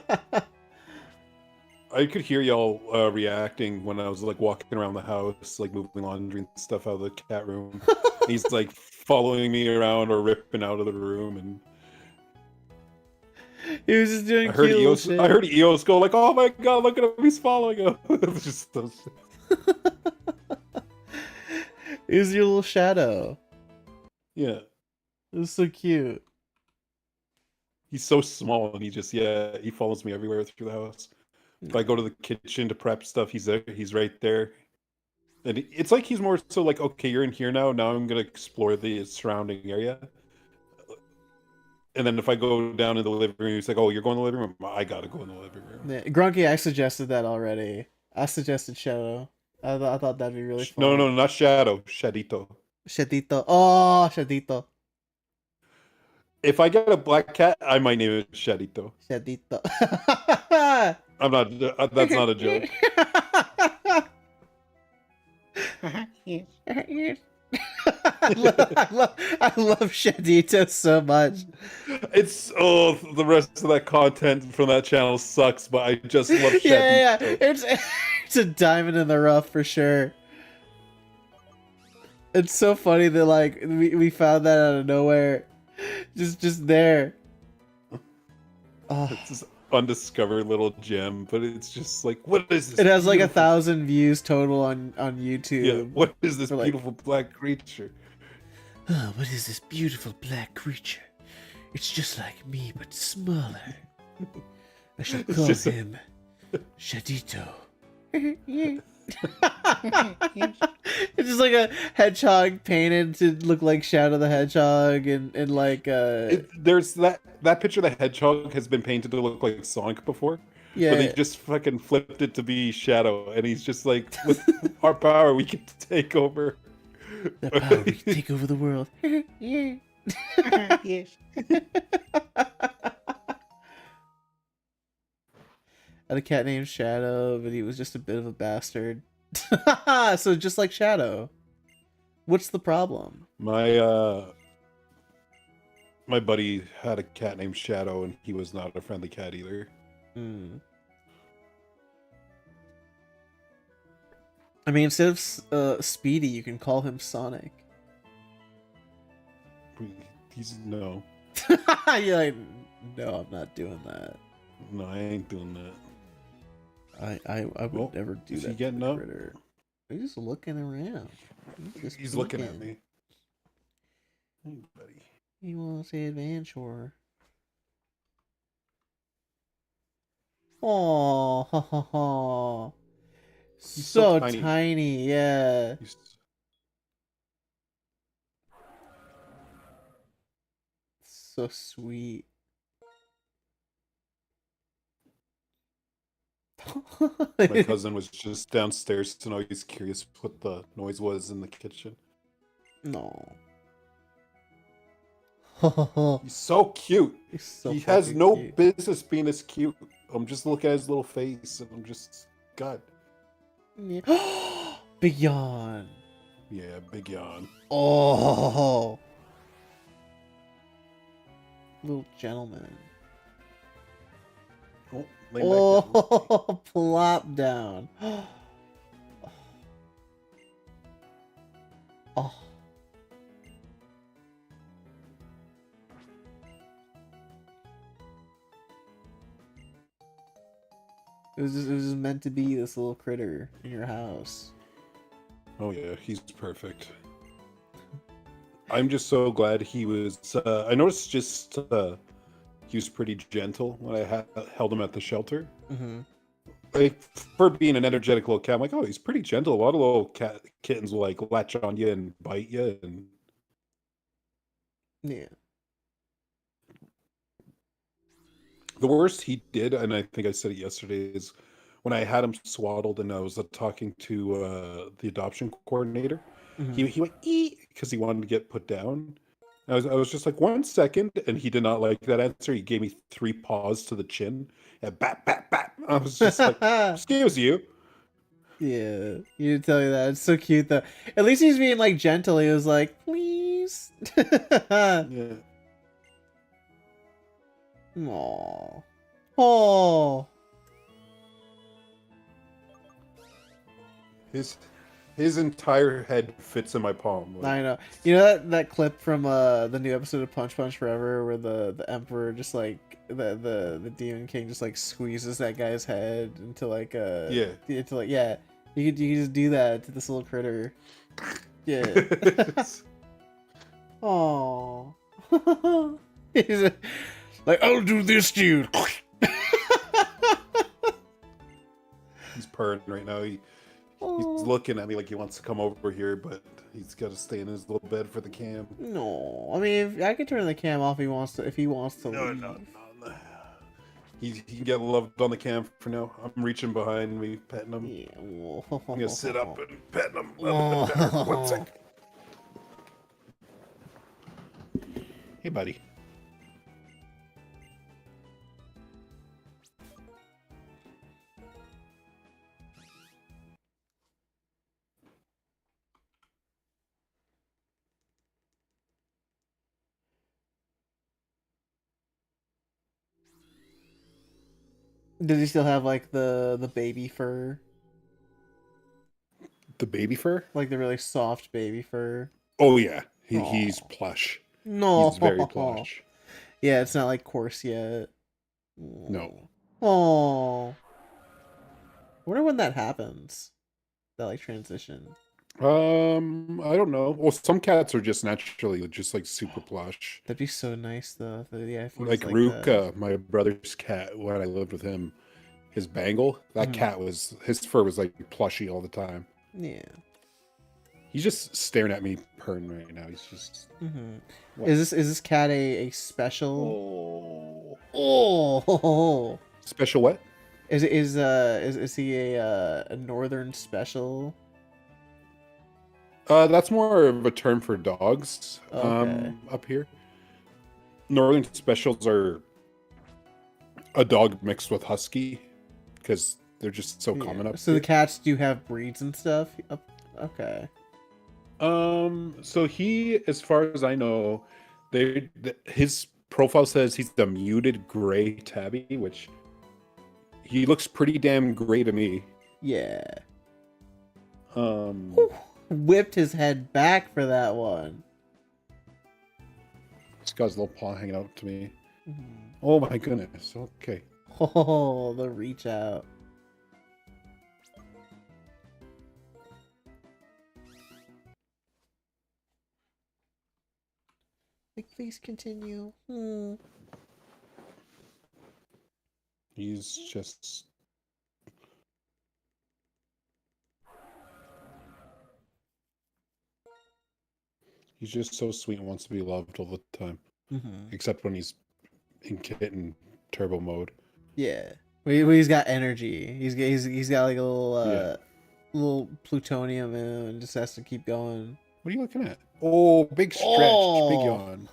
I could hear y'all reacting when I was like walking around the house, like moving laundry and stuff out of the cat room. He's like following me around or ripping out of the room, and He was just doing I heard cute little Eos. shit. I heard Eos go like, "Oh my god, look at him! He's following him!" It's just those. He was your little shadow. Yeah, It was so cute. he's so small, and he follows me everywhere through the house. If I go to the kitchen to prep stuff, he's there. He's right there. And it's like he's more so like, okay, you're in here now. Now I'm gonna explore the surrounding area. And then if I go down in the living room, he's like, "Oh, you're going to the living room? I gotta go in the living room." Yeah, Grunky, I suggested that already. I suggested Shadow. I thought that'd be really fun. No, not Shadow, Shadito. Shadito. Oh, Shadito. If I get a black cat, I might name it Shadito. Shadito. I'm not. That's not a joke. I love Shadito so much. It's the rest of that content from that channel sucks, but I just love Shadito. Yeah. It's a diamond in the rough for sure. It's so funny that like we found that out of nowhere, just there. Oh. It's this undiscovered little gem, but it's just like, what is this? It has like beautiful- 1,000 views total on YouTube. Yeah, what is this For, like- beautiful black creature? Oh, what is this beautiful black creature? It's just like me, but smaller. I shall call just him Shadito. It's just like a hedgehog painted to look like Shadow the Hedgehog, and like There's that picture of the hedgehog has been painted to look like Sonic before. yeah. But they just fucking flipped it to be Shadow, and he's just like, with our power, we can take over. The power to take over the world. I had a cat named Shadow, but he was just a bit of a bastard. So just like Shadow. What's the problem? My buddy had a cat named Shadow, and he was not a friendly cat either. I mean, instead of Speedy, you can call him Sonic. He's no, You're like, no, I'm not doing that. no, I ain't doing that. I would Well, never do is he that. getting to a up? critter. He's just looking around. He's looking at me. Hey, buddy. He wants adventure. Oh, ha ha ha. He's So so tiny. tiny, yeah. He's- So sweet. My cousin was just downstairs to know he's curious what the noise was in the kitchen. No. He's so cute. He's so He has fucking no cute. business being this cute. I'm just looking at his little face, and I'm just, God. Yeah. Big yawn. Yeah, big yawn. Oh, little gentleman. Oh, lay back down. Oh, plop down. Oh. It was just meant to be this little critter in your house. Oh yeah, he's perfect. I'm just so glad he was. I noticed just he was pretty gentle when I held him at the shelter. Mm-hmm. Like for being an energetic little cat, I'm like, oh, he's pretty gentle. A lot of little kittens will like latch on you and bite you, and Yeah. the worst he did, and I think I said it yesterday, is when I had him swaddled and I was talking to the adoption coordinator. Mm-hmm. He went eat because he wanted to get put down. I was just like 1 second, and he did not like that answer. He gave me 3 paws to the chin and bat bat bat. I was just like, excuse you. Yeah, you did tell you that. It's so cute though. At least he's being like gentle. He was like, please. Yeah. Aww. Oh. His entire head fits in my palm. Like, I know. You know that clip from the new episode of Punch Punch Forever where the emperor just like the demon king just like squeezes that guy's head into like yeah. into like yeah. You could just do that to this little critter. Yeah. Aww. He's like, I'll do this to you. He's purring right now. He's looking at me like he wants to come over here, but he's got to stay in his little bed for the cam. No, I mean, if I could turn the cam off if he wants to. If he wants to No, leave. no. He can get loved on the cam for now. I'm reaching behind me, petting him. Yeah. I'm gonna sit up and pet him. Oh. 1 second. Hey, buddy. Does he still have like the baby fur, The baby fur? like the really soft baby fur? Oh yeah, Aw. he's plush. No, He's very plush. Yeah, it's not like coarse yet. No. Oh. I wonder when that happens. That like transition. I don't know. Well, some cats are just naturally just like super plush. That'd be so nice though. Yeah, if he was Like that. Ruka, my brother's cat, when I lived with him, his Bengal, that cat was, his fur was like plushy all the time. Yeah. He's just staring at me purring right now. He's just. Mm-hmm. Is this cat a special? Oh. Oh. Special what? Is he a northern special? That's more of a term for dogs. Okay. Up here. Northern specials are a dog mixed with husky, because they're just so common up So here. the cats do have breeds and stuff. Okay. So he, as far as I know, his profile says he's the muted gray tabby, which he looks pretty damn gray to me. Yeah. Whew. Whipped his head back for that one. He's got his little paw hanging out to me. Mhm. Oh my goodness. Okay. Oh, the reach out. Like, please continue. He's just. He's just so sweet and wants to be loved all the time. Mm-hmm. Except when he's in kitten turbo mode. Yeah. When he's got energy. He's got like a little little plutonium in him and just has to keep going. What are you looking at? Oh, big stretch. Big yawn.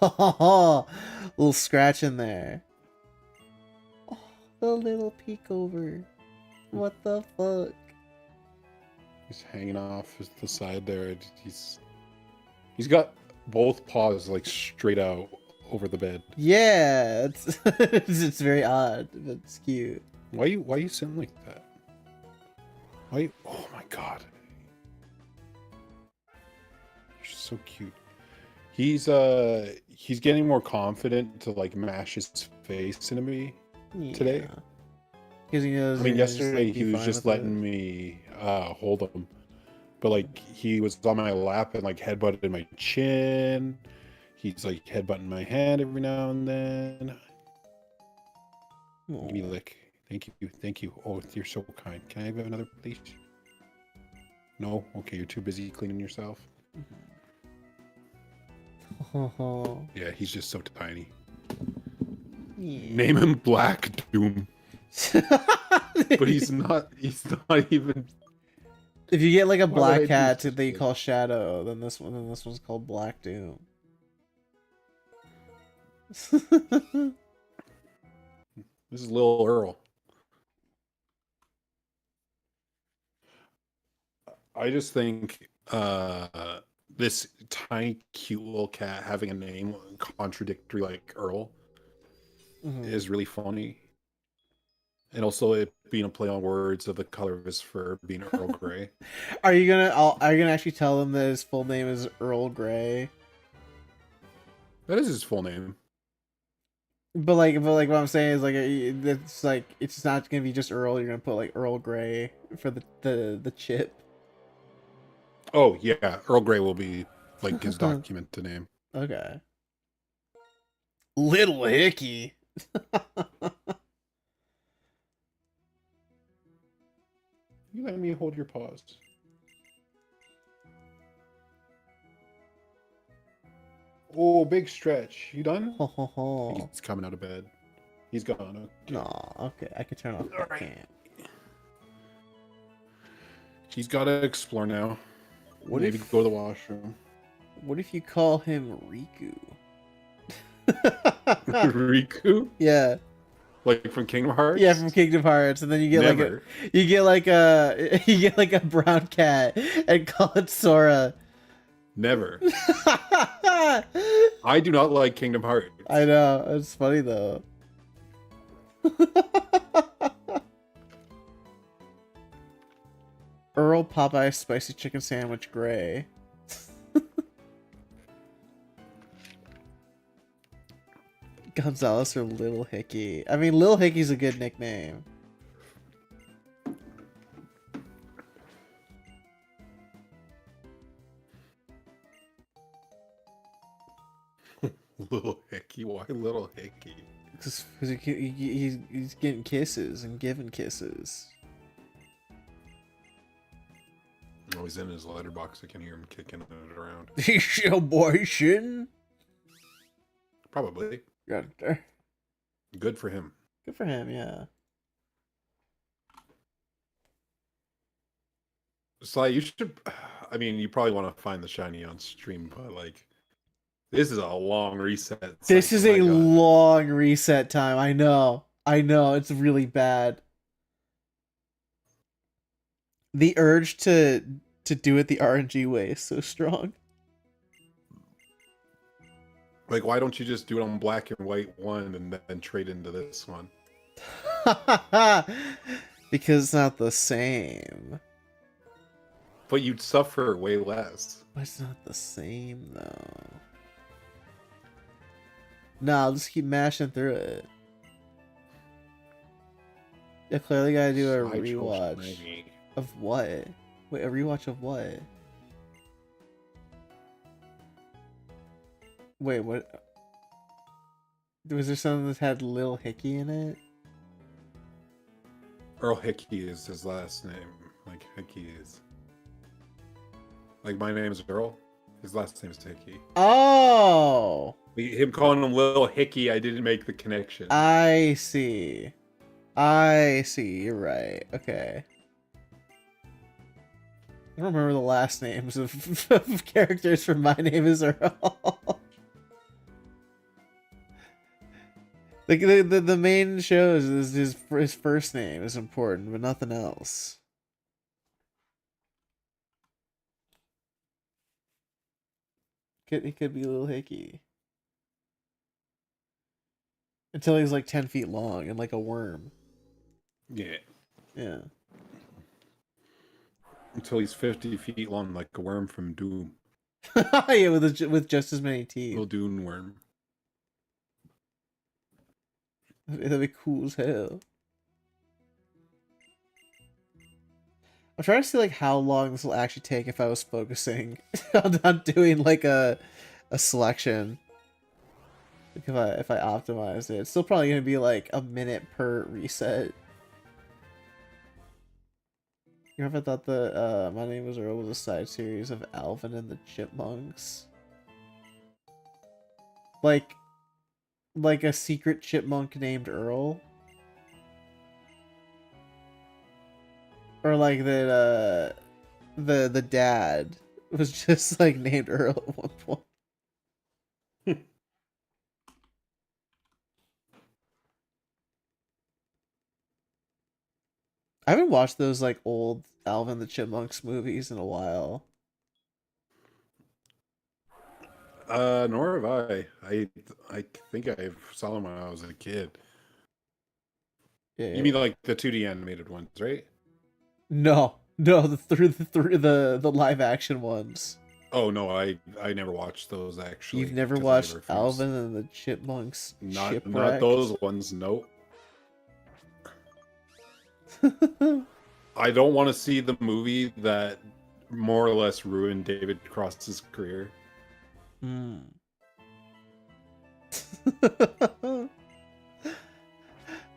Little scratch in there. Oh, the little peek over. What the fuck? He's hanging off the side there. He's got both paws like straight out over the bed. Yeah, it's it's very odd, but it's cute. Why you sitting like that? Oh my god. You're so cute. He's getting more confident to like mash his face into me today. Because he knows. I mean, you're gonna yesterday like, be he was fine just with letting me hold him, but like he was on my lap and like headbutted my chin. He's like headbutting my hand every now and then. Give me a lick. Thank you. Oh, you're so kind. Can I have another, please? No? Okay, you're too busy cleaning yourself. Yeah, he's just so tiny. Yeah. Name him Black Doom. But he's not even. If you get like a Why would I black do cat such that you a- call Shadow, then this one's called Black Doom. This is Lil Earl. I just think this tiny, cute little cat having a name contradictory like Earl is really funny. And also it being a play on words of the color of his fur being Earl Grey. Are you gonna actually tell them that his full name is Earl Grey? That is his full name. But what I'm saying is it's not gonna be just Earl. You're gonna put like Earl Grey for the chip. Oh yeah, Earl Grey will be like his documented name. Okay. Little Hickey. You let me hold your paws. Oh, big stretch. You done? Ho ho ho. He's coming out of bed. He's gone. Okay. No, okay, I can turn off the cam. He's got to explore now. What Maybe if go to the washroom. What if you call him Riku? Riku? Yeah. Like from Kingdom Hearts? Yeah, from Kingdom Hearts, and then you get Never. you get like a brown cat and call it Sora. Never. I do not like Kingdom Hearts. I know, it's funny though. Earl Popeye spicy chicken sandwich gray. Gonzalez or Little Hickey. I mean, Little Hickey's a good nickname. Little Hickey? Why Little Hickey? Because he's getting kisses and giving kisses. Oh, he's in his letterbox. I can hear him kicking it around. He's your boy shitting. Probably. Good Good for him. for him, yeah. Sly, you should. I mean, you probably want to find the shiny on stream, but like, this is a long reset. This is a my God. long reset time. I know. It's really bad. The urge to do it the RNG way is so strong. Like, why don't you just do it on black and white one and then trade into this one? Because it's not the same. But you'd suffer way less. But it's not the same though. No, I'll just keep mashing through it. I clearly gotta do a Sideshow rewatch. Snaggy. Of what? Wait, a rewatch of what? Wait, what? Was there something that had Lil Hickey in it? Earl Hickey is his last name. Like, Hickey is. Like, my name is Earl. His last name is Hickey. Oh! Him calling him Lil Hickey, I didn't make the connection. I see. You're right. Okay. I don't remember the last names of characters from My Name is Earl. Like the main shows is his first name is important, but nothing else. He could be a little hickey. Until he's like 10 feet long and like a worm. Yeah. Yeah. Until he's 50 feet long, like a worm from Doom. Yeah, with just as many teeth. Little Dune worm. That'd be cool as hell. I'm trying to see like how long this will actually take if I was focusing on doing like a selection. Like if I optimize it, it's still probably gonna be like a minute per reset. You ever thought the My Name Was Earl was a side series of Alvin and the Chipmunks? Like a secret chipmunk named Earl? Or like that the dad was just like named Earl at one point. I haven't watched those like old Alvin the Chipmunks movies in a while. Nor have I. I think I saw them when I was a kid. Yeah. You mean like the 2D animated ones, right? No, the live action ones. Oh no, I never watched those actually. You've never 'cause I watched refused. Alvin and the Chipmunks Not Shipwrecked? those ones. Nope. I don't want to see the movie that more or less ruined David Cross's career. Hmm.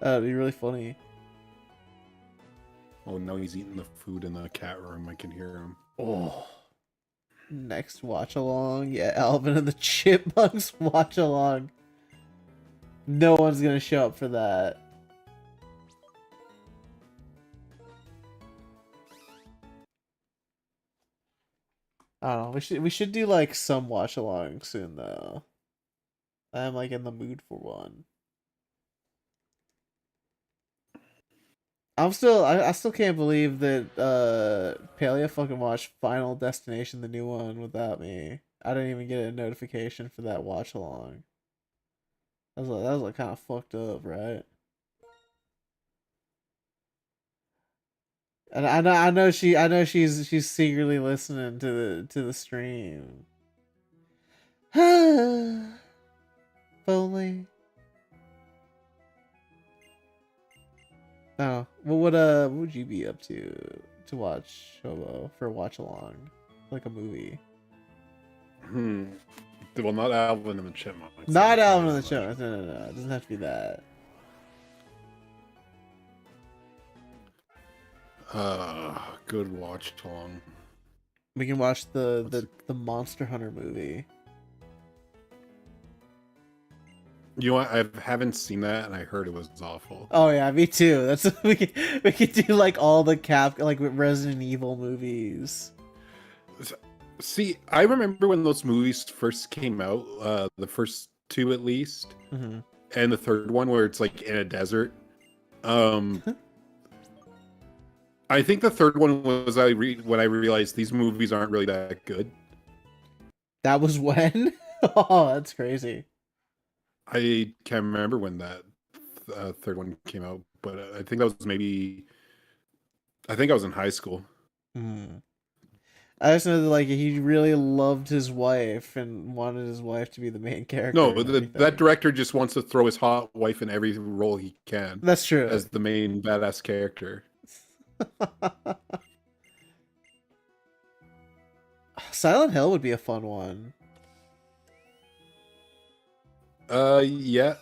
That'd be really funny. Oh no, he's eating the food in the cat room. I can hear him. Oh. Next watch along. Yeah, Alvin and the Chipmunks watch along. No one's gonna show up for that. I don't know. We should do like some watch along soon though. I'm like in the mood for one. I still can't believe that Paleo fucking watched Final Destination, the new one, without me. I didn't even get a notification for that watch along. That was like kind of fucked up, right? And I know she's secretly listening to the stream. If only. Oh, well, what would you be up to watch Hobo for a watch along, like a movie? Well, not Alvin and the Chipmunks. Not Alvin and the Chipmunks. No, it doesn't have to be that. Good watch along. We can watch the Monster Hunter movie. You know what? I haven't seen that, and I heard it was awful. Oh yeah, me too. That's we can do like all the like Resident Evil movies. See, I remember when those movies first came out, the first two at least, and the third one where it's like in a desert. I think the third one was when I realized these movies aren't really that good. That was when? Oh, that's crazy. I can't remember when that third one came out, but I think that was I think I was in high school. I just know that like he really loved his wife and wanted his wife to be the main character. No, that director just wants to throw his hot wife in every role he can. That's true. As the main badass character. Silent Hill would be a fun one. Yeah.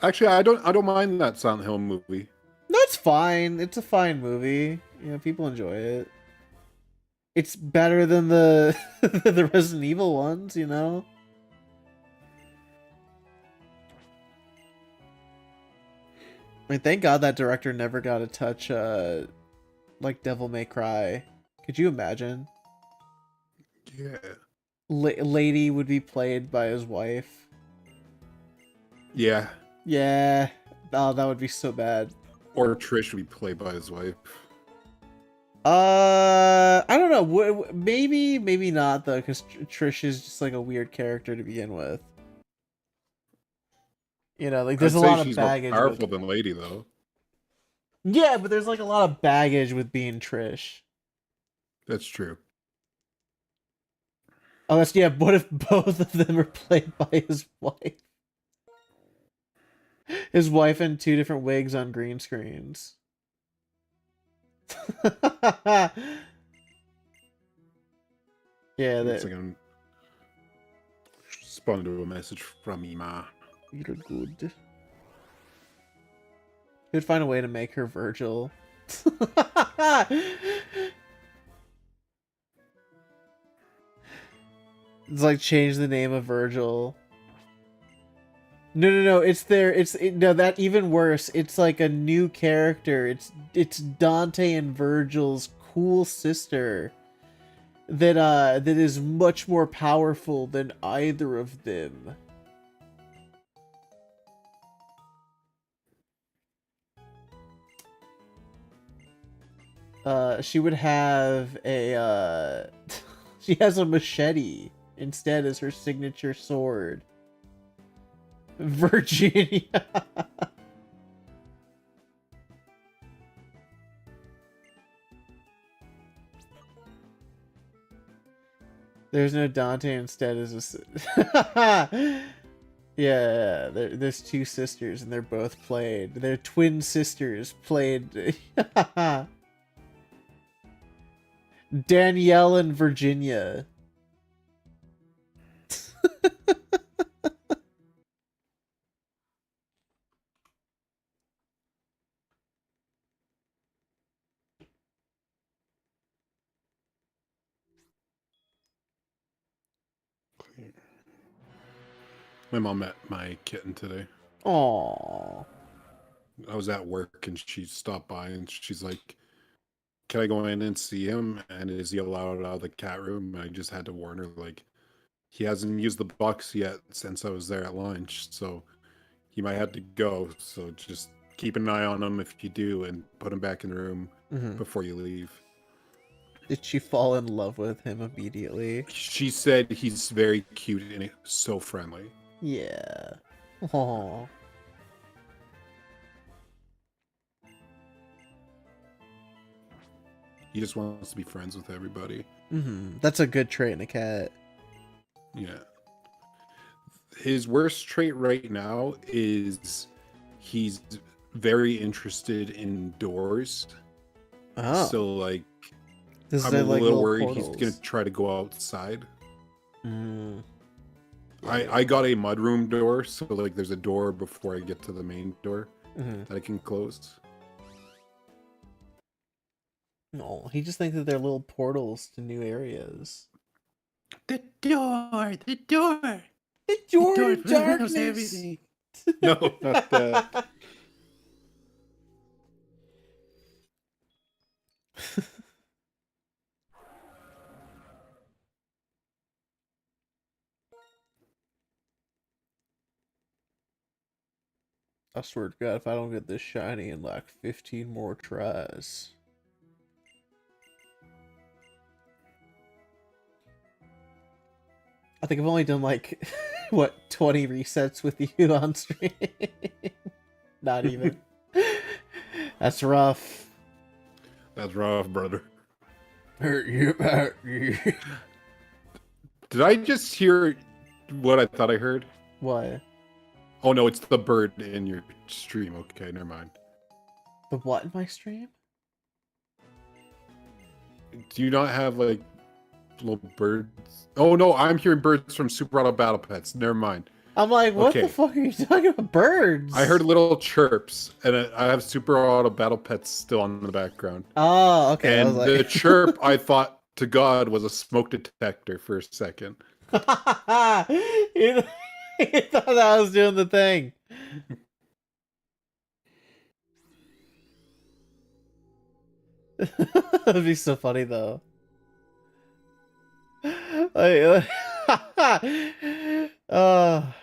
Actually, I don't mind that Silent Hill movie. That's fine. It's a fine movie. You know, people enjoy it. It's better than the the Resident Evil ones, you know? I mean, thank God that director never got to touch like Devil May Cry. Could you imagine? Yeah. Lady would be played by his wife. Yeah. Yeah. Oh, that would be so bad. Or Trish would be played by his wife. I don't know. Maybe, maybe not though, because Trish is just like a weird character to begin with. You know, like there's I'd a say lot of she's more baggage. powerful than Lady, though. Yeah, but there's like a lot of baggage with being Trish. That's true. Oh, that's yeah. What if both of them are played by his wife? His wife in two different wigs on green screens. Yeah, It's that. like I'm responding to a message from Ima. You're good. He'd find a way to make her Virgil. It's like change the name of Virgil. No. No, that even worse. It's like a new character. It's Dante and Virgil's cool sister. That is much more powerful than either of them. She would have a she has a machete instead as her signature sword. Virginia. There's no Dante instead as a yeah, there's two sisters and they're both played. They're twin sisters played. Danielle and Virginia. My mom met my kitten today. Aww. I was at work and she stopped by and she's like, "Can I go in and see him? And is he allowed out of the cat room?" I just had to warn her, like, he hasn't used the box yet since I was there at lunch, so he might have to go. So just keep an eye on him if you do, and put him back in the room before you leave. Did she fall in love with him immediately? She said he's very cute and so friendly. Yeah. Aww. He just wants to be friends with everybody. That's a good trait in a cat. Yeah. His worst trait right now is he's very interested in doors. Oh. So, like, This I'm is a like little little worried portals. he's going to try to go outside. Mm. I got a mudroom door, so, like, there's a door before I get to the main door that I can close. No, he just thinks that they're little portals to new areas. The door! The door! The door of darkness! No, not that. I swear to God, if I don't get this shiny in like 15 more tries. I think I've only done like, what, 20 resets with you on stream? Not even. That's rough. That's rough, brother. Hurt you, hurt you. Did I just hear what I thought I heard? What? Oh no, it's the bird in your stream. Okay, never mind. The what in my stream? Do you not have like little birds? Oh no, I'm hearing birds from Super Auto Battle Pets. Never mind. I'm like, what Okay. the fuck are you talking about? Birds? I heard little chirps, and I have Super Auto Battle Pets still on in the background. Oh, okay. I And was the like... chirp, I thought to God was a smoke detector for a second. you thought I was doing the thing. That'd be so funny though. Like,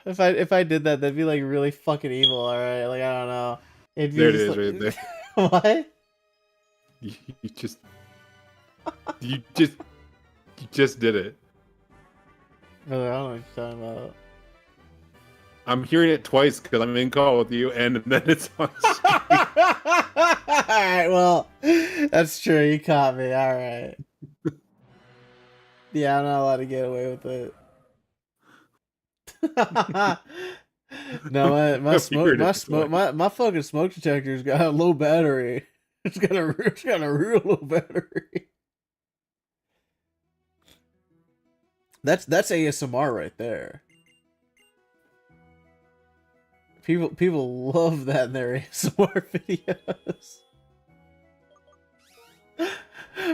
if I did that, that'd be like really fucking evil. All right, like I don't know. It'd be There it just is, like... right there. What? You just You just did it. Brother, I don't know what you're talking about. I'm hearing it twice because I'm in call with you, and then it's on screen. Alright, well, that's true. You caught me. Alright. Yeah, I'm not allowed to get away with it. No, my fucking smoke detector's got a low battery. It's got a real low battery. That's ASMR right there. People love that in their ASMR videos.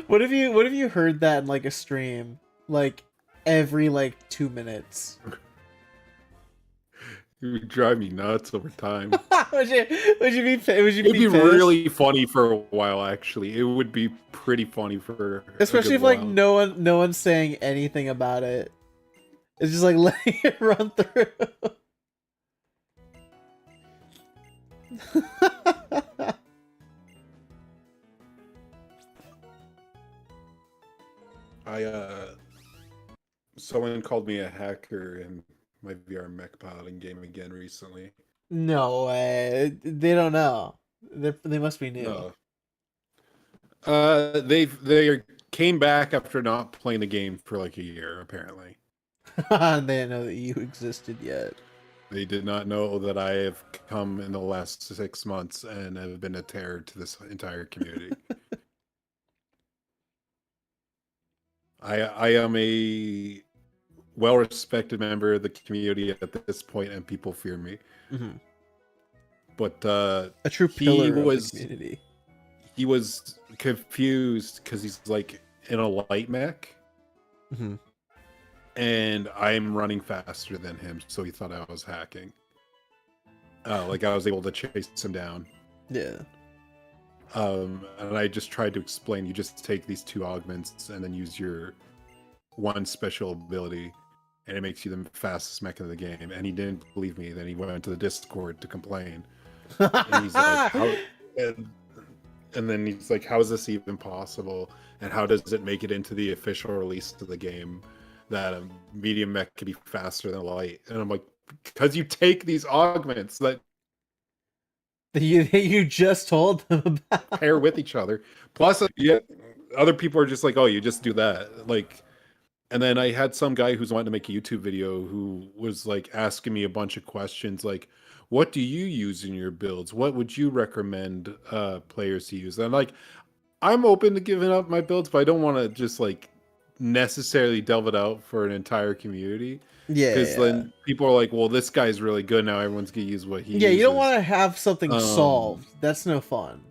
What if you heard that in like a stream, like every like 2 minutes? You would drive me nuts over time. would you be It'd be pissed? really funny for a while. Actually, it would be pretty funny for Especially if a good like while. no one's saying anything about it. It's just like letting it run through. Someone called me a hacker in my VR mech piloting game again recently. No way. They don't know. They must be new. No. They came back after not playing the game for like a year, apparently. They didn't know that you existed yet. They did not know that I have come in the last 6 months and have been a terror to this entire community. I am a well-respected member of the community at this point, and people fear me. Mm-hmm. But A true pillar of the community. He was confused because he's like in a light mech, Mm-hmm. and I'm running faster than him, so he thought I was hacking. Like I was able to chase him down. Yeah. And I just tried to explain, you just take these 2 augments and then use your 1 special ability, and it makes you the fastest mech in the game. And he didn't believe me. Then he went to the Discord to complain. And he's like, how... and then he's like, how is this even possible? And how does it make it into the official release of the game that a medium mech can be faster than light? And I'm like, because you take these augments that you just told them about. pair with each other. Plus, yeah, other people are just like, oh, you just do that. Like, and then I had some guy who's wanting to make a YouTube video who was like asking me a bunch of questions like, what do you use in your builds? What would you recommend players to use? And I'm like, I'm open to giving up my builds, but I don't want to just like necessarily delve it out for an entire community. Yeah. Because then people are like, well, this guy's really good now. Everyone's going to use what he uses. You don't want to have something solved. That's no fun.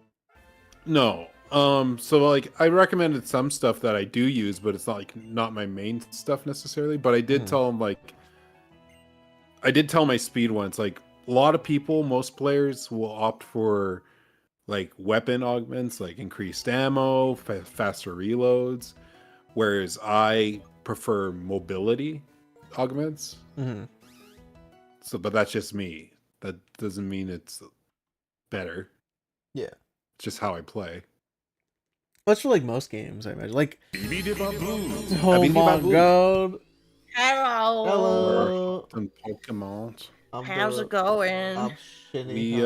No. So like I recommended some stuff that I do use, but it's not my main stuff necessarily. But I did tell him my speed once. Like a lot of people, most players will opt for like weapon augments, like increased ammo, faster reloads, whereas I prefer mobility augments. Mm-hmm. So, but that's just me. That doesn't mean it's better. Yeah. It's just how I play. That's for like most games, I imagine. Like, oh Abidi my Babu. god. Hello. Hello. Some Pokemon. How's it going? I'm shitty. We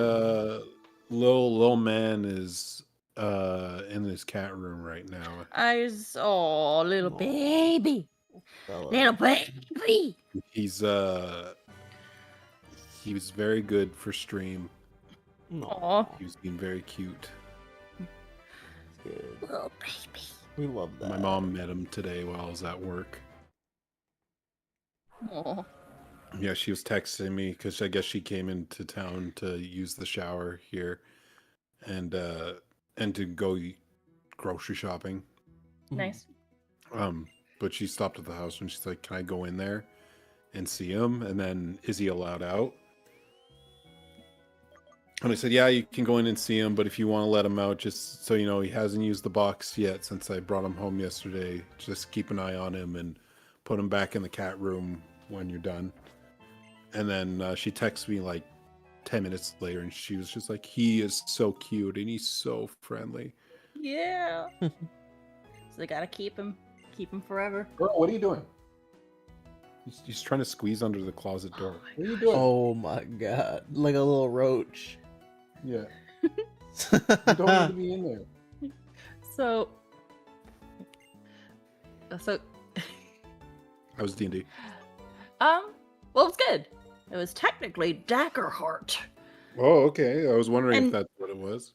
little man is in his cat room right now. I saw little baby. Little baby. He was very good for stream. Aw. He was being very cute. Good. Little baby. We love that. My mom met him today while I was at work. Aw. Yeah, she was texting me because I guess she came into town to use the shower here, and to go grocery shopping. Nice. But she stopped at the house and she's like, "Can I go in there and see him? And then is he allowed out?" And I said, "Yeah, you can go in and see him, but if you want to let him out, just so you know, he hasn't used the box yet since I brought him home yesterday. Just keep an eye on him and put him back in the cat room when you're done." And then she texted me like 10 minutes later and she was just like, "He is so cute and he's so friendly." Yeah. So they gotta keep him forever. Girl, what are you doing? He's trying to squeeze under the closet door. What are you doing? Oh my god. Like a little roach. Yeah. You don't need to be in there. So I was D&D. well, it was good. It was technically Daggerheart. Oh, okay. I was wondering if And- that's what it was.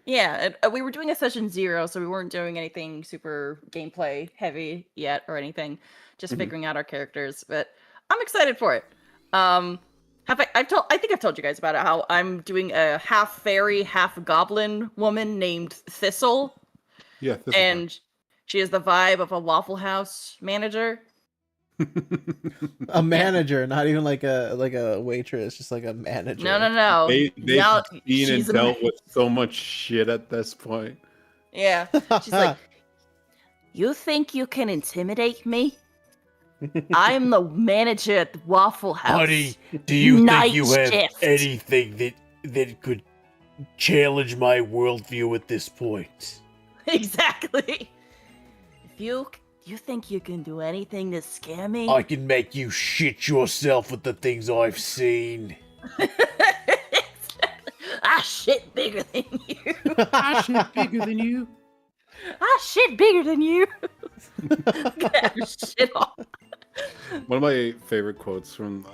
Yeah, we were doing a session 0, so we weren't doing anything super gameplay heavy yet or anything. Just Mhm. figuring out our characters, but I'm excited for it. I think I've told you guys about it. How I'm doing a half fairy, half goblin woman named Thistle, Yeah. This and she has the vibe of a Waffle House manager. A manager, not even like a waitress, just like a manager. No. they've Now seen and she's a dealt with so much shit at this point. Yeah, she's like, you think you can intimidate me? I'm the manager at the Waffle House. Buddy, do you Night think you have shift. anything that could challenge my worldview at this point? Exactly. If you think you can do anything to scare me? I can make you shit yourself with the things I've seen. I shit bigger than you. I shit bigger than you. I shit bigger than you. Get your shit off. One of my favorite quotes from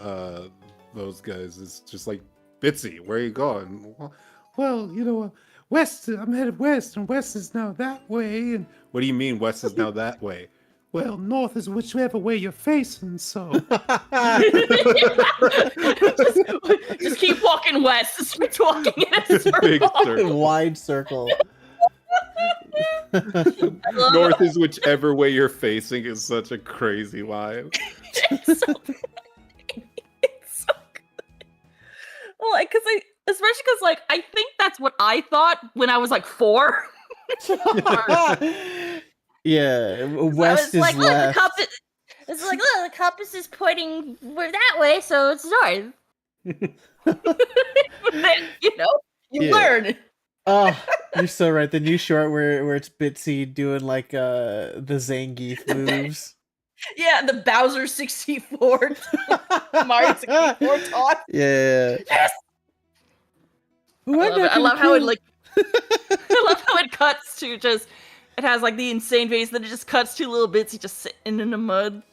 those guys is just like, Bitsy, where are you going? Well, you know, west. I'm headed west, and west is now that way. And what do you mean west is now that way? Well, north is whichever way you're facing. So just keep walking west. Just keep walking in a big circle. circle. Wide circle. North is whichever way you're facing is such a crazy line. It's so funny. It's so good. Well, especially because I think that's what I thought when I was like 4. Yeah, I west was is like, look, left. the compass. It's like, look, the compass is pointing that way, so it's north. Then, you Yeah. learn. Oh, you're so right. The new short where it's Bitsy doing like the Zangief moves. Yeah, the Bowser 64, Mario 64 taunt. Yeah. Yes! I love how it like. I love how it cuts to just. It has like the insane face, then it just cuts to little bits. He just sitting in the mud.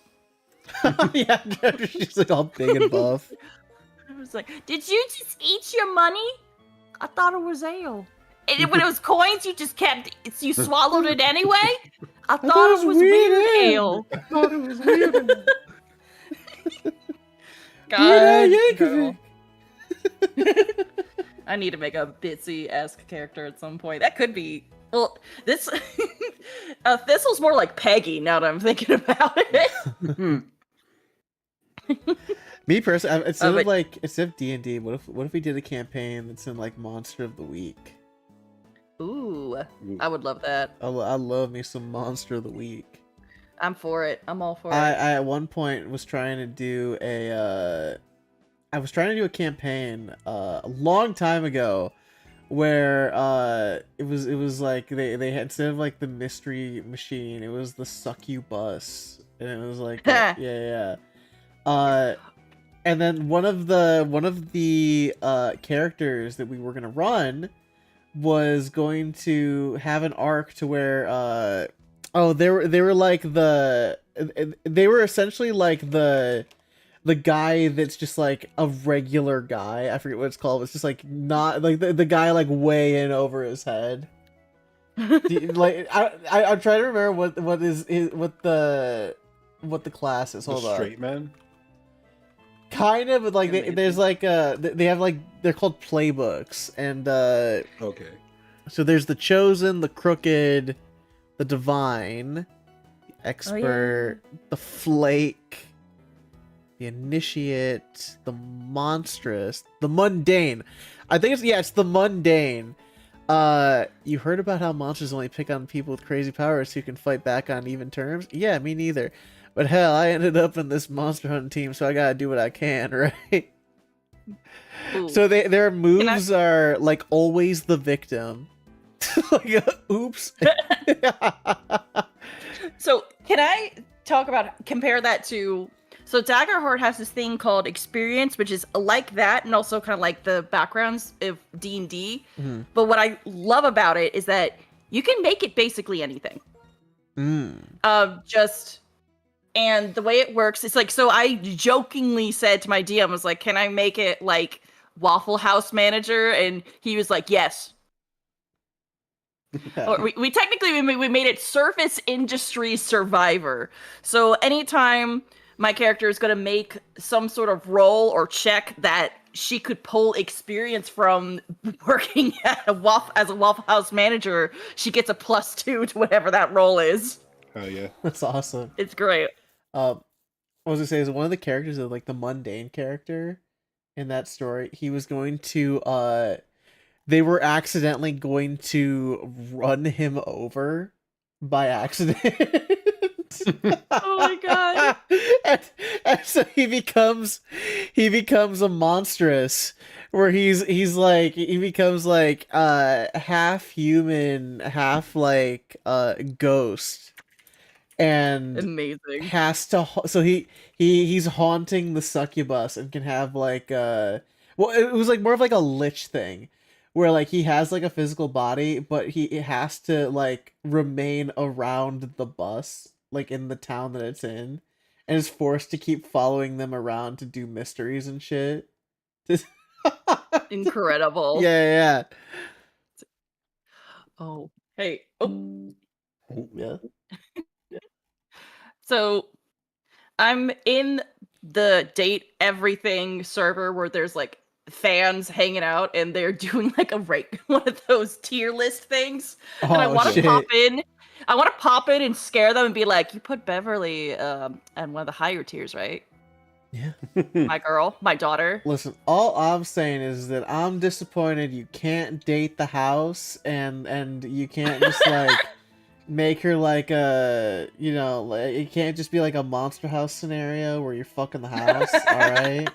Yeah, she's like all big and buff. I was like, "Did you just eat your money? I thought it was ale." And when it was coins, you just kept. You swallowed it anyway. I thought it was weird ale. I thought it was weird. God, girl. I need to make a Bitsy-esque character at some point. That could be. Well, this Thistle's more like Peggy now that I'm thinking about it. Me personally, instead of D&D, what if we did a campaign that's in like Monster of the Week? Ooh, I would love that. I love me some Monster of the Week. I'm for it. I'm all for it. I at one point was trying to do a campaign a long time ago where it was like they had, instead of like the mystery machine, it was the succubus, and it was like yeah. And then one of the characters that we were gonna run was going to have an arc to where they were essentially like the guy that's just like a regular guy. I forget what it's called. It's just like not like the guy like way in over his head. I'm trying to remember what the class is. Hold on. Straight man. Kind of, but like there's like they have like, they're called playbooks, and Okay. so there's the chosen, the crooked, the divine, the expert, the flake, the initiate, the monstrous, the mundane. I think it's the mundane. You heard about how monsters only pick on people with crazy powers who can fight back on even terms? Yeah, me neither. But hell, I ended up in this monster hunting team, so I gotta do what I can, right? Ooh. So their moves are like always the victim. Like, oops. So can I compare that to? So Daggerheart has this thing called experience, which is like that, and also kind of like the backgrounds of D&D. Mhm. But what I love about it is that you can make it basically anything. And the way it works, it's like, so I jokingly said to my DM, was like, can I make it like Waffle House manager? And he was like, yes. Or we technically we made it surface industry survivor. So anytime my character is going to make some sort of roll or check that she could pull experience from working at as a Waffle House manager, she gets a +2 to whatever that roll is. Oh yeah. That's awesome. It's great. I was gonna say, is one of the characters of like the mundane character in that story, he was going to they were accidentally going to run him over by accident. Oh my god. and so he becomes a monstrous, where he becomes like half human, half like ghost, and Amazing. has to so he's haunting the succubus and can have like well, it was like more of like a lich thing, where like he has like a physical body, but it has to like remain around the bus, like in the town that it's in, and is forced to keep following them around to do mysteries and shit. Incredible. Yeah. Oh, hey. Oh. Yeah. So I'm in the date everything server where there's like fans hanging out and they're doing like one of those tier list things. And I want to pop in. I want to pop in and scare them and be like, you put Beverly on one of the higher tiers, right? Yeah. My girl, my daughter. Listen, all I'm saying is that I'm disappointed you can't date the house, and you can't just like make her like a, you know, like, it can't just be like a Monster House scenario where you're fucking the house. All right.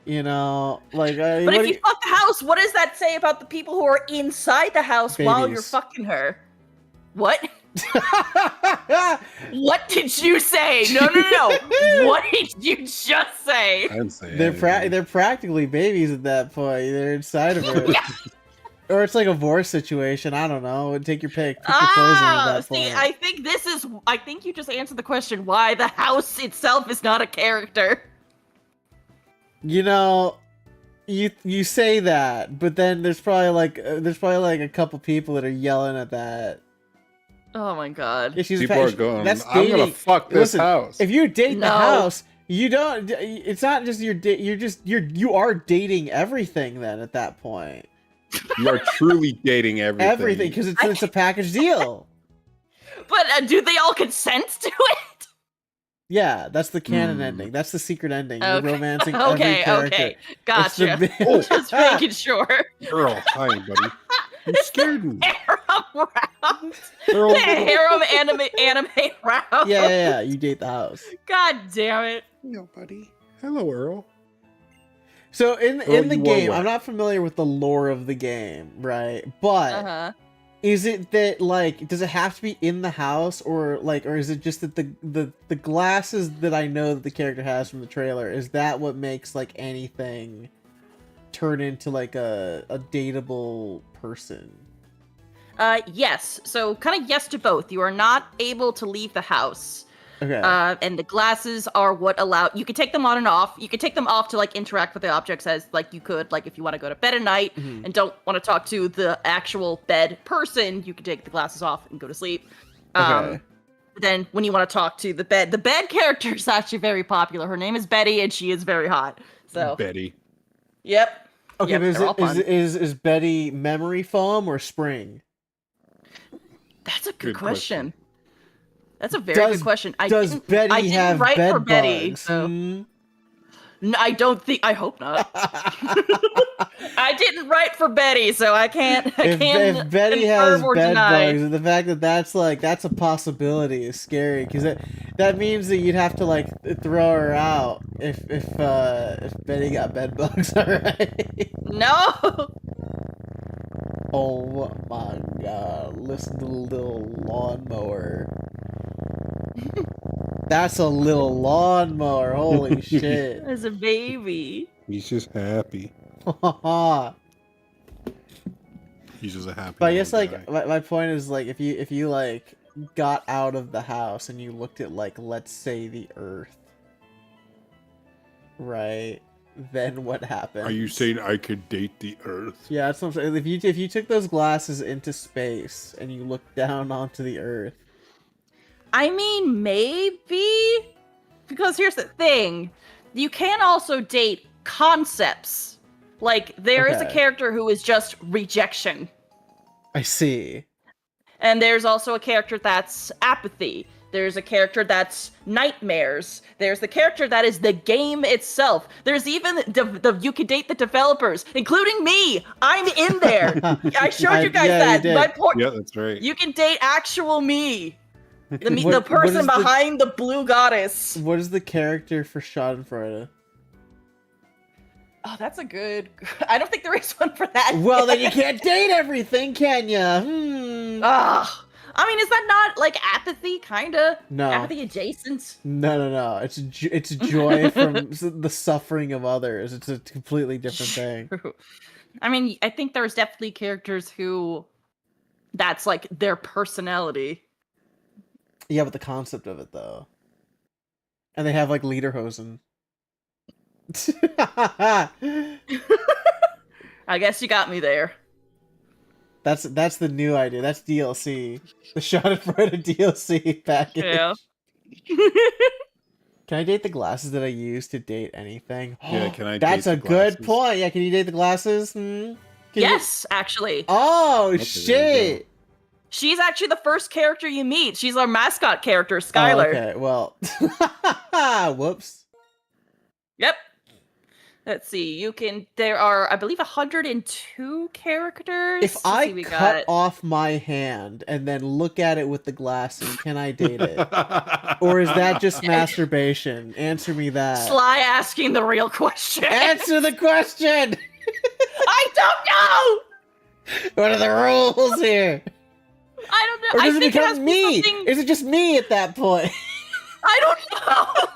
You know, like. But if you fuck the house, what does that say about the people who are inside the house while you're fucking her? What? What did you say? No. What did you just say? I didn't say They're practically babies at that point. They're inside of her. Yeah. Or it's like a Vorse situation. I don't know. Take your pick. Pick your poison at that point. I think you just answered the question why the house itself is not a character. You know, you say that, but then there's probably like a couple people that are yelling at that. Oh my god. Yeah, People are going, that's I'm gonna fuck this Listen, house. If you date the No. house, you don't. It's not just you are dating everything. Then at that point, You are truly dating everything. everything, because it's a package deal. But do they all consent to it? Yeah, that's the canon ending. That's the secret ending. You're Okay. romancing every character. Okay. It's Gotcha. the- Just making sure. Girl, hi, buddy. You scared me. Harem round. Girl, The harem anime round. yeah. You date the house. God damn it. Yo, buddy. Hello, Earl. So in Earl, the you are game, wet. I'm not familiar with the lore of the game, right? But Uh-huh. is it that like does it have to be in the house, or is it just that the glasses that I know that the character has from the trailer, is that what makes like anything turn into like a dateable person? Yes. So kind of yes to both. You are not able to leave the house. Okay. And the glasses are what allow you can take them on and off. You can take them off to like interact with the objects as like you could, like if you want to go to bed at night and don't want to talk to the actual bed person, you can take the glasses off and go to sleep. Okay. Then when you want to talk to the bed character is actually very popular. Her name is Betty and she is very hot. So Betty. Yep. Okay, Yep, but they're all fun. is Betty memory foam or spring? That's a good Good question. That's a very good question. Does Betty I didn't have write bed for Betty, bugs? so Hmm? No, I hope not. I didn't write for Betty, so I can't. If Betty has confirm or bed deny. bugs, the fact that that's a possibility is scary, because that means that you'd have to like throw her out if Betty got bed bugs. All right. No. Oh my god! Listen to the little lawnmower. That's a little lawnmower. Holy shit. As a baby. He's just happy. But He's just a happy. I guess little like guy. my point is like if you like got out of the house and you looked at like let's say the Earth, right? Then what happens? Are you saying I could date the Earth? Yeah, that's what I'm saying. If you took those glasses into space and you looked down onto the Earth. I mean, maybe, because here's the thing: you can also date concepts. Like there is a Okay. character who is just rejection, I see. and there's also a character that's apathy. There's a character that's nightmares. There's the character that is the game itself. There's even you can date the developers, including me. I'm in there. I showed you guys Yeah, you that. did. My point. Yeah, that's right. You can date actual me. The What- the what person is the- behind the blue goddess. What is the character for Schadenfreude? Oh, that's a good. I don't think there is one for that. Well, then you can't date everything, can ya? Ugh. I mean, is that not like apathy, kinda? No. Apathy adjacent. No. It's joy from the suffering of others. It's a completely different thing. True. I mean, I think there's definitely characters who, that's like their personality. Yeah, but the concept of it though, and they have like lederhosen. I guess you got me there. That's the new idea. That's DLC. The Schadenfreude DLC package. Yeah. Can I date the glasses that I use to date anything? Yeah, can I That's date a the good glasses? point. Yeah, can you date the glasses? Can you- Yes, actually. Oh Okay, there you shit! She's actually the first character you meet. She's our mascot character, Oh, Skylar. okay, well, whoops. Yep. Let's see. There are, I believe, 102 characters. If Let's I see, we cut got- off my hand and then look at it with the glasses, can I date it? Or is that just masturbation? Answer me that. Sly asking the real question. Answer the question! I don't know. What are the rules here? I don't know. Or I does it think it has become to be me? something- Is it just me at that point? I don't know.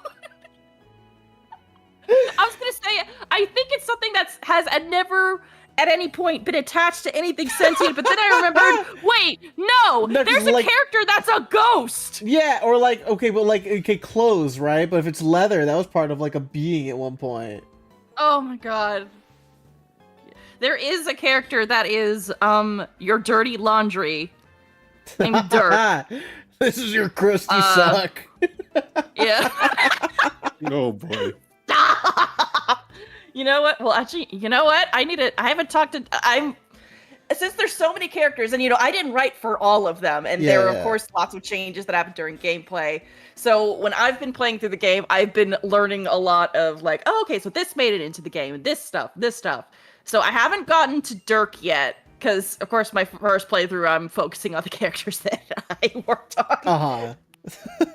I was gonna say, I think it's something has never at any point been attached to anything sentient, but then I remembered, wait, no, No, 'cause, there's a like- character that's a ghost. Yeah, or like, okay, but like, okay, clothes, right? But if it's leather, that was part of like a being at one point. Oh my god. There is a character that is your dirty laundry named Dirk. This is your crusty Uh, sock. Yeah. Oh boy. You know what? Well, actually, you know what? I haven't talked to. Since there's so many characters, and I didn't write for all of them, and there are Yeah. of course lots of changes that happen during gameplay. So when I've been playing through the game, I've been learning a lot of like, oh, okay, so this made it into the game, and this stuff. So I haven't gotten to Dirk yet, because of course my first playthrough, I'm focusing on the characters that I worked on. Uh-huh.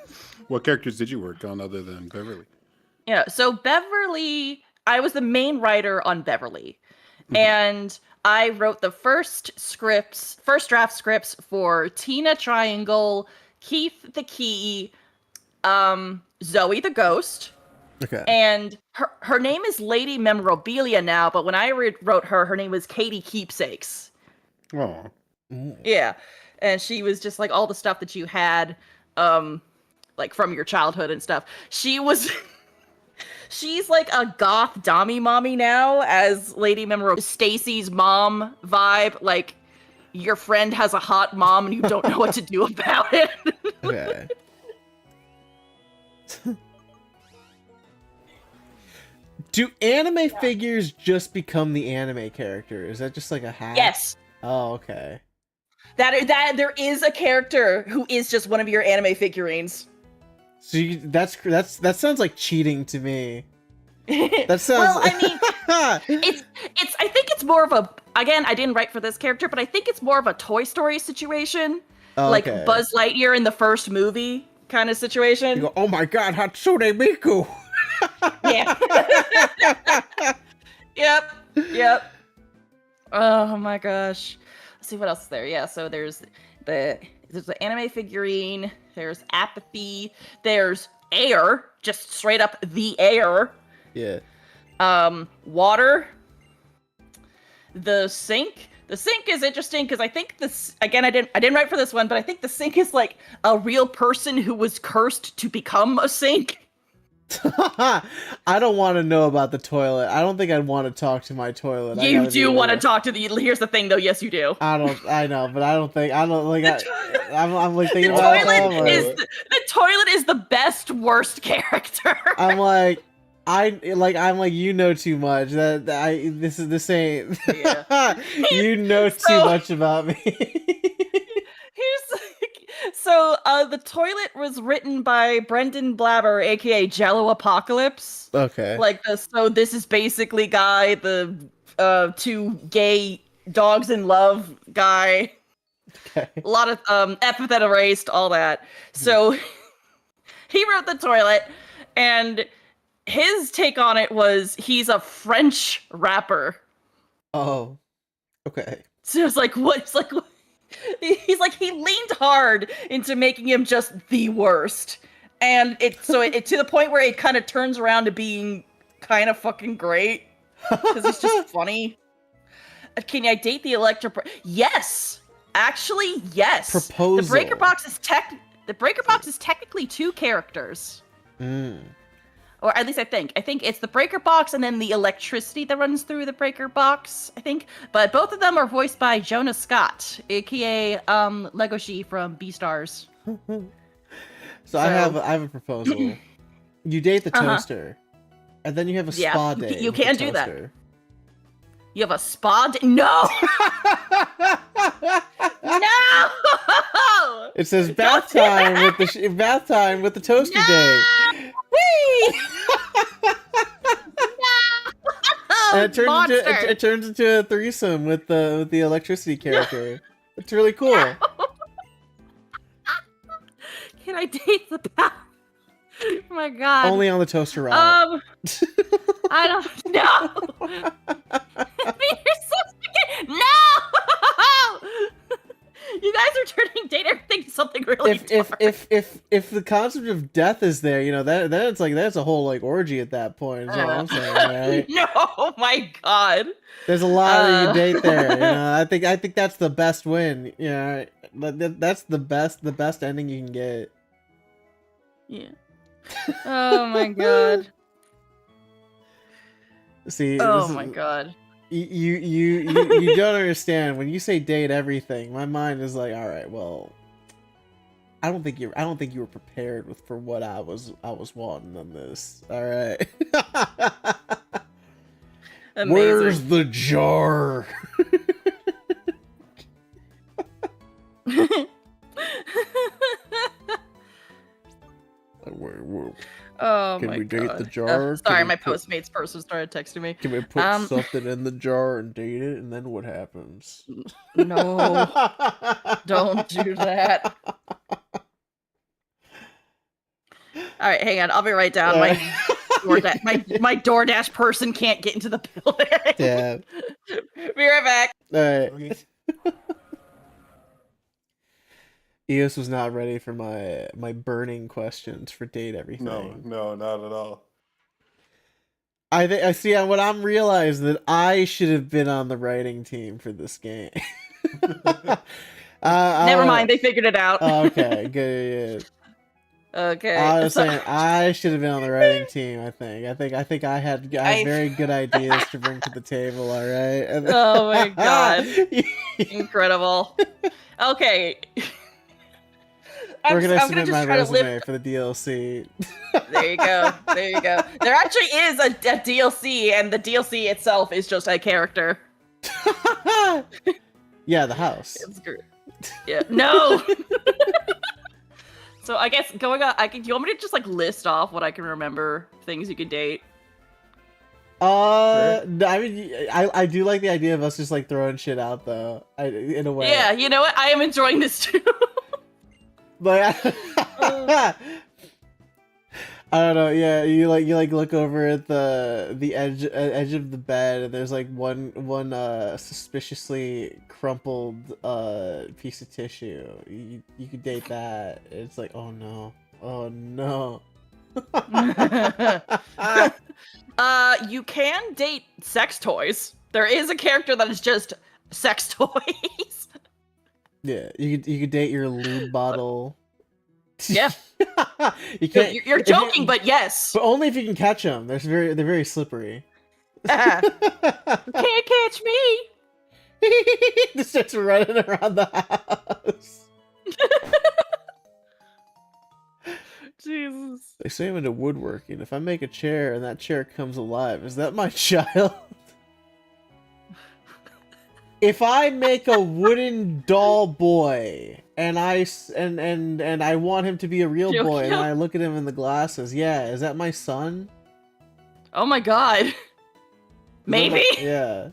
What characters did you work on other than Beverly? Yeah, so Beverly, I was the main writer on Beverly. And I wrote the first draft scripts for Tina Triangle, Keith the Key, Zoe the Ghost, Okay. and her name is Lady Memorabilia now, but when I wrote her name was Katie Keepsakes. Oh, Yeah, and she was just like all the stuff that you had, like from your childhood and stuff. She's like a goth dommy mommy now as Lady Memorabilia. Stacy's mom vibe, like your friend has a hot mom and you don't know what to do about it. Okay. Do anime figures just become the anime character? Is that just like a hack? Yes. Oh, okay. That there is a character who is just one of your anime figurines. So that sounds like cheating to me. That sounds. Well, I mean, I think it's more of a, again, I didn't write for this character, but I think it's more of a Toy Story situation. Oh, Like okay. Buzz Lightyear in the first movie kind of situation. You go, oh my god, Hatsune Miku! Yeah. Yep. Oh my gosh. Let's see what else is there. Yeah, so there's the anime figurine. There's apathy. There's air, just straight up the air. Yeah. Water. The sink. The sink is interesting because I think this again. I didn't write for this one, but I think the sink is like a real person who was cursed to become a sink. I don't want to know about the toilet. I don't think I'd want to talk to my toilet. You do want to talk to the. Here's the thing, though. Yes, you do. I know, but I don't like. I'm like thinking The about toilet it. the toilet is the best worst character. I'm like, you know too much. This ain't. Yeah. You know too much about me. The toilet was written by Brendan Blabber, aka Jello Apocalypse. Okay. So this is basically Guy, the two gay dogs in love guy. Okay. A lot of epithet erased, all that. So he wrote the toilet, and his take on it was he's a French rapper. Oh. Okay. So it's like what? It's like he's like he leaned hard into making him just the worst, and it to the point where it kind of turns around to being kind of fucking great because it's just funny. Can I date the Yes, actually, yes. Proposal. The breaker box is technically 2 characters. Or at least I think it's the breaker box and then the electricity that runs through the breaker box, I think. But both of them are voiced by Jonah Scott, aka Legoshi from Beastars. So I have a proposal. You date the toaster, and then you have a spa day. You with the can do that. toaster. You have a spa day? No! No! It says bath time with the toaster day. Whee! And it turns into a threesome with the electricity character. It's really cool. Can I date the bath? Oh my god. Only on the toaster route. I don't know. You're so fucking no. You guys are turning date everything to something really dark. If the concept of death is there, you know, then it's like that's a whole like orgy at that point. Is what I'm saying, right? No, oh my god. There's a lot of you date there. You know, I think that's the best win. You know, that's the best ending you can get. Yeah. Oh my god. See. Oh my god. You don't understand when you say date everything. My mind is like, all right, well, I don't think you were prepared for what I was wanting on this. All right. Amazing. Where's the jar? Oh Can my we date god. the jar? Sorry, Can we my put- Postmates person started texting me. Can we put something in the jar and date it, and then what happens? No, don't do that. All right, hang on. I'll be right down. My DoorDash person can't get into the building. Yeah. Be right back. All right. Eos was not ready for my burning questions for date everything. No, not at all. I see what I'm realizing that I should have been on the writing team for this game. Never mind, they figured it out. Okay, good. Okay. I was saying I should have been on the writing team. I think I had very good ideas to bring to the table. All right. Oh my god! Incredible. Okay. We're gonna I'm submit just my try to resume for the DLC. There you go. There you go. There actually is a DLC, and the DLC itself is just a character. Yeah, the house. It's great. Yeah. No. So I guess going on, do you want me to just like list off what I can remember things you could date? I mean, I do like the idea of us just like throwing shit out though. In a way. Yeah. You know what? I am enjoying this too. But I don't know. Yeah, you like look over at the edge of the bed, and there's like one suspiciously crumpled piece of tissue. You could date that. It's like, oh no, oh no. You can date sex toys. There is a character that is just sex toys. Yeah, you could date your lube bottle. Yeah. You can't. You're joking, but yes. But only if you can catch them. They're very slippery. Can't catch me. Just starts running around the house. Jesus. They say I'm into woodworking. If I make a chair and that chair comes alive, is that my child? If I make a wooden doll boy and I want him to be a real boy, and I look at him in the glasses, yeah, is that my son? Oh my god. Maybe. Yeah.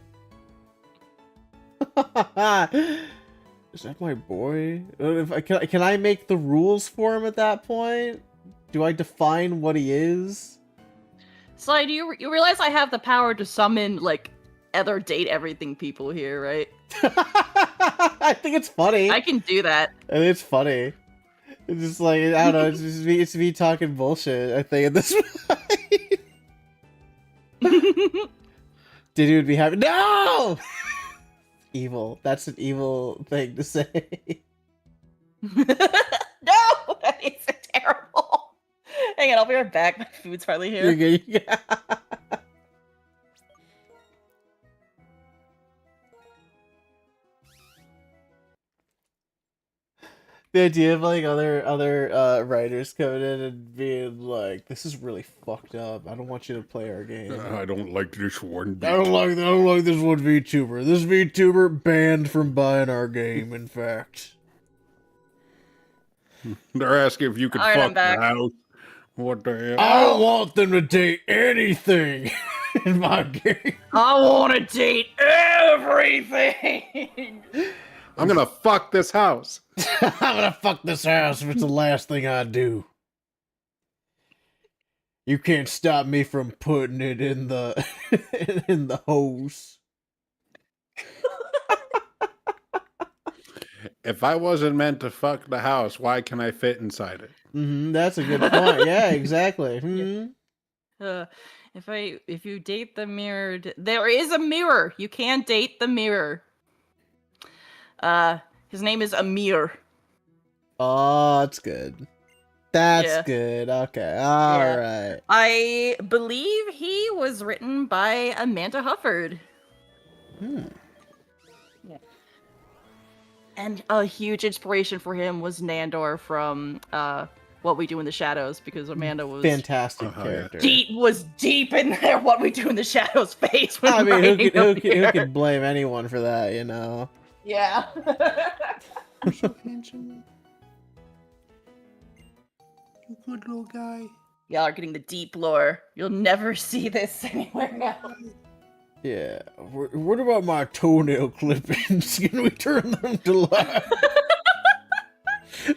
Is that my boy? Can I make the rules for him at that point? Do I define what he is? Sly, do you realize I have the power to summon, like, other date everything people here, right? I think it's funny. I can do that. I think it's funny. It's just like, I don't know, it's me talking bullshit, I think, at this point. Diddy would be happy. No! Evil. That's an evil thing to say. No! That is terrible. Hang on, I'll be right back. My food's finally here. You're good. The idea of like other writers coming in and being like, "This is really fucked up. I don't want you to play our game. I don't like this one. I don't like this one VTuber. This VTuber banned from buying our game. In fact, They're asking if you could Alright, I'm fuck back. the house. What the hell? I don't want them to date anything in my game. I want to date everything. I'm gonna fuck this house. I'm gonna fuck this house if it's the last thing I do. You can't stop me from putting it in the in the hose." If I wasn't meant to fuck the house, why can I fit inside it? That's a good point. Yeah, exactly. If you date the mirror, there is a mirror. You can date the mirror. His name is Amir. Oh, that's good. That's Yeah. good. Okay. All right. I believe he was written by Amanda Hufford. Yeah. And a huge inspiration for him was Nandor from What We Do in the Shadows, because Amanda was Fantastic yeah. character. deep in there What We Do in the Shadows face when I mean, writing who Amir. could blame anyone for that, you know? Yeah. Good little guy. Y'all are getting the deep lore. You'll never see this anywhere else. Yeah. What about my toenail clippings? Can we turn them to life?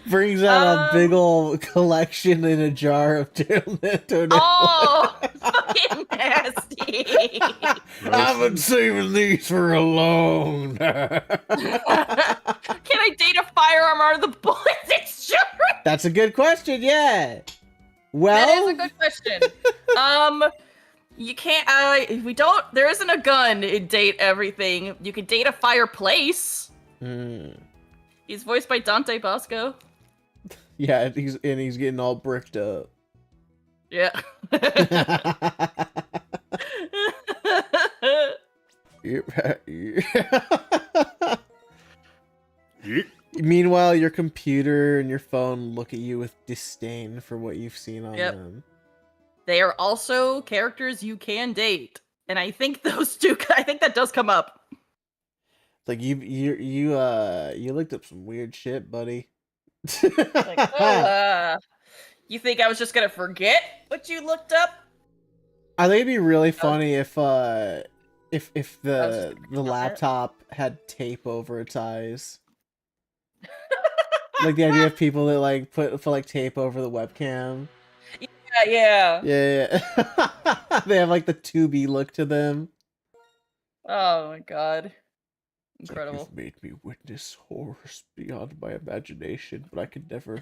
Brings out a big old collection in a jar of toenails. Oh, fucking nasty. I've been saving these for a long time. Can I date a firearm out of the bullets? It's true. That's a good question, yeah. Well, That is a good question. You can't. If we don't, there isn't a gun in Date Everything. You can date a fireplace. He's voiced by Dante Bosco. Yeah, he's getting all bricked up. Yeah. Meanwhile, your computer and your phone look at you with disdain for what you've seen on them. They are also characters you can date, and I think those two. I think that does come up. Like you looked up some weird shit, buddy. Like, you think I was just gonna forget what you looked up? I think it'd be really funny if the gonna laptop had tape over its eyes. Like the idea of people that like put like tape over the webcam. Yeah, yeah. Yeah. They have like the 2B look to them. Oh my god. It's Incredible. like, you've made me witness horrors beyond my imagination, but I could never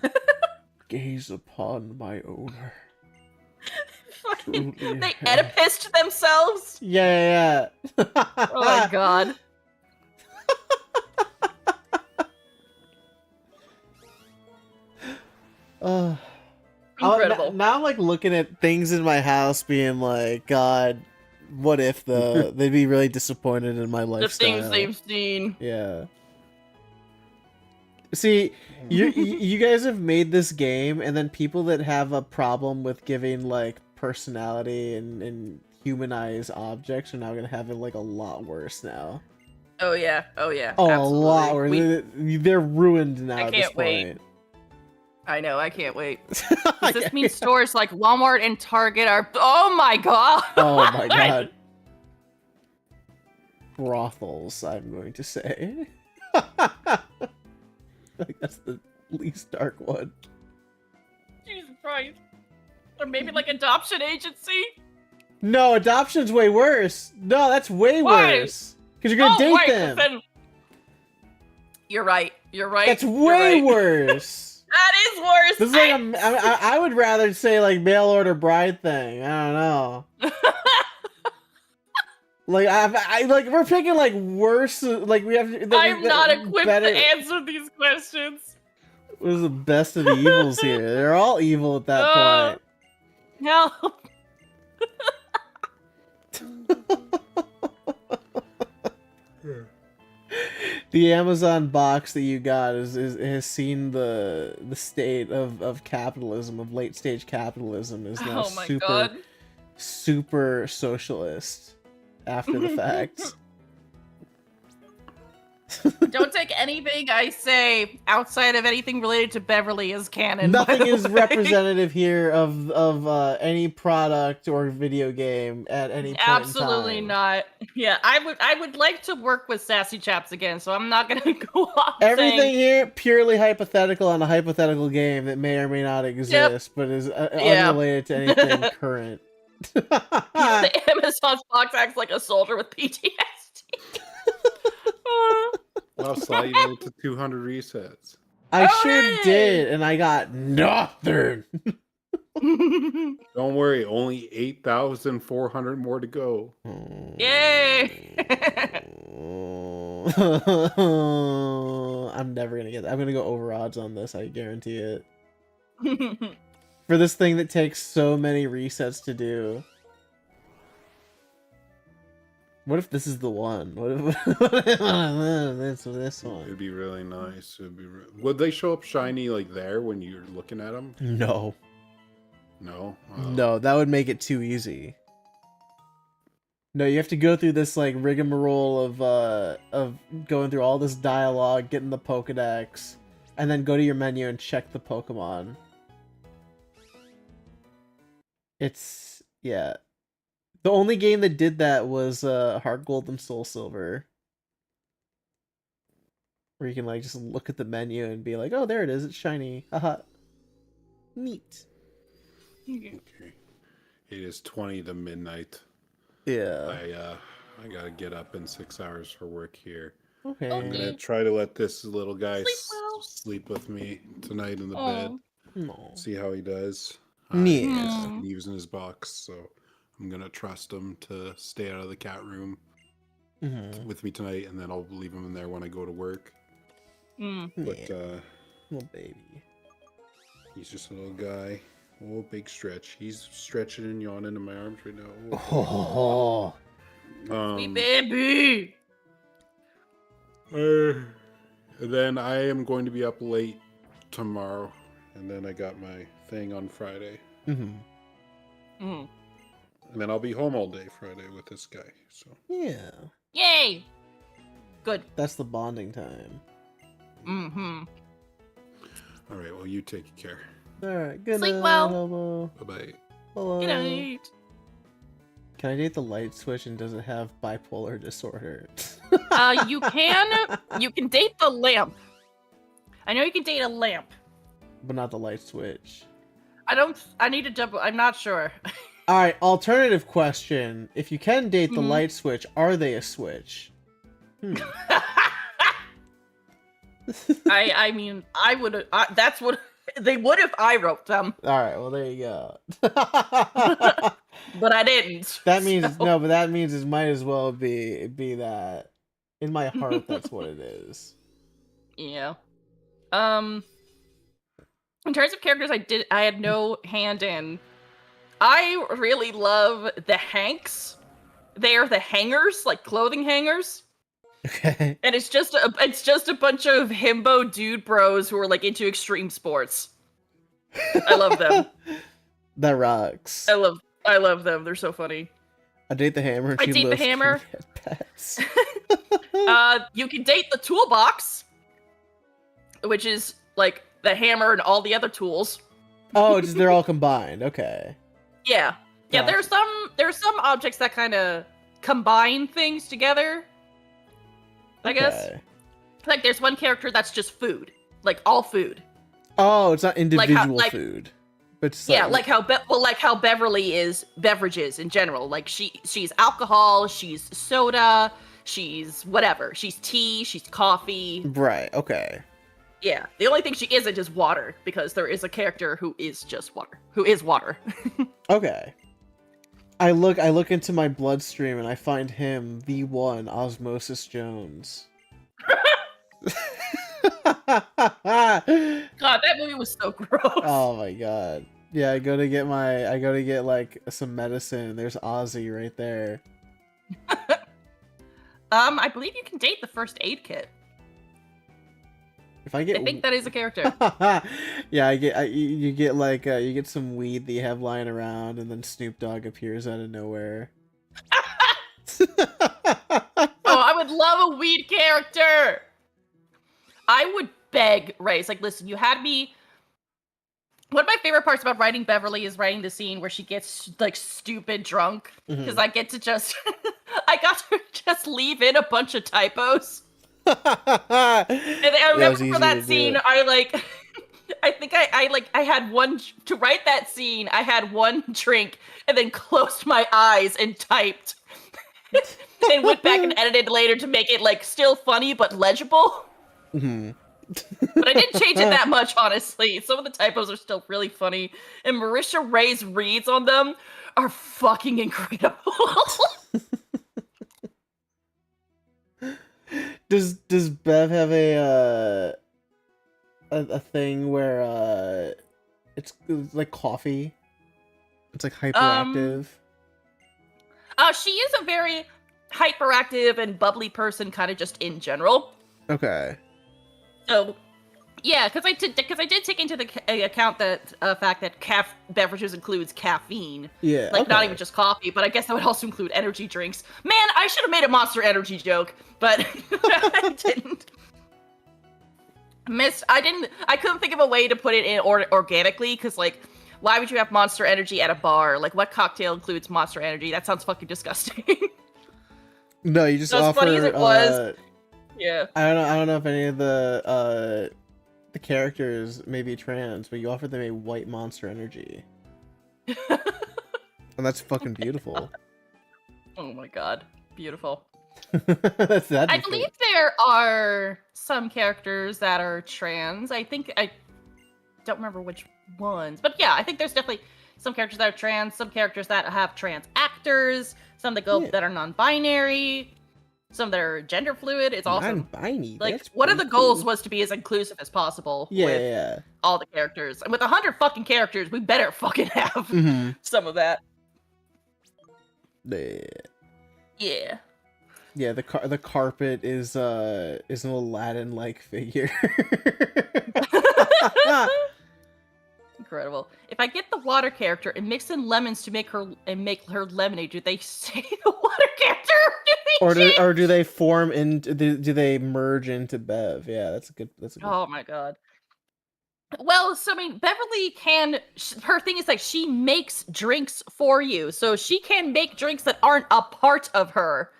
gaze upon my owner. Fucking, Truly they hell. Oedipused themselves? Yeah. Oh my god. Uh, Incredible. now I'm like looking at things in my house being like, God, what if they'd be really disappointed in my The lifestyle. things they've seen. Yeah. See, you guys have made this game, and then people that have a problem with giving like personality and humanize objects are now gonna have it like a lot worse now. Oh yeah. Oh yeah. Oh, Absolutely. a lot worse. They're ruined now I at this can't wait. point. I know. I can't wait. Does this mean stores like Walmart and Target are? Oh my god. Oh my god. Brothels, I'm going to say. Like that's the least dark one. Jesus Christ. Or maybe like adoption agency. No, adoption's way worse. No, that's way Why? worse. Because you're gonna date right, 'cause them. then... You're right. You're right. That's You're way right. worse. That is worse. This is like I would rather say like mail order bride thing. I don't know. Like I like we're picking like worse. Like we have. I'm not equipped better. to answer these questions. What is the best of the evils here? They're all evil at that point. Help. The Amazon box that you got has seen the state of capitalism, of late stage capitalism, is now Oh my god. super socialist after the fact. Don't take anything I say outside of anything related to Beverly as canon. Nothing by the is way. representative here of any product or video game at any point Absolutely in time. not. Yeah, I would like to work with Sassy Chaps again, so I'm not gonna go off Everything saying, here purely hypothetical on a hypothetical game that may or may not exist, but is Yeah. unrelated to anything current. the Amazon box acts like a soldier with PTSD. Wow, Sly, you made it to 200 resets. I sure Hooray! did, and I got nothing. Don't worry, only 8,400 more to go. Yay! I'm never gonna get that. I'm gonna go over odds on this, I guarantee it. For this thing that takes so many resets to do. What if this is the one? What if this one? It'd be really nice. Would they show up shiny like there when you're looking at them? No. No? No, that would make it too easy. No, you have to go through this like rigmarole of going through all this dialogue, getting the Pokedex, and then go to your menu and check the Pokemon. It's yeah. The only game that did that was Heart Gold and Soul Silver. Where you can like just look at the menu and be like, oh, there it is, it's shiny. Haha. Neat. Okay. It is 20 to midnight. Yeah. I gotta get up in 6 hours for work here. Okay. I'm gonna try to let this little guy Sleep well. sleep with me tonight in the Aw. bed. No. See how he does. Yeah. He was in his box, so I'm gonna trust him to stay out of the cat room Mm-hmm. with me tonight, and then I'll leave him in there when I go to work. But Little baby. he's just a little guy. Oh, big stretch. He's stretching and yawning in my arms right now. Oh. Me baby. And then I am going to be up late tomorrow, and then I got my thing on Friday, Mm-hmm. Mm. and then I'll be home all day Friday with this guy. So Yeah. Yay! Good. That's the bonding time. Mm-hmm. all right, well, you take care. Alright, good Sleep night, well. Hobo. Bye bye. Hello. Good night. Can I date the light switch and does it have bipolar disorder? You can date the lamp. I know you can date a lamp. But not the light switch. I need to double. I'm not sure. All right, alternative question. If you can date the Mhm. light switch, are they a switch? I mean, I would. That's what they would if I wrote them, All right, well, there you go. but I didn't. That means so- no, but that means it might as well be that. In my heart, that's what it is. Yeah. In terms of characters, I had no hand in. I really love the Hanks. They are the hangers, like clothing hangers, Okay. and it's just a bunch of himbo dude bros who are like into extreme sports. I love them. That rocks. I love them. They're so funny. I date the hammer. And I she date the loves hammer. kitty pets. You can date the toolbox, which is like the hammer and all the other tools. Oh, just they're all combined. Okay. Yeah. Yeah, Gotcha. there's some objects that kind of combine things together. I guess. Okay. Like there's one character that's just food. Like all food. Oh, it's not individual like- food, but it's Yeah, like how Beverly is beverages in general. Like she's alcohol, she's soda, she's whatever. She's tea, she's coffee. right. Okay. Yeah. The only thing she isn't is water, because there is a character who is just water. Who is water. Okay. I look into my bloodstream and I find him, the one Osmosis Jones. God, that movie was so gross. Oh my god. Yeah, I go to get like some medicine and there's Ozzy right there. I believe you can date the first aid kit. If I get I think that is a character. yeah, you get like you get some weed that you have lying around and then Snoop Dogg appears out of nowhere. Oh, I would love a weed character. I would beg Ray. It's like, listen, you had me. One of my favorite parts about writing Beverly is writing the scene where she gets like stupid drunk, because I get to just, I got to just leave in a bunch of typos. And I remember for that scene, I like, I think I had one to write that scene. I had one drink and then closed my eyes and typed, and went back and edited later to make it like still funny but legible. But I didn't change it that much, honestly. Some of the typos are still really funny, and Marisha Ray's reads on them are fucking incredible. Does Bev have a thing where it's like coffee? It's like hyperactive. She is a very hyperactive and bubbly person, kind of just in general. Okay. So, yeah, because I did take into the account that fact that beverages includes caffeine. Yeah. Like, not okay. even just coffee, but I guess that would also include energy drinks. Man, I should have made a Monster Energy joke, but I didn't. I couldn't think of a way to put it in organically, because, like, why would you have Monster Energy at a bar? Like, what cocktail includes Monster Energy? That sounds fucking disgusting. No, you just So as offer. funny as it was, yeah. I don't know if any of the characters may be trans, but you offer them a white Monster Energy, and that's fucking beautiful. Oh my god, beautiful. That'd I be believe fun. there are some characters that are trans. I don't remember which ones, but yeah, I think there's definitely some characters that are trans, some characters that have trans actors, some that that are non-binary, some that are gender fluid. It's awesome. Non-binary. Like, That's one of the pretty goals cool. was to be as inclusive as possible Yeah, with yeah. all the characters. And with 100 fucking characters, we better fucking have some of that. Yeah. Yeah. Yeah, the carpet is an Aladdin-like figure. Incredible. If I get the water character and mix in lemons to make her lemonade, do they say the water character? or do they form into do they merge into Bev? Yeah, that's a good. Oh my god. Well, so I mean, Beverly can. Her thing is like she makes drinks for you, so she can make drinks that aren't a part of her.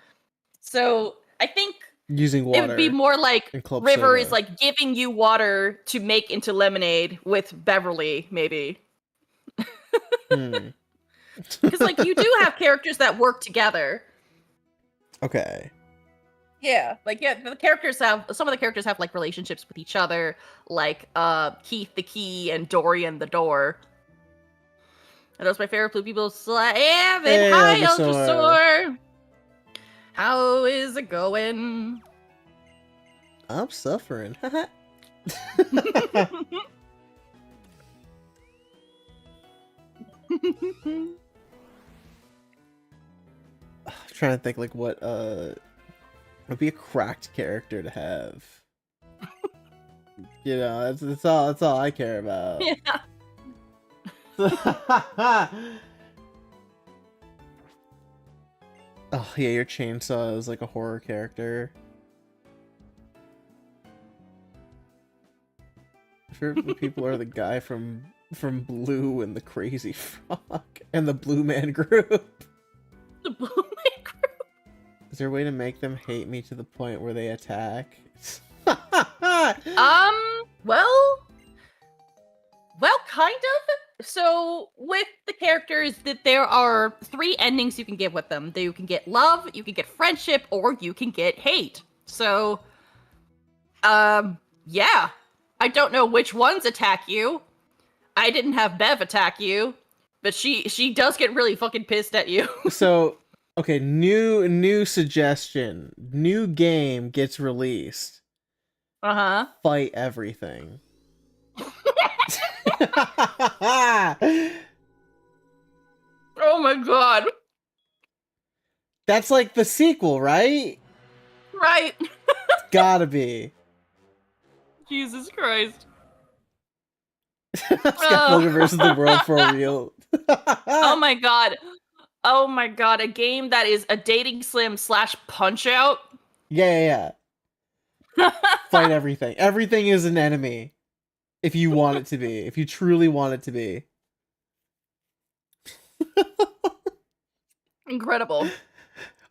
So I think using water. it would be more like and club River soda. is like giving you water to make into lemonade with Beverly, maybe. Because like you do have characters that work together. Okay. Yeah, like the characters have some of the characters have like relationships with each other, like Keith the Key and Dorian the Door. And those are my favorite blue people. Slam Hey, and hi, Ultrasaur. Ultrasaur. How is it going? I'm suffering. I'm trying to think like what would be a cracked character to have. You know, that's all I care about. Yeah. Oh yeah, your chainsaw is like a horror character. Favorite people are the guy from Blue and the Crazy Frog and the Blue Man Group. The Blue Man Group. Is there a way to make them hate me to the point where they attack? Well, kind of. So with the characters, that there are 3 endings you can get with them. You can get love, you can get friendship, or you can get hate. So, yeah. I don't know which ones attack you. I didn't have Bev attack you, but she does get really fucking pissed at you. So, okay, new suggestion. New game gets released. Uh-huh. Fight everything. Oh my god. That's like the sequel, right? Right. Gotta be. Jesus Christ. Scott Pilgrim versus the World for real. Oh my god. Oh my god. A game that is a dating sim / punch out. Yeah. Fight everything. Everything is an enemy. If you want it to be. If you truly want it to be. Incredible.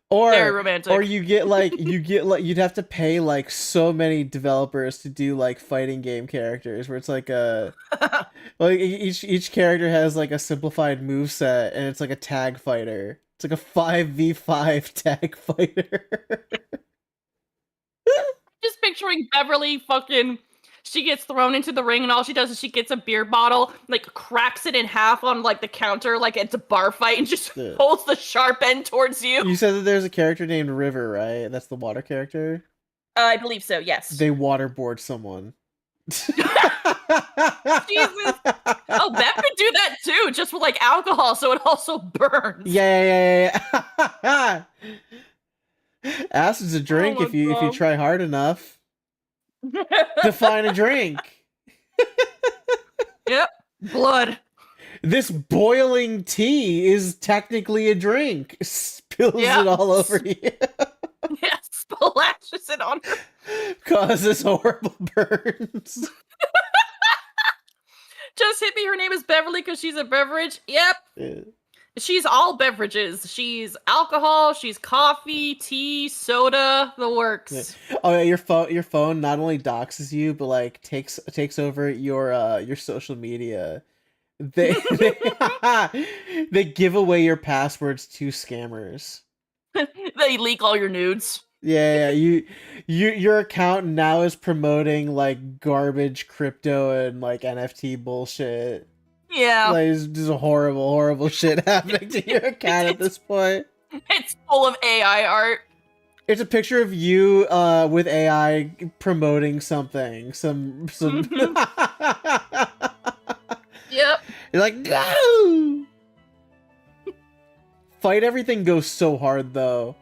Or, very romantic. Or you'd have to pay like so many developers to do like fighting game characters where it's like like each character has like a simplified moveset and it's like a tag fighter. It's like a 5v5 tag fighter. Just picturing Beverly fucking, she gets thrown into the ring and all she does is she gets a beer bottle, like cracks it in half on like the counter like it's a bar fight and just pulls the sharp end towards you. You said that there's a character named River, right? That's the water character? I believe so, yes. They waterboard someone. Jesus. Oh, Beth could do that too, just with like alcohol so it also burns. Yeah. Acid's a drink if you try hard enough. Define a drink. Yep. Blood. This boiling tea is technically a drink. Spills it all over you. Yeah, splashes it on her. Causes horrible burns. Just hit me. Her name is Beverly because she's a beverage. Yep. Yeah. She's all beverages. She's alcohol, she's coffee, tea, soda, the works. Yeah. Oh yeah, your phone not only doxes you, but like takes over your social media. They they give away your passwords to scammers. They leak all your nudes. Yeah, your account now is promoting like garbage crypto and like NFT bullshit. Yeah. Like, it's just horrible shit happening to your account at this point. It's full of AI art. It's a picture of you with AI promoting something. Some Yep. You're like, go! Fight everything goes so hard though.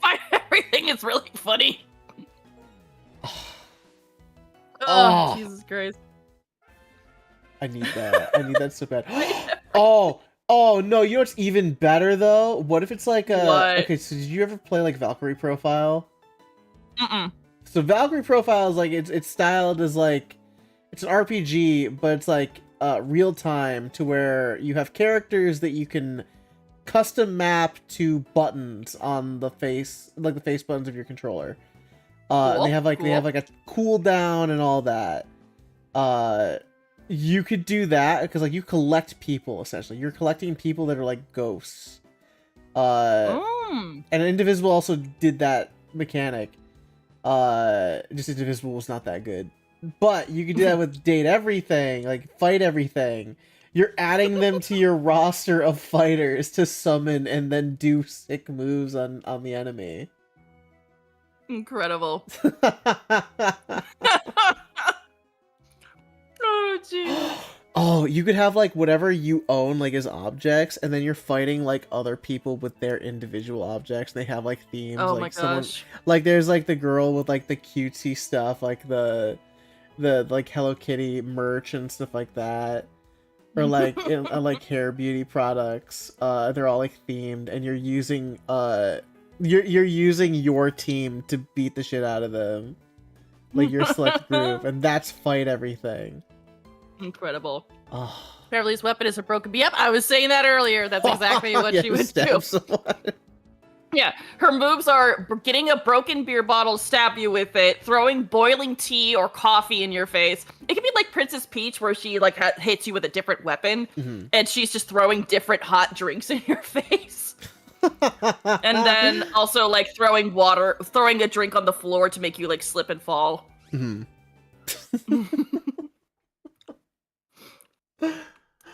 Fight everything is really funny. Oh. Jesus Christ. I need that so bad. Oh no, you know what's even better though? What if it's like What? Okay, so did you ever play like Valkyrie Profile? Mm-mm. So Valkyrie Profile is like it's styled as like it's an RPG, but it's like real time to where you have characters that you can custom map to buttons on the face, like the face buttons of your controller. And they have like a cooldown and all that. you could do that because like you collect people essentially. You're collecting people that are like ghosts. And Indivisible also did that mechanic. Just Indivisible was not that good. But you could do that with date everything, like fight everything. You're adding them to your roster of fighters to summon and then do sick moves on the enemy. Incredible. Oh, jeez. Oh, you could have like whatever you own like as objects, and then you're fighting like other people with their individual objects. They have like themes. Oh like my someone, gosh. like there's like the girl with like the cutesy stuff, like the like Hello Kitty merch and stuff like that, or like like hair beauty products. They're all like themed, and you're using you're using your team to beat the shit out of them, like your select group, and that's fight everything. Incredible. Oh. Beverly's weapon is a broken. Yep, I was saying that earlier. That's exactly what she would do. Yeah, her moves are getting a broken beer bottle, stab you with it, throwing boiling tea or coffee in your face. It could be like Princess Peach, where she like hits you with a different weapon, and she's just throwing different hot drinks in your face. And then also like throwing a drink on the floor to make you like slip and fall.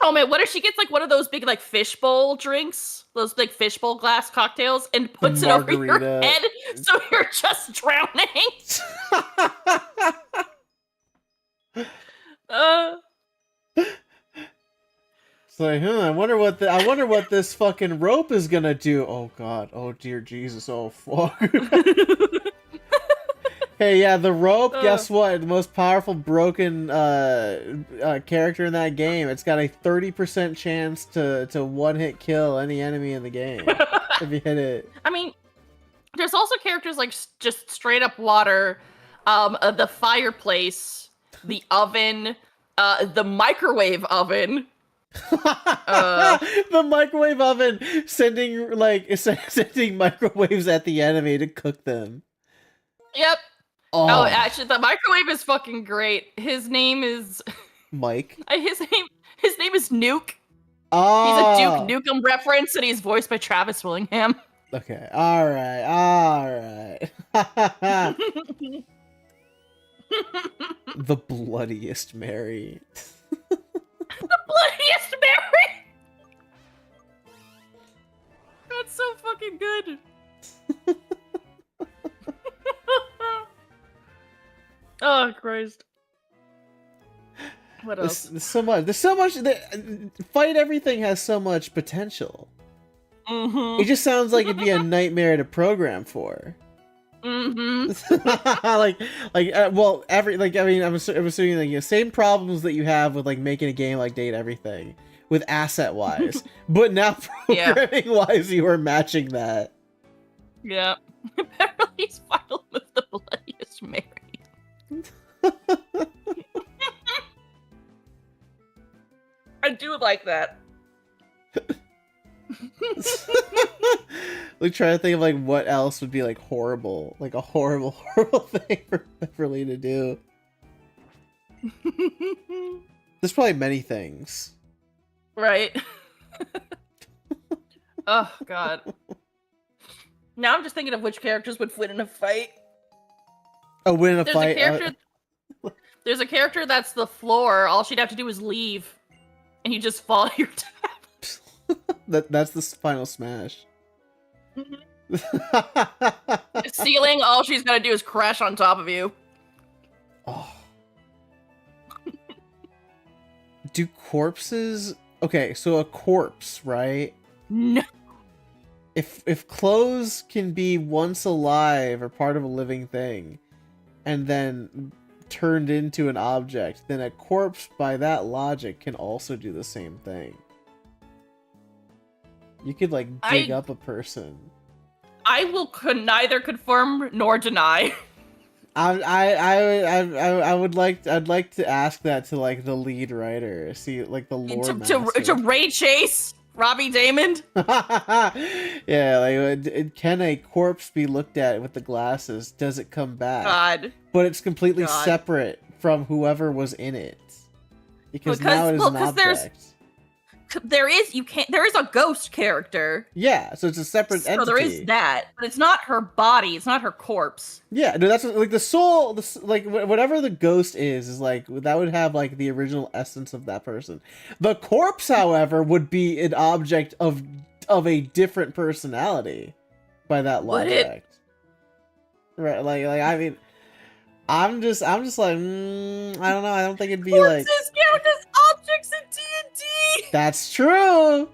Oh man, what if she gets like one of those big like fishbowl drinks, those big fishbowl glass cocktails, and puts it over your head so you're just drowning? It's like, I wonder what this fucking rope is gonna do. Oh god, oh dear Jesus, oh fuck. Hey, yeah, the rope, guess what? The most powerful broken character in that game. It's got a 30% chance to one-hit kill any enemy in the game if you hit it. I mean, there's also characters like just straight up water, the fireplace, the oven, the microwave oven. The microwave oven sending microwaves at the enemy to cook them. Yep. Oh, actually, the microwave is fucking great. His name is Mike. His name is Nuke. Oh. He's a Duke Nukem reference, and he's voiced by Travis Willingham. Okay. All right. The bloodiest Mary. The bloodiest Mary. That's so fucking good. Oh Christ! What else? There's so much. Fight everything has so much potential. It just sounds like it'd be a nightmare to program for. Well, I'm assuming like same problems that you have with like making a game like Date Everything with asset wise, but now programming wise, you are matching that. Yeah, Beverly's final move, the bloodiest Mary. I do like that. Like trying to think of like what else would be like horrible, like a horrible thing for Beverly to do. There's probably many things. Right. Oh god. Now I'm just thinking of which characters would win in a fight. Oh, win in a fight. There's a character that's the floor. All she'd have to do is leave, and you just fall to your death. That's the final smash. The ceiling, all she's gotta do is crash on top of you. Oh. Do corpses... Okay, so a corpse, right? No. If clothes can be once alive or part of a living thing, and then turned into an object, then a corpse, by that logic, can also do the same thing. You could, like, dig up a person. I will neither confirm nor deny. I'd like to ask that to like the lead writer, see like the lore master. To Ray Chase, Robbie Damon. Yeah, like can a corpse be looked at with the glasses? Does it come back? God. But it's completely separate from whoever was in it. Because now it is an object. There is a ghost character. Yeah, so it's a separate entity. So there is that, but it's not her body. It's not her corpse. Yeah, no, that's like the soul. Like whatever the ghost is like that would have like the original essence of that person. The corpse, however, would be an object of a different personality by that logic. Right? Like I mean, I'm just like I don't know. I don't think it'd be Corpses like count as objects in D&D. That's true.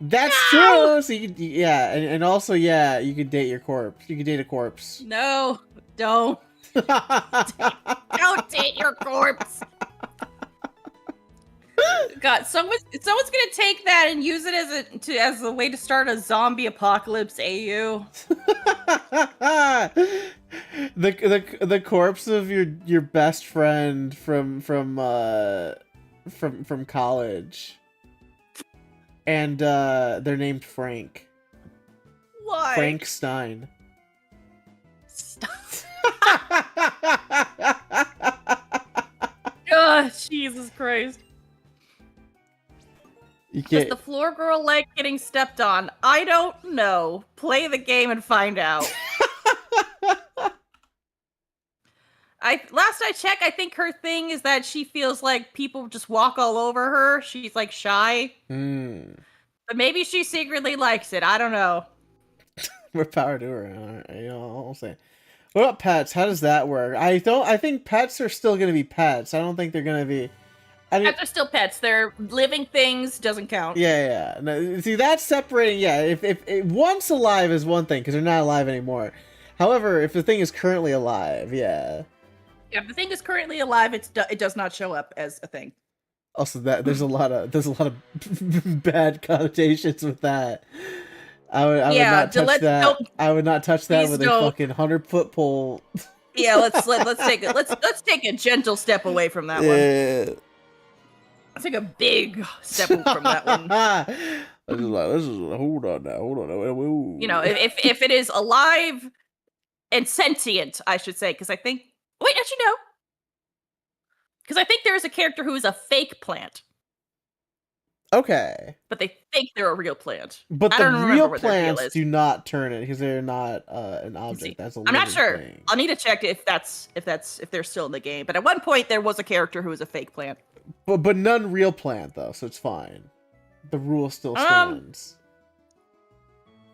That's true. So you could, yeah, and also, yeah, you could date your corpse. You could date a corpse. No, don't. Don't date your corpse. God, someone's gonna take that and use it as a way to start a zombie apocalypse. AU. the corpse of your best friend from college, and they're named Frank. Why? Frank Stein. Stop. Oh, Jesus Christ. You Does can't. the floor girl like getting stepped on? I don't know. Play the game and find out. Last I checked, I think her thing is that she feels like people just walk all over her. She's like shy. But maybe she secretly likes it. I don't know. More power to her. You know, I'll say. What about pets? How does that work? I think pets are still gonna be pets. I don't think they're gonna be. Pets are still pets. They're living things. Doesn't count. Yeah. No, see, that's separating. Yeah, if once alive is one thing because they're not alive anymore. However, if the thing is currently alive, yeah. Yeah, if the thing is currently alive, it does not show up as a thing. Also, that there's a lot of bad connotations with that. I would not touch that. I would not touch that with a fucking 100-foot pole. Yeah, let's take a gentle step away from that one. Let's take a big step from that one. This is hold on now. Ooh. You know, if it is alive and sentient, I should say, because I think. Wait, actually no. Because I think there is a character who is a fake plant. Okay. But they think they're a real plant. But I the don't real what their deal plants is. do not turn it because they're not an object. That's a I'm not living sure. thing. I'll need to check if they're still in the game. But at one point there was a character who was a fake plant. But none real plant though, so it's fine. The rule still stands.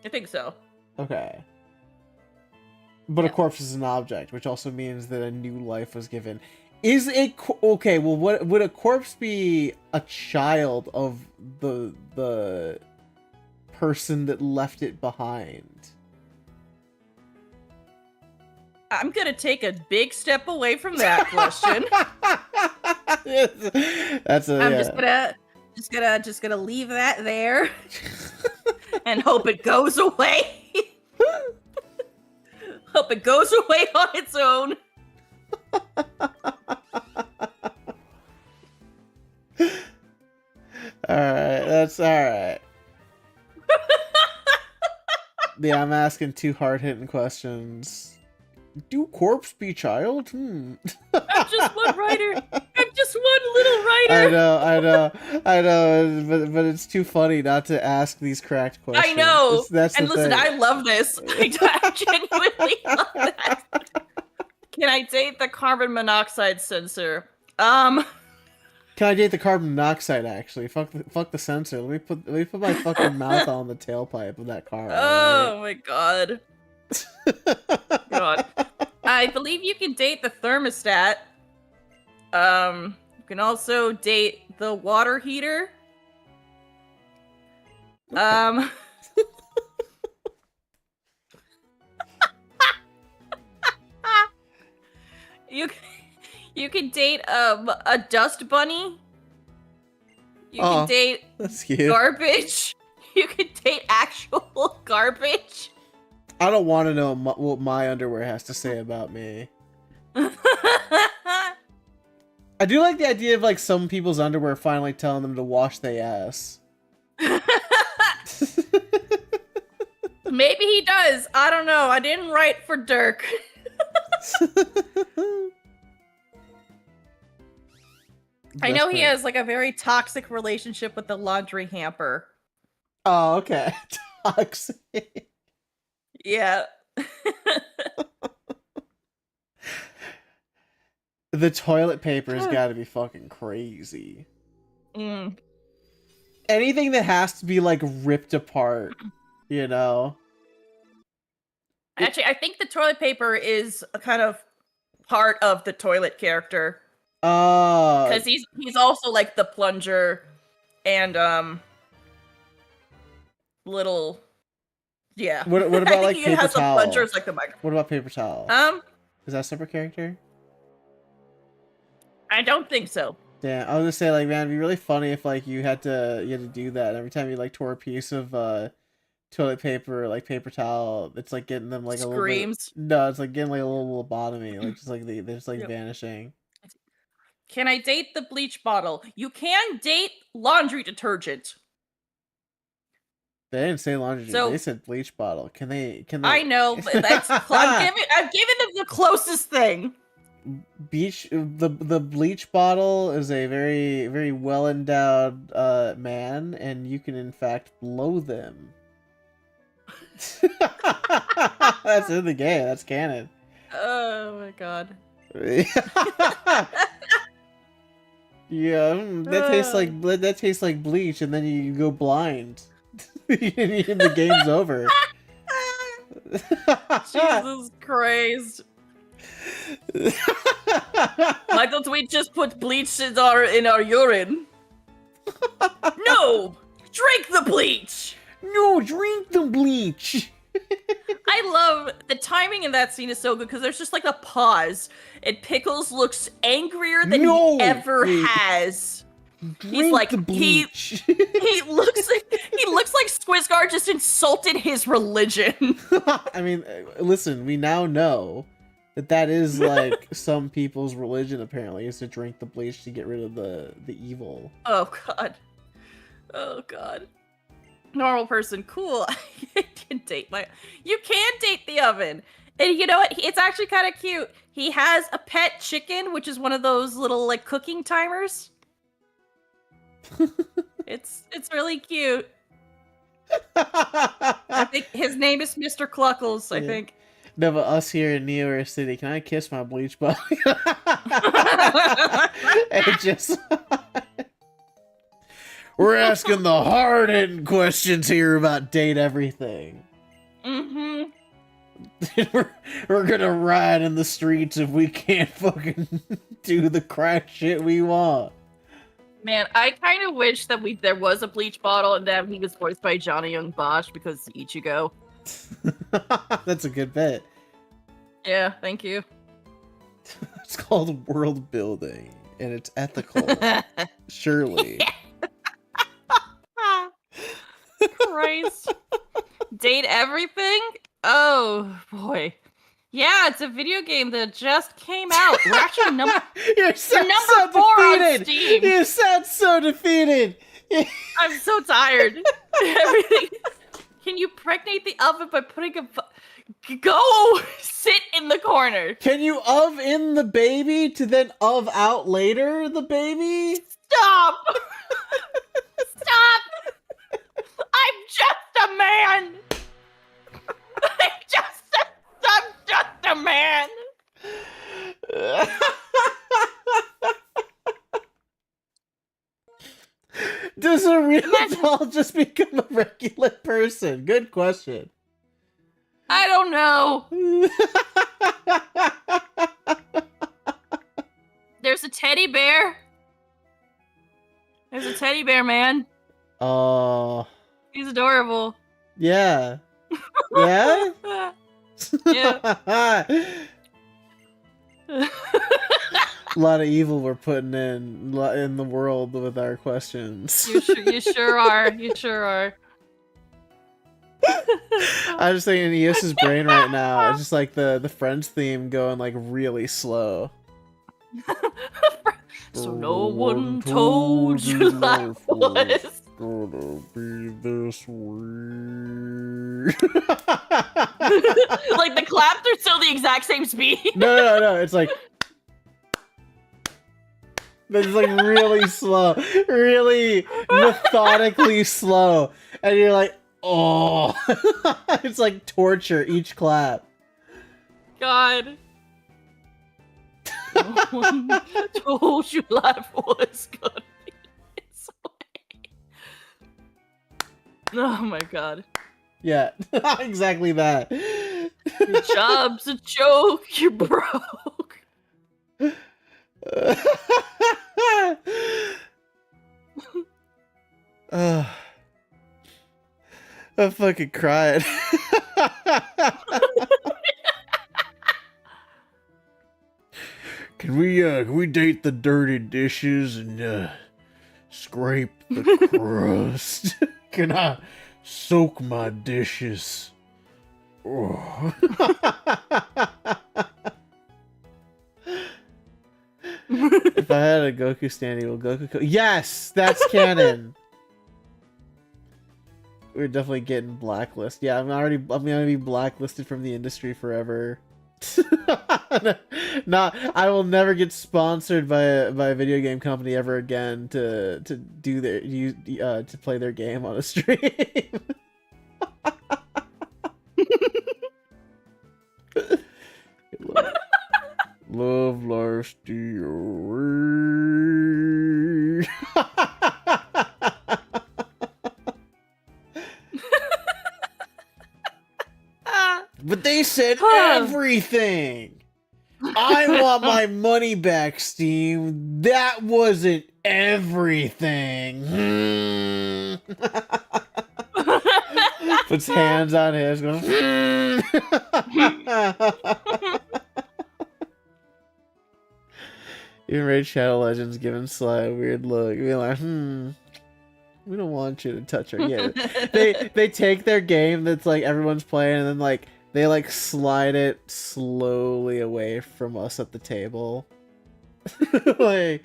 I think so. Okay. But a corpse is an object, which also means that a new life was given. Is it okay? Well, what would a corpse be? A child of the person that left it behind? I'm gonna take a big step away from that question. That's a. I'm just gonna leave that there and hope it goes away. Hope it goes away on its own. Alright, that's alright. Yeah, I'm asking two hard-hitting questions. Do corpse be child? I'm just one writer. I'm just one little writer. I know, but it's too funny not to ask these cracked questions. I know. That's and the listen, thing. I love this. I genuinely love that. Can I date the carbon monoxide sensor? Can I date the carbon monoxide? Actually, fuck the sensor. Let me put my fucking mouth on the tailpipe of that car. Oh my god. God. I believe you can date the thermostat. You can also date the water heater. You can date a dust bunny. You can date that's cute. garbage. You can date actual garbage. I don't want to know what my underwear has to say about me. I do like the idea of like some people's underwear finally telling them to wash their ass. Maybe he does. I don't know. I didn't write for Dirk. I know he great. has like a very toxic relationship with the laundry hamper. Oh, okay. Toxic. Yeah. The toilet paper's got to be fucking crazy. Mm. Anything that has to be like ripped apart, you know. Actually, I think the toilet paper is a kind of part of the toilet character because he's also like the plunger and little yeah. What I about think like he paper has the towel? plungers like the microphone. What about paper towel? Is that a separate character? I don't think so. Damn, I was gonna say like, man, it'd be really funny if like you had to do that every time you like tore a piece of toilet paper or like paper towel. It's like getting them like a little Screams. bit. No, it's like getting like a little lobotomy, like just like they're just like Yep. vanishing. Can I date the bleach bottle? You can date laundry detergent. They didn't say laundry. So- They said bleach bottle. Can they? I know, but that's I'm giving them the closest thing. The bleach bottle is a very well endowed man, and you can in fact blow them. That's in the game. That's canon. Oh my god. Yeah, that tastes like bleach, and then you go blind, and the game's over. Jesus Christ. Why don't we just put bleach in our urine? No! Drink the bleach! No, drink the bleach. I love the timing in that scene is so good because there's just like a pause and Pickles looks angrier than he ever has. Drink He's like the bleach. he looks like Squizgar just insulted his religion. I mean, listen, we now know that is like some people's religion. Apparently, is to drink the bleach to get rid of the evil. Oh god. Oh god. Normal person, cool. You can date the oven. And you know what? It's actually kind of cute. He has a pet chicken, which is one of those little like cooking timers. It's really cute. I think his name is Mr. Cluckles, I think. No, but us here in New York City, can I kiss my bleach bottle? It just we're asking the hard-hitting questions here about date everything. Mm-hmm. we're gonna ride in the streets if we can't fucking do the crack shit we want. Man, I kind of wish that there was a bleach bottle and that he was voiced by Johnny Young Bosch because Ichigo. That's a good bit. Yeah, thank you. It's called world building, and it's ethical. Surely. Christ. Date everything? Oh, boy. Yeah, it's a video game that just came out. We're actually number 4 on Steam. You sound so defeated. I'm so tired. Everything. Can you pregnate the oven by putting a... Go sit in the corner. Can you of in the baby to then of out later the baby? Stop. Stop. I'm just a man. I'm just a man. Does a real doll just become a regular person? Good question. I don't know. There's a teddy bear. There's a teddy bear man. Oh. He's adorable. Yeah. Yeah? Yeah. A lot of evil we're putting in the world with our questions. You sure are. You sure are. I'm just thinking in EOS's brain right now. It's just like the Friends theme going like really slow. So no one told you life was gonna be this way. like the claps are still the exact same speed. No. It's like That's like really slow, really methodically slow, and you're like, oh, it's like torture each clap. God. No one told you life was gonna be this way. Oh my god. Yeah, exactly that. Your job's a joke, you're broke. I'm fucking crying. Can we date the dirty dishes and scrape the crust? Can I soak my dishes? Oh. If I had a Goku standee, will Goku yes, that's canon. We're definitely getting blacklisted. Yeah, I'm gonna be blacklisted from the industry forever. I will never get sponsored by a video game company ever again to do their to play their game on a stream. Love life theory. But they said everything. I want my money back, Steam. That wasn't everything. Puts hands on his. Goes, Even Raid Shadow Legends giving Sly a weird look. Being like, we don't want you to touch her. Yeah, they take their game that's like everyone's playing, and then like they like slide it slowly away from us at the table. Like,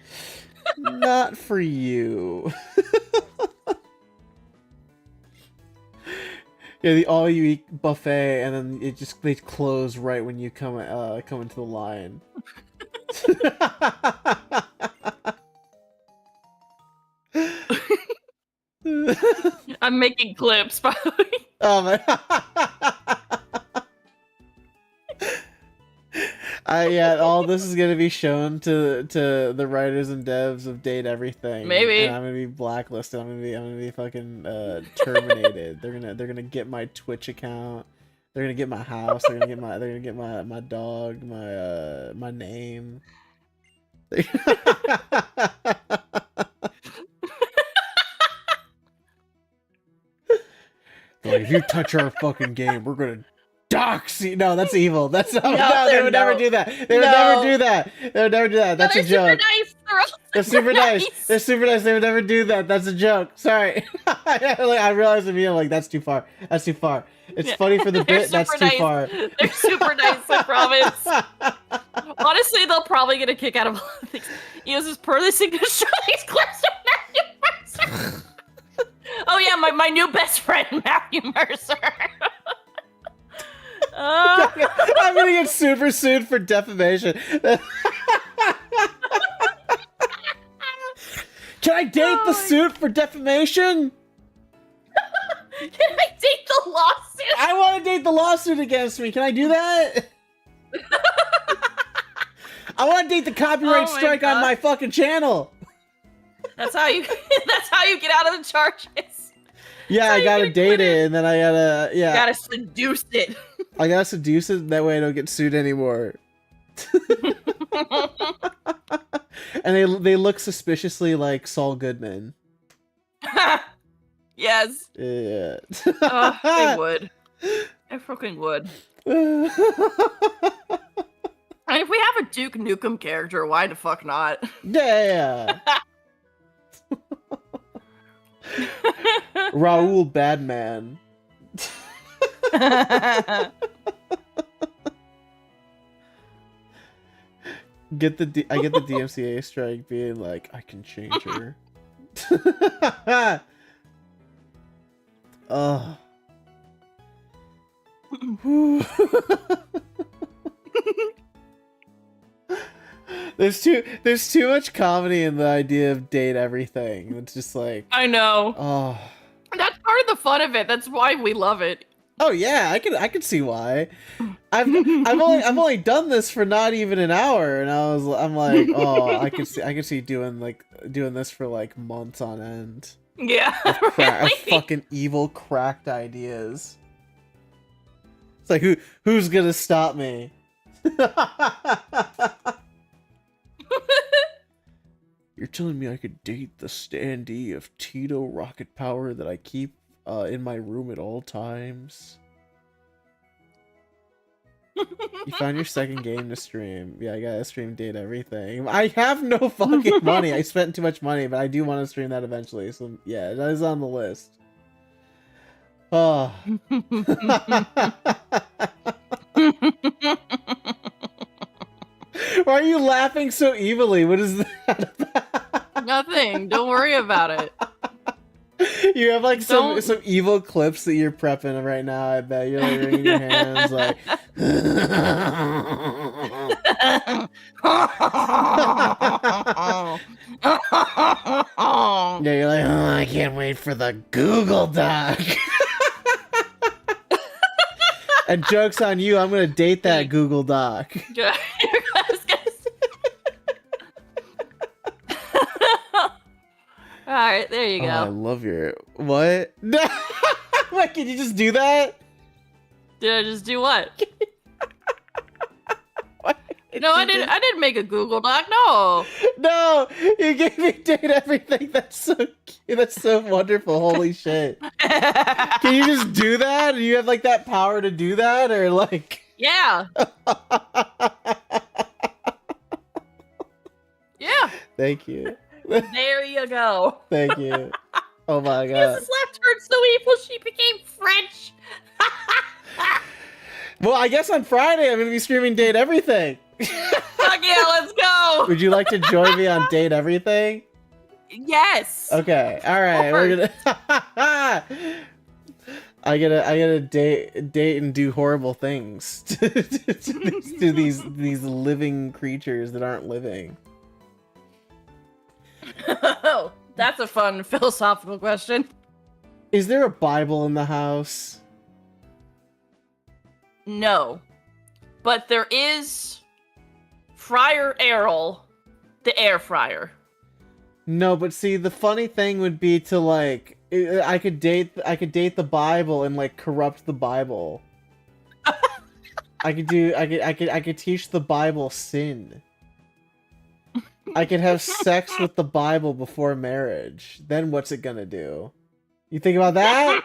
not for you. Yeah, the all-you-eat buffet, and then they close right when you come into the line. I'm making clips, by the way. Oh my! Yeah, all this is gonna be shown to the writers and devs of Date Everything. Maybe. And I'm gonna be blacklisted. I'm gonna be fucking terminated. They're gonna get my Twitch account. They're gonna get my house. They're gonna get my dog. My name. Like, if you touch our fucking game, we're gonna dox you. No, that's evil. That's no, they would never do that. They would never do that. They would never do that. That's a joke. They're super nice. They're super nice. They would never do that. That's a joke. Sorry. I realized immediately, like, that's too far. That's too far. It's funny for the bit. That's too far. They're super nice, I promise. Honestly, they'll probably get a kick out of all of things. He uses per signature these clips of Matthew Mercer. Oh yeah, my new best friend, Matthew Mercer. I'm gonna get super sued for defamation. Can I date the suit for defamation? Can I date the lawsuit? I want to date the lawsuit against me. Can I do that? I want to date the copyright strike on my fucking channel. That's how you get out of the charges. Yeah, I gotta date it, and then I gotta You gotta seduce it. I gotta seduce it. That way, I don't get sued anymore. And they look suspiciously like Saul Goodman. Yes. Yeah. They would. They fucking would. And if we have a Duke Nukem character, why the fuck not? Yeah. Raoul Badman. I get the DMCA strike being like, I can change her. Oh. there's too much comedy in the idea of date everything. It's just like, I know. oh. That's part of the fun of it. That's why we love it. Oh yeah, I could see why. I've only done this for not even an hour, and I'm like, oh, I could see doing this for like months on end. Yeah. Of fucking evil cracked ideas. It's like who's gonna stop me? You're telling me I could date the standee of Tito Rocket Power that I keep in my room at all times? You found your second game to stream. Yeah, I gotta stream date everything. I have no fucking money. I spent too much money, but I do want to stream that eventually. So yeah, that is on the list. Oh. Why are you laughing so evilly? What is that about? Nothing. Don't worry about it. You have like some evil clips that you're prepping right now. I bet you're like wringing your hands like. Yeah, you're like, oh, I can't wait for the Google Doc. And joke's on you, I'm gonna date that Google Doc. Alright, there you go. Oh, I love your... What? No! Wait, can you just do that? Did I just do what? No, I didn't make a Google Doc, no! No! You gave me date everything. That's so cute. That's so wonderful. Holy shit. Can you just do that? Do you have like that power to do that? Or like... Yeah! Yeah! Thank you. There you go. Thank you. Oh my god. Mrs. Left turned so evil she became French. Well, I guess on Friday I'm gonna be streaming Date Everything. Fuck yeah, let's go. Would you like to join me on Date Everything? Yes. Okay. All right. We're gonna. I gotta date and do horrible things to these living creatures that aren't living. Oh, that's a fun philosophical question. Is there a Bible in the house? No. But there is Friar Errol, the air fryer. No, but see, the funny thing would be to like, I could date the Bible and like corrupt the Bible. I could teach the Bible sin. I could have sex with the Bible before marriage. Then what's it gonna do? You think about that?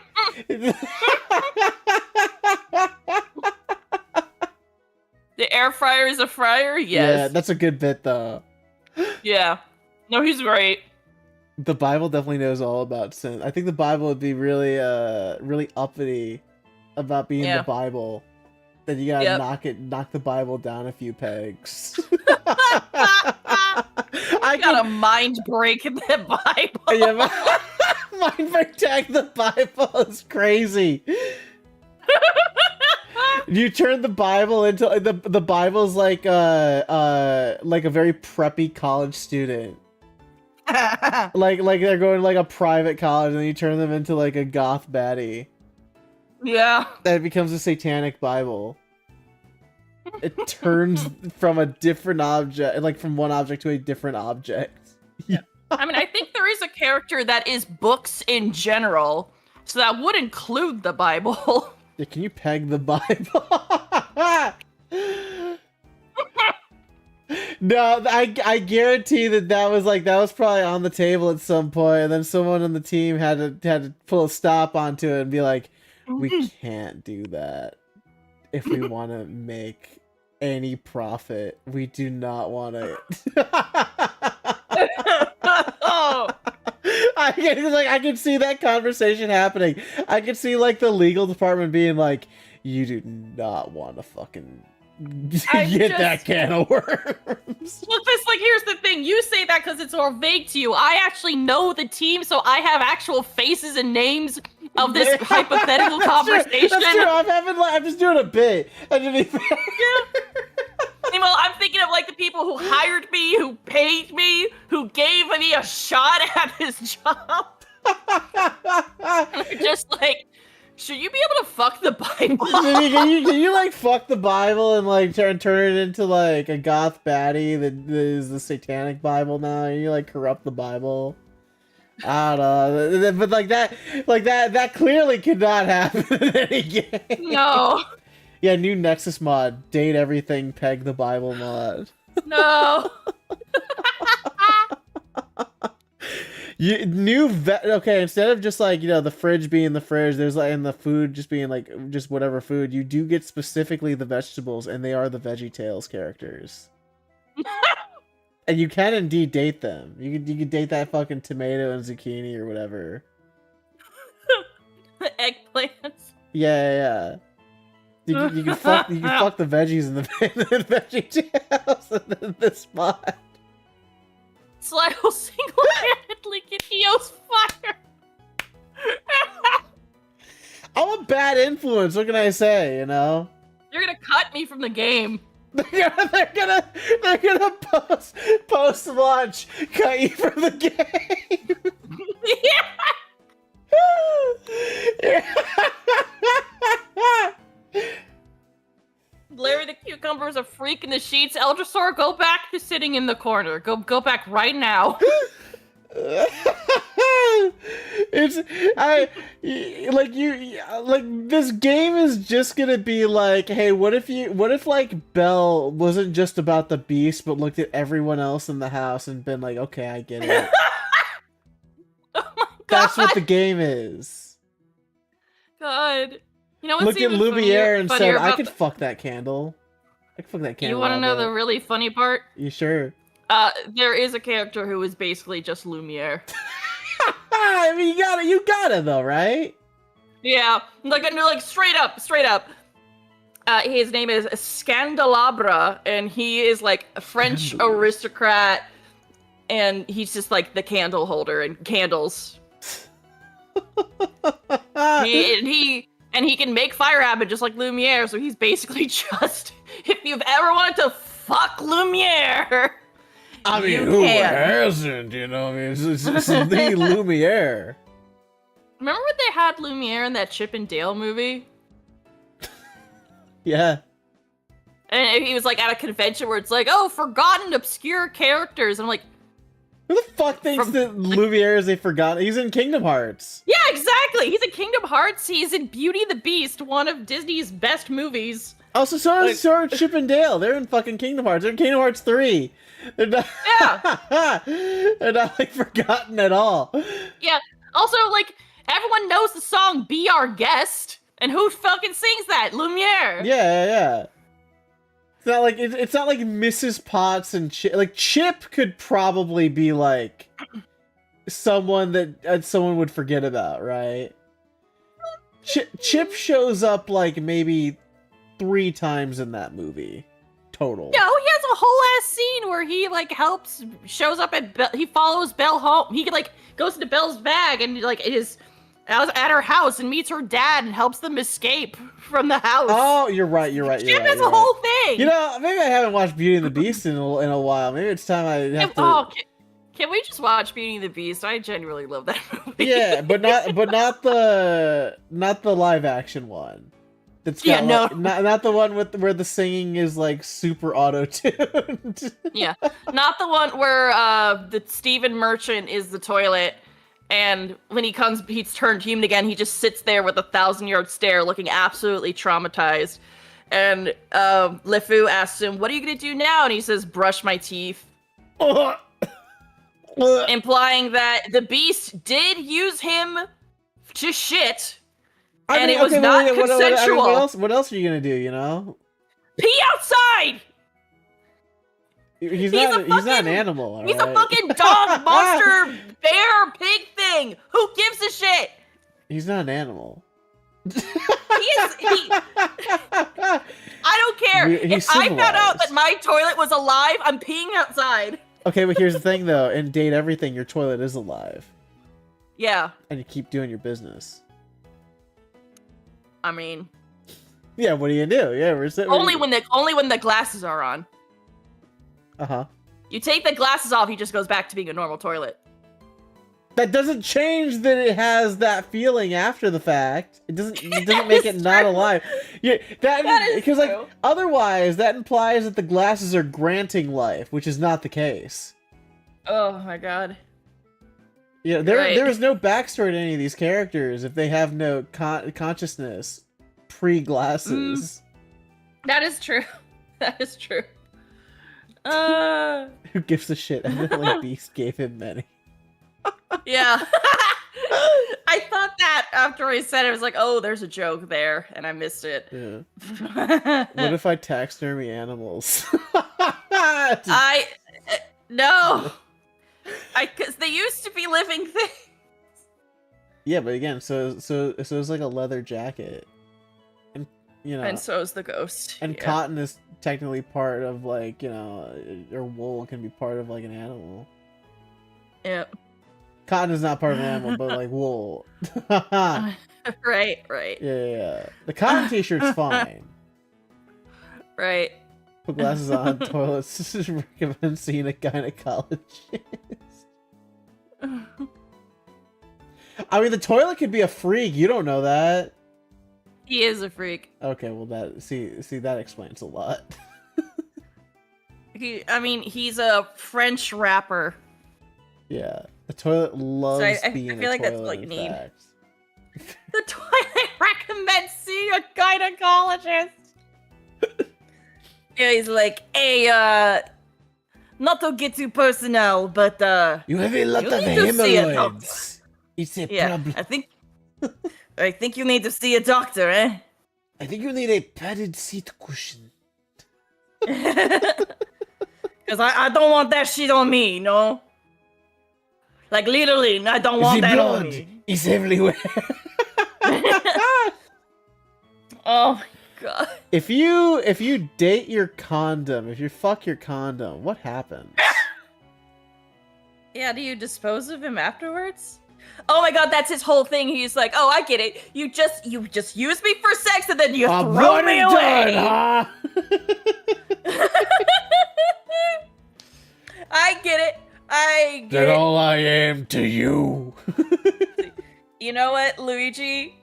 The air fryer is a fryer? Yes. Yeah, that's a good bit though. Yeah. No, he's great. The Bible definitely knows all about sin. I think the Bible would be really uppity about being the Bible. Then you gotta knock the Bible down a few pegs. I got a mind break in the Bible. Yeah, mind break tag the Bible is crazy. You turn the Bible into the Bible's like a very preppy college student. like they're going to like a private college, and then you turn them into like a goth baddie. Yeah. That becomes a satanic Bible. It turns from a different object, like from one object to a different object. Yeah. I mean, I think there is a character that is books in general, so that would include the Bible. Yeah, can you peg the Bible? No, I guarantee that was probably on the table at some point, and then someone on the team had to pull a stop onto it and be like, we can't do that if we want to make any profit. We do not want to. Oh. I can see that conversation happening. I can see like the legal department being like, you do not want to fucking get that can of worms. Well, just like, here's the thing. You say that because it's all vague to you. I actually know the team, so I have actual faces and names of this hypothetical conversation. That's true. I'm just doing a bit. Well, I'm thinking of like the people who hired me who paid me, who gave me a shot at his job. They're just like, should you be able to fuck the Bible? Can you like fuck the Bible and like turn it into like a goth baddie that is the satanic Bible now? And you like corrupt the Bible? I don't know, but like that clearly could not happen in any game. No. Yeah, new Nexus mod, date everything, peg the Bible mod. No. Okay, instead of just like, you know, the fridge being the fridge, there's like, and the food just being like just whatever food, you do get specifically the vegetables, and they are the VeggieTales characters. And you can indeed date them. You can date that fucking tomato and zucchini or whatever. Eggplants. Yeah. You can fuck the veggies in the VeggieTales in this mod. So I will single-handedly get Eos fired. I'm a bad influence. What can I say? You know. You're gonna cut me from the game. They're gonna post launch cut you from the game. Larry the Cucumber is a freak in the sheets. Eldrasor, go back to sitting in the corner. Go back right now. This game is just gonna be like, hey, what if like Belle wasn't just about the beast but looked at everyone else in the house and been like, okay, I get it. Oh my god. That's what the game is. God. You know what's Look at even Lumiere and funnier said, I about could fuck that candle. I could fuck that candle. You want to all know day. the really funny part? You sure? There is a character who is basically just Lumiere. I mean, you gotta though, right? Yeah, like straight up. His name is Scandelabra, and he is like a French aristocrat, and he's just like the candle holder and candles. He can make fire happen just like Lumiere, so he's basically just, if you've ever wanted to fuck Lumiere, I mean, you who can. hasn't? You know, I mean, it's the Lumiere. Remember when they had Lumiere in that Chip and Dale movie? Yeah. And he was like at a convention where it's like, oh, forgotten obscure characters. I'm like, Who the fuck thinks that Lumiere is a forgotten? He's in Kingdom Hearts. yeah, exactly. He's in Kingdom Hearts. He's in Beauty and the Beast, one of Disney's best movies. Also, so is Chip and Dale. They're in fucking Kingdom Hearts. They're in Kingdom Hearts 3. They're not, Yeah. they're not like forgotten at all. Yeah. Also, like, everyone knows the song Be Our Guest. And who fucking sings that? Lumiere. Yeah. It's not like Mrs. Potts and Chip. Like, Chip could probably be like someone that someone would forget about, right? Chip shows up like maybe 3 times in that movie total. No, he has a whole ass scene where he like shows up at he follows Belle home. He like goes into Belle's bag and like is at her house and meets her dad and helps them escape from the house. Oh, you're right. Chip has a whole thing. You know, maybe I haven't watched Beauty and the Beast in a while. Maybe it's time I have to. Oh, can we just watch Beauty and the Beast? I genuinely love that movie. Yeah, but not the live action one. That's got not the one where the singing is like super auto-tuned. Yeah, not the one where the Stephen Merchant is the toilet, and when he's turned human again, he just sits there with a 1,000-yard stare, looking absolutely traumatized. And LeFou asks him, "What are you gonna do now?" And he says, "Brush my teeth," implying that the Beast did use him to shit. It was not consensual. What else are you gonna do? You know, pee outside. He's not an animal. He's a fucking dog, monster, bear, pig thing. Who gives a shit? He's not an animal. I don't care. If I found out that my toilet was alive, I'm peeing outside. Okay, but here's the thing, though. In Date Everything, your toilet is alive. Yeah. And you keep doing your business. I mean, yeah. What do you do? Yeah, only when the glasses are on. Uh-huh. You take the glasses off, he just goes back to being a normal toilet. That doesn't change that it has that feeling after the fact. It doesn't make it not alive. Yeah, That is because like true. otherwise that implies that the glasses are granting life, which is not the case. Oh my god. Yeah, Right. there is no backstory to any of these characters if they have no consciousness pre-glasses. That is true. That is true. Who gives a shit? Evidently Beast gave him many. Yeah. I thought that after I said it, I was like, oh, there's a joke there, and I missed it. Yeah. What if I taxidermy animals? No. Because they used to be living things. Yeah, but again, so it's like a leather jacket, and you know, And so is the ghost. and yeah. cotton is technically part of like or wool can be part of like an animal. Yeah. Cotton is not part of an animal, but like wool. Yeah. Right. The cotton t-shirt's fine. Right. Put glasses on, toilets. Recommend seeing a gynecologist. I mean, the toilet could be a freak. You don't know that. He is a freak. Okay, well that see that explains a lot. He's a French rapper. Yeah, the toilet loves I being feel a like that's toilet. like in need. fact. The toilet recommends seeing a gynecologist. Yeah, he's like, hey, not to get too personal, but You have a lot You of need to see a hemorrhoids. It's a yeah, problem. I think you need to see a doctor, eh? I think you need a padded seat cushion. Because I don't want that shit on me, no? Like, literally, I don't want The that on blood me. is everywhere. Oh my god. If you date your condom, if you fuck your condom, what happens? Yeah, do you dispose of him afterwards? Oh my god, that's his whole thing. He's like, oh, I get it. You just use me for sex and then you throw one me and away. done, huh? I get it. I get That it. all I am to you. You know what, Luigi?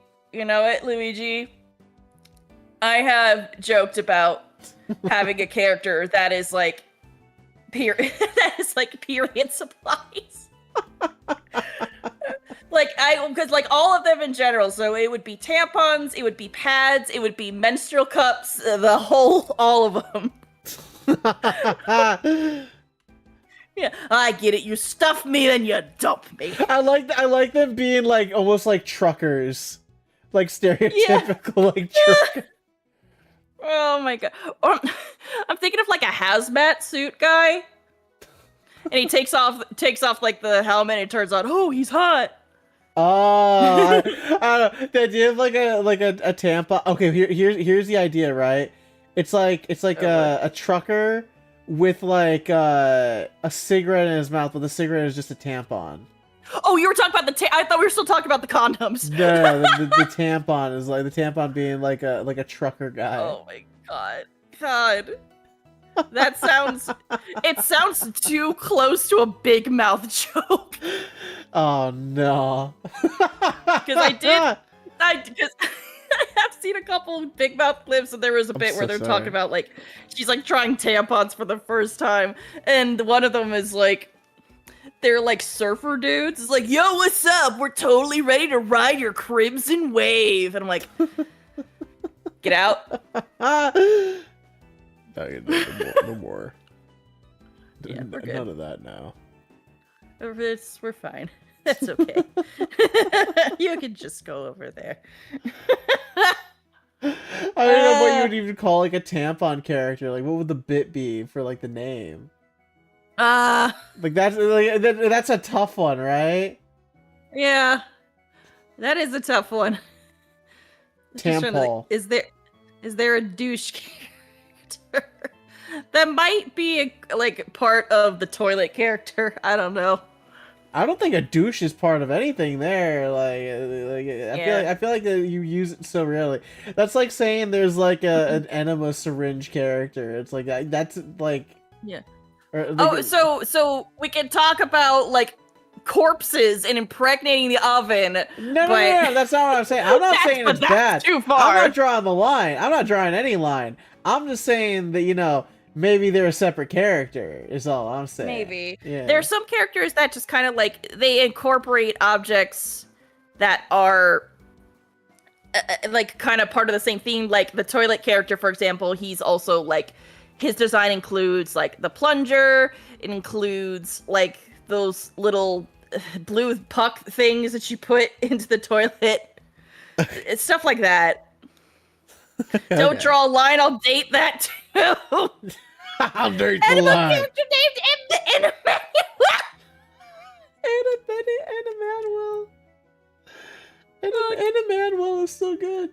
I have joked about having a character that is like period supplies. Because like all of them in general, so it would be tampons, it would be pads, it would be menstrual cups, all of them. Yeah, I get it. You stuff me, then you dump me. I like them being like almost like truckers, like stereotypical like truckers. Oh my god. Or, I'm thinking of like a hazmat suit guy. And he takes off like the helmet and it turns out, oh, he's hot. Oh, I don't know. The idea of like a tampon. Okay, here's the idea, right? It's like a trucker with like a cigarette in his mouth, but the cigarette is just a tampon. Oh, you were talking about I thought we were still talking about the condoms. No, the tampon is like the tampon being like a trucker guy. Oh my god. That sounds too close to a big mouth joke. Oh no. Because I have seen a couple of Big Mouth clips, and there was a bit where they're talking about like she's like trying tampons for the first time, and one of them is like they're like surfer dudes. It's like, yo, what's up? We're totally ready to ride your crimson wave, and I'm like, get out. No more. Yeah, we're good. None of that now. We're fine. That's okay. You can just go over there. I don't know what you would even call like a tampon character. Like, what would the bit be for like the name? Like that's a tough one, right? Yeah, that is a tough one. Tampon. Is there a douche character that might be like part of the toilet character? I don't know. I don't think a douche is part of anything there. I feel like you use it so rarely. That's like saying there's like an enema syringe character. It's like that's like Yeah. Or, Oh, so we can talk about like corpses and impregnating the oven. No, that's not what I'm saying. I'm not saying it's bad. Too far. I'm not drawing the line. I'm not drawing any line. I'm just saying that, maybe they're a separate character is all I'm saying. Maybe. Yeah. There are some characters that just kind of like, they incorporate objects that are like kind of part of the same theme. Like the toilet character, for example, he's also like, his design includes like the plunger. It includes like those little blue puck things that you put into the toilet. It's stuff like that. Don't draw a line, I'll date that too. I'll date the Animal line. character named Emmanuel. Emmanuel is so good.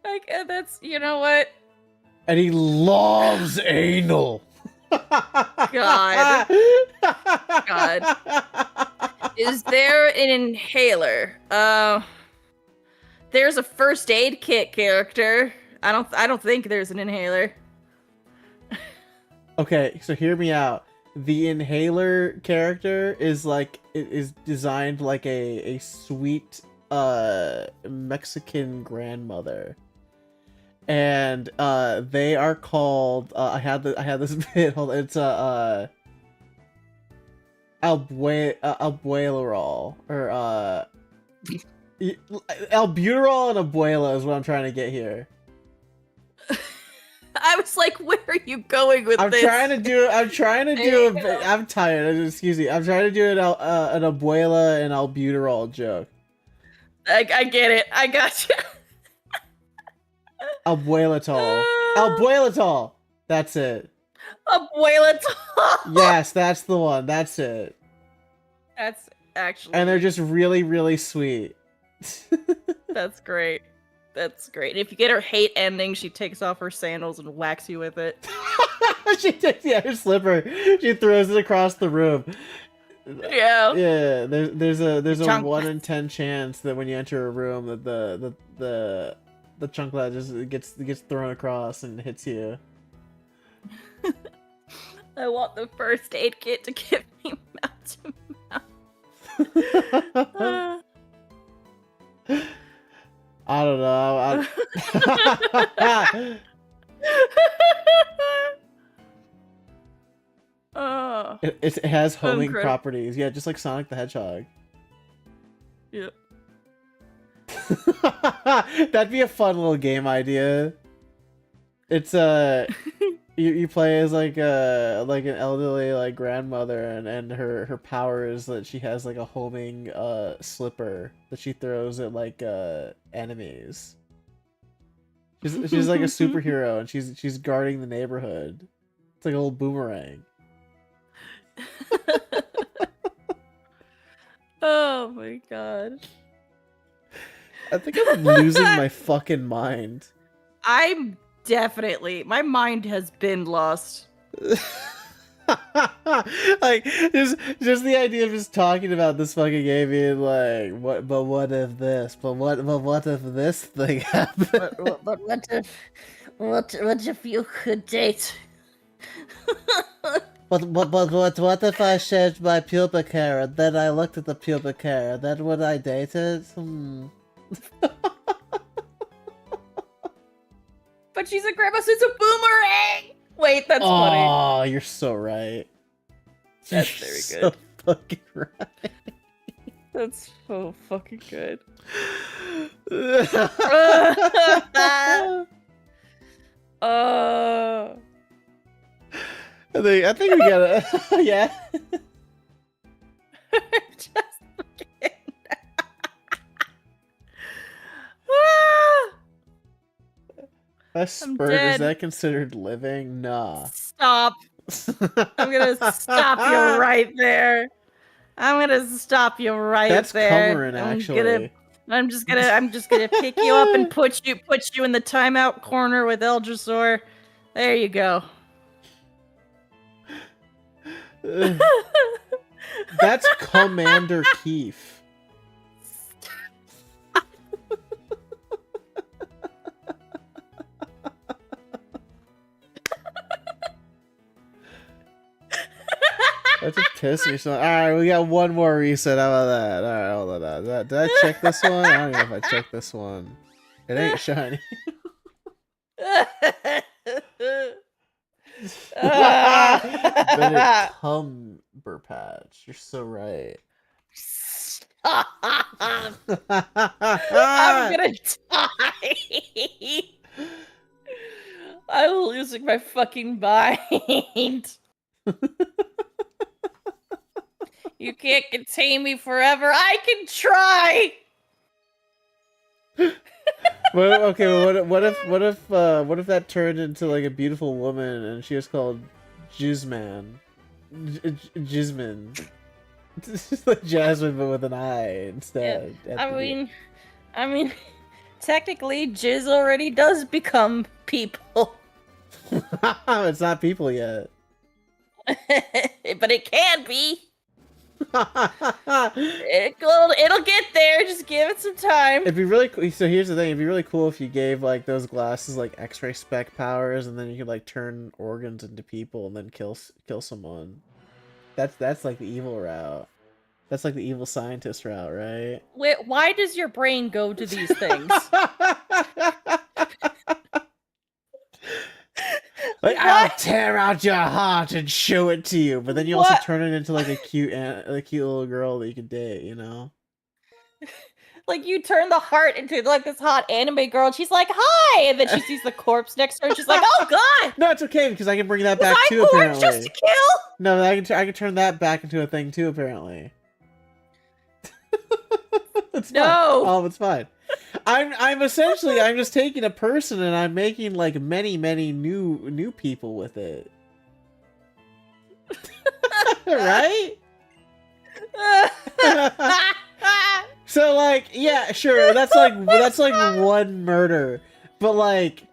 Like, that's, you know what? And he loves anal. God. God. Is there an inhaler? There's a first aid kit character. I don't think there's an inhaler. Okay, so hear me out. The inhaler character is designed like a sweet Mexican grandmother. And they are called I had this bit, hold on, it's albuterol or albuterol and abuela is what I'm trying to get here. I was like, where are you going with this? I'm tired. Excuse me. I'm trying to do an abuela and albuterol joke. I get it. I got you. Albuelatol. That's it. Abuelatol. Yes, that's the one. That's it. That's actually. And they're just really, really sweet. That's great. That's great. If you get her hate ending, she takes off her sandals and whacks you with it. She takes her slipper. She throws it across the room. Yeah. Yeah. There's a Chunk- 1 in 10 chance that when you enter a room that the chunklet just gets thrown across and hits you. I want the first aid kit to give me mouth to mouth. I don't know. Oh. It has homing Incredible. properties. Yeah, just like Sonic the Hedgehog. Yep. That'd be a fun little game idea. It's you play as like an elderly grandmother and her power is that she has like a homing slipper that she throws at enemies. She's like a superhero and she's guarding the neighborhood. It's like a little boomerang. Oh my god. I think I'm losing my fucking mind. I'm definitely, my mind has been lost. Like just the idea of just talking about this fucking game being like what if this what if this thing happened. But what if you could date? But what if I shaved my pubic hair and then I looked at the pubic hair, then would I date it? But she's a grandma, so it's a boomerang! Wait, that's funny. Oh, you're so right. That's You're very so good. fucking right. That's so fucking good. I think we gotta yeah. Just fucking. Ah! A spurt, is dead. that considered living? Nah. Stop. I'm gonna stop you right there. I'm gonna stop you right That's there. Cummerin, actually. I'm just gonna pick you up and put you in the timeout corner with Eldrasor. There you go. That's Commander Keefe. That just pissed me so. All right, we got one more reset. How about that? All right, hold on. Did I check this one? I don't know if I checked this one. It ain't shiny. Benedict Cumberpatch. You're so right. I'm gonna die. I'm losing my fucking mind. You can't contain me forever. I can try. Well, okay, well, what if that turned into like a beautiful woman and she was called Jizman? Jizman. It's just like Jasmine but with an I instead. I mean, technically, Jizz already does become people. It's not people yet. But it can be. It'll get there. Just give it some time. It'd be really cool. So here's the thing: it'd be really cool if you gave like those glasses like X-ray spec powers, and then you could like turn organs into people and then kill someone. That's like the evil route. That's like the evil scientist route, right? Wait, why does your brain go to these things? Like, I'll tear out your heart and show it to you, but then you also turn it into like a cute little girl that you can date, you know? Like you turn the heart into like this hot anime girl, and she's like, "Hi," and then she sees the corpse next to her, and she's like, "Oh God!" No, it's okay because I can bring that back too. Was I born Apparently, just to kill? no, I can turn that back into a thing too. Apparently, it's fine. No. Oh, it's fine. I'm essentially I'm just taking a person and I'm making like many new people with it. Right? So like, yeah, sure, that's like one murder, but like,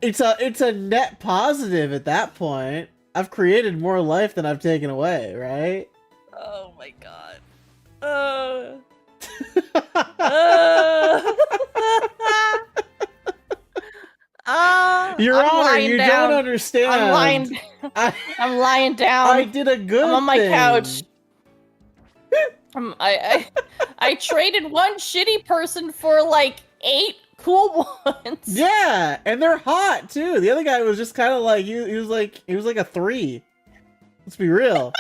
it's a net positive at that point. I've created more life than I've taken away, right? Oh my God. Your I'm Honor, lying you down. don't understand. I'm lying down. I did a good I'm on my thing. couch. I traded one shitty person for like 8 cool ones. Yeah, and they're hot too. The other guy was just kind of like he was like a 3. Let's be real.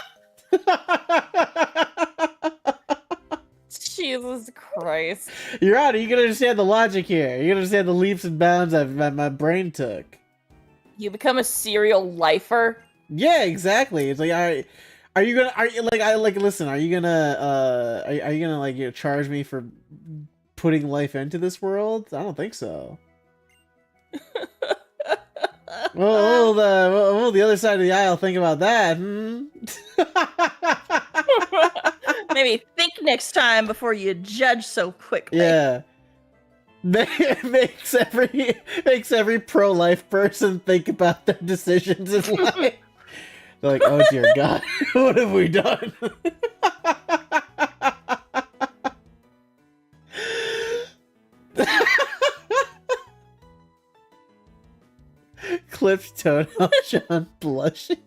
Jesus Christ. You're out. You can understand the logic here. You can understand the leaps and bounds my brain took. You become a serial lifer? Yeah, exactly. It's like, are you gonna listen? Are you gonna are you gonna like charge me for putting life into this world? I don't think so. Well, the other side of the aisle think about that. Maybe think next time before you judge so quickly. Yeah. Makes every pro-life person think about their decisions in life. They're like, oh dear God, what have we done? Clipped toenail John blushes.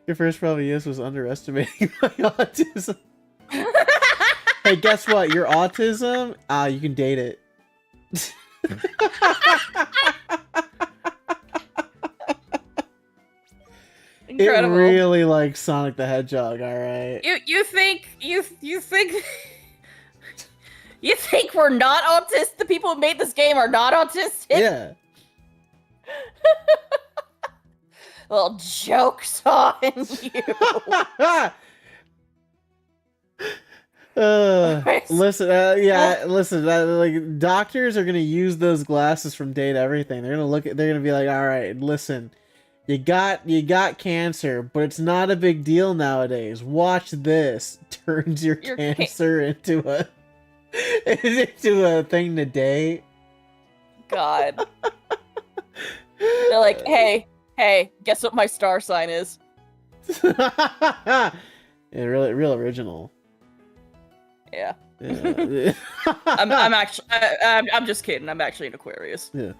Your first probably was underestimating my autism. Hey, guess what? Your autism, you can date it. Incredible. It really likes Sonic the Hedgehog, alright? You think you think we're not autistic? The people who made this game are not autistic? Yeah. Well, joke's on you. Listen, listen. Like doctors are gonna use those glasses from Date Everything. They're gonna be like, all right, listen, you got cancer, but it's not a big deal nowadays. Watch this. Turns your cancer into a thing to date. God. They're like, hey, guess what my star sign is? Yeah, real original. Yeah. Yeah. I'm just kidding. I'm actually an Aquarius. Yeah.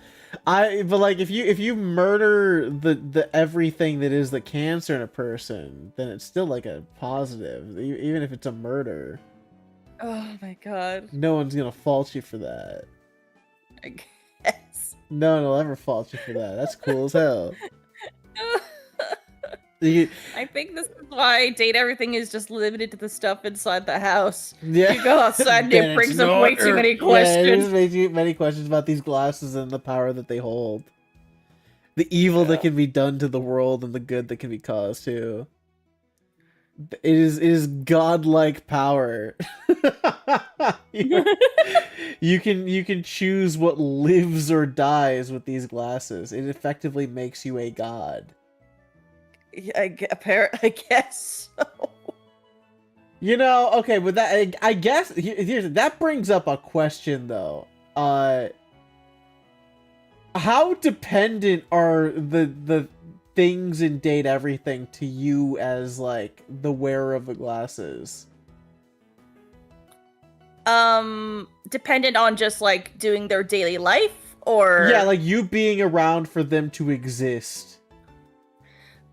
But like if you murder the everything that is the cancer in a person, then it's still like a positive, even if it's a murder. Oh my god. No one's gonna fault you for that. I guess. No one will ever fault you for that. That's cool as hell. You- I think this is why date everything is just limited to the stuff inside the house. yeah. You go outside and Then it brings it's up way not- too many Yeah, questions. it just many questions about these glasses and the power that they hold. The evil that can be done to the world and the good that can be caused too. It is godlike power. you can choose what lives or dies with these glasses. It effectively makes you a god. I guess so. You know, okay, with that, I guess here's that brings up a question though. How dependent are the things in Date Everything to you as like the wearer of the glasses? Dependent on just like doing their daily life, or Yeah, like you being around for them to exist.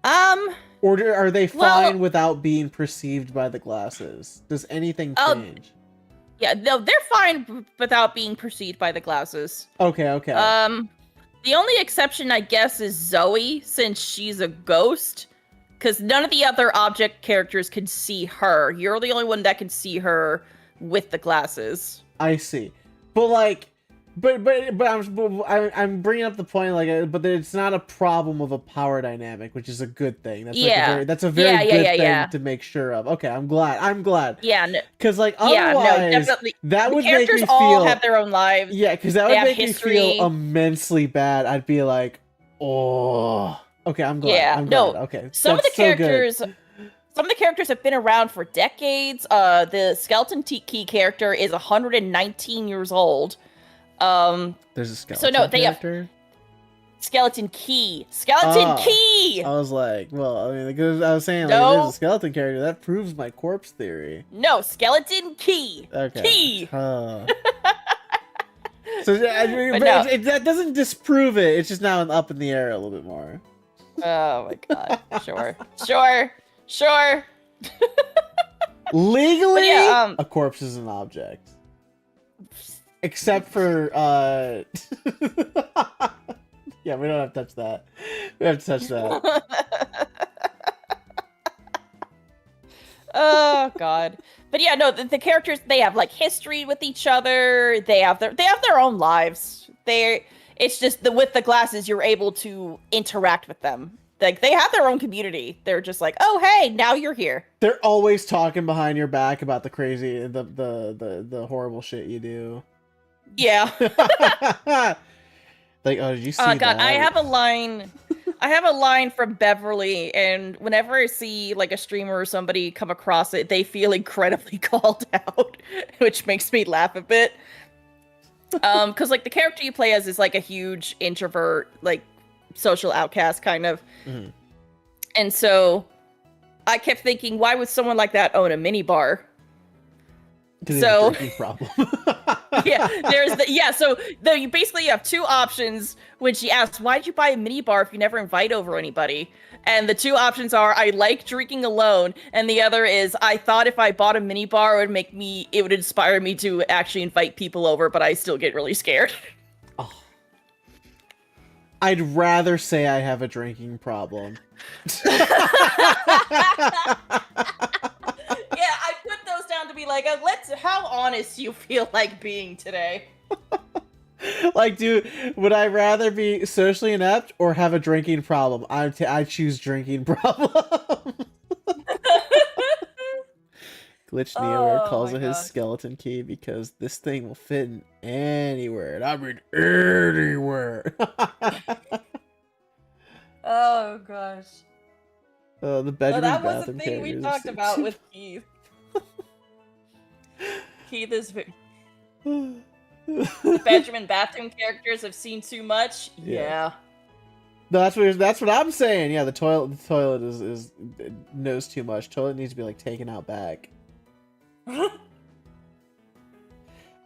Or are they fine without being perceived by the glasses? Does anything change? Yeah, no, they're fine without being perceived by the glasses. Okay. The only exception, I guess, is Zoe, since she's a ghost. Because none of the other object characters can see her. You're the only one that can see her with the glasses. I see. But like, but I'm bringing up the point like, but it's not a problem of a power dynamic, which is a good thing. That's that's a very good thing to make sure of. Okay, I'm glad. Yeah, because like otherwise, definitely. that the would make me characters feel all have their own lives. Yeah, because that would have make history. me feel immensely bad. I'd be like, oh, okay, I'm glad. Yeah, I'm glad. no. Okay, Some of the that's so good. characters. Some of the characters have been around for decades. The Skeleton Key character is 119 years old. There's a skeleton character? Have Skeleton Key. Skeleton Key! I was like, well, I mean, because I was saying, like, No. there's a skeleton character. That proves my corpse theory. No, Skeleton Key. Okay. Key. So I mean, But but no. that doesn't disprove it. It's just now up in the air a little bit more. Oh my god. Sure. Legally, But yeah, a corpse is an object. Except for, yeah, we don't have to touch that. We have to touch that. Oh god. But yeah, no, the characters, they have like history with each other. They have their own lives. It's just with the glasses you're able to interact with them. Like they have their own community. They're just like, "Oh, hey, now you're here." They're always talking behind your back about the crazy the horrible shit you do. Yeah. Like, oh, did you see Oh god, that? I have a line from Beverly, and whenever I see like a streamer or somebody come across it, they feel incredibly called out, which makes me laugh a bit. Because like the character you play as is like a huge introvert, like social outcast kind of. Mm-hmm. And so I kept thinking, why would someone like that own a mini bar? So drinking problem. So you basically have two options when she asks, why'd you buy a mini bar if you never invite over anybody? And the two options are, I like drinking alone, and the other is, I thought if I bought a mini bar it would inspire me to actually invite people over, but I still get really scared. Oh. I'd rather say I have a drinking problem. Yeah, I put those down to be like, how honest you feel like being today. Like, dude, would I rather be socially inept or have a drinking problem? I choose drinking problem. Glitch Neo calls it his skeleton key because this thing will fit in anywhere. And I mean anywhere. Oh gosh. The bedroom that was bathroom the thing we characters. talked about with Keith. Keith is the bedroom and bathroom characters have seen too much. Yeah. That's what I'm saying. Yeah, the toilet is knows too much. Toilet needs to be like taken out back.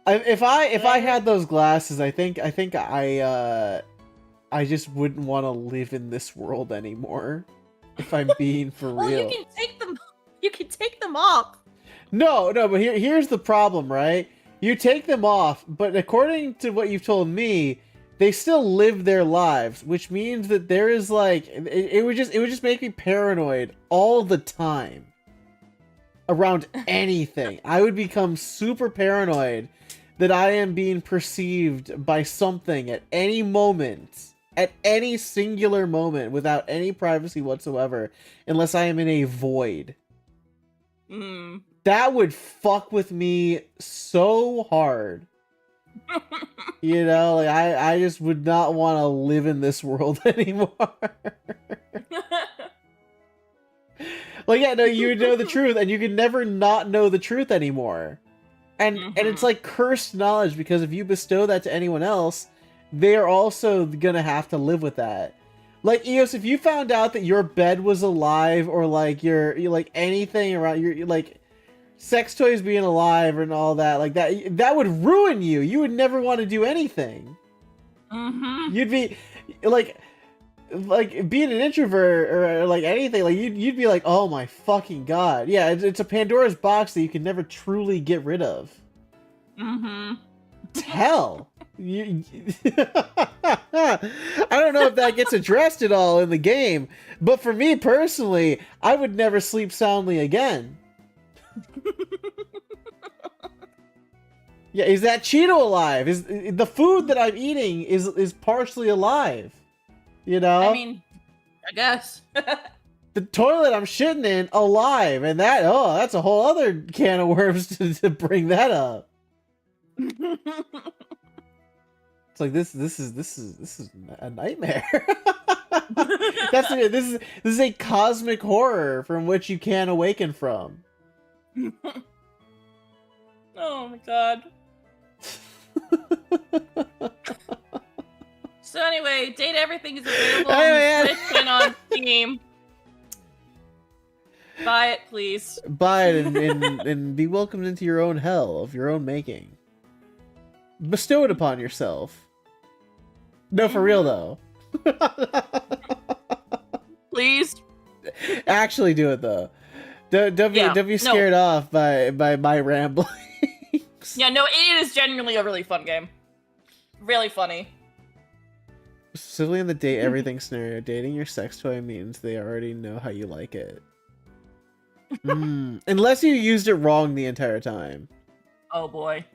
If I had those glasses, I think I just wouldn't want to live in this world anymore. If I'm being for Well, real. you can take them. You can take them off. No, but here's the problem, right? You take them off, but according to what you've told me, they still live their lives, which means that there is like it would just make me paranoid all the time around anything. I would become super paranoid that I am being perceived by something at any moment, at any singular moment, without any privacy whatsoever, unless I am in a void. Mm. That would fuck with me so hard. You know, like I just would not want to live in this world anymore. Like, yeah, no, you would know the truth, and you could never not know the truth anymore. And it's like cursed knowledge, because if you bestow that to anyone else, they are also gonna have to live with that. Like, Eos, if you found out that your bed was alive, or like your like anything around your like sex toys being alive and all that, like that would ruin you. You would never want to do anything. You'd be like being an introvert or like anything, like you'd be like, oh my fucking god. Yeah, it's a Pandora's box that you can never truly get rid of. Hell. I don't know if that gets addressed at all in the game, but for me personally, I would never sleep soundly again. Yeah, is that Cheeto alive? Is the food that I'm eating is partially alive? You know? I mean, I guess. The toilet I'm shitting in alive, and that's a whole other can of worms to bring that up. It's like this is a nightmare. This is a cosmic horror from which you can't awaken from. Oh my god. So anyway, Date Everything is available on Switch and on Steam. Buy it, please. Buy it and be welcomed into your own hell of your own making. Bestow it upon yourself. No, for real though. Please. Actually do it though. Don't be scared off by my ramblings. Yeah, no, it is genuinely a really fun game. Really funny. Specifically in the date everything scenario, dating your sex toy means they already know how you like it. Unless you used it wrong the entire time. Oh boy.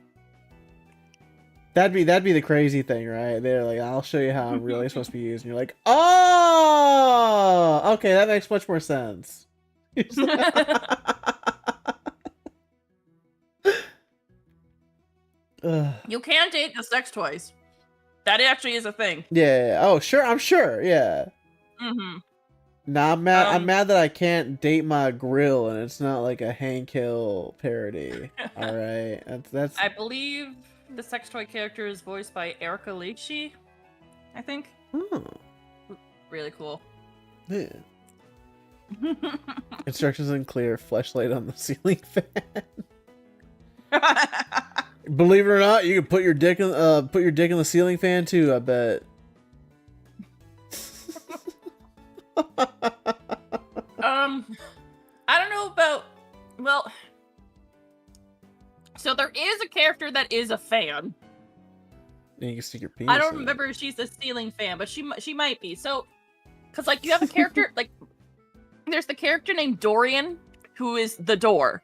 That'd be the crazy thing, right? They're like, I'll show you how I'm really supposed to be used, and you're like, oh, okay, that makes much more sense. You can date the sex toys. That actually is a thing. Yeah. Oh, sure. I'm sure. Yeah. Nah, I'm mad. I'm mad that I can't date my grill, and it's not like a Hank Hill parody. All right. That's. I believe the sex toy character is voiced by Erica Leachy, I think. Oh. Really cool. Yeah. Instructions unclear. Fleshlight on the ceiling fan. Believe it or not, you can put your dick in the ceiling fan too. I bet. I don't know about. Well, so there is a character that is a fan. And you can stick your penis. I don't in remember if she's a ceiling fan, but she might be. So, because like you have a character like there's the character named Dorian who is the door.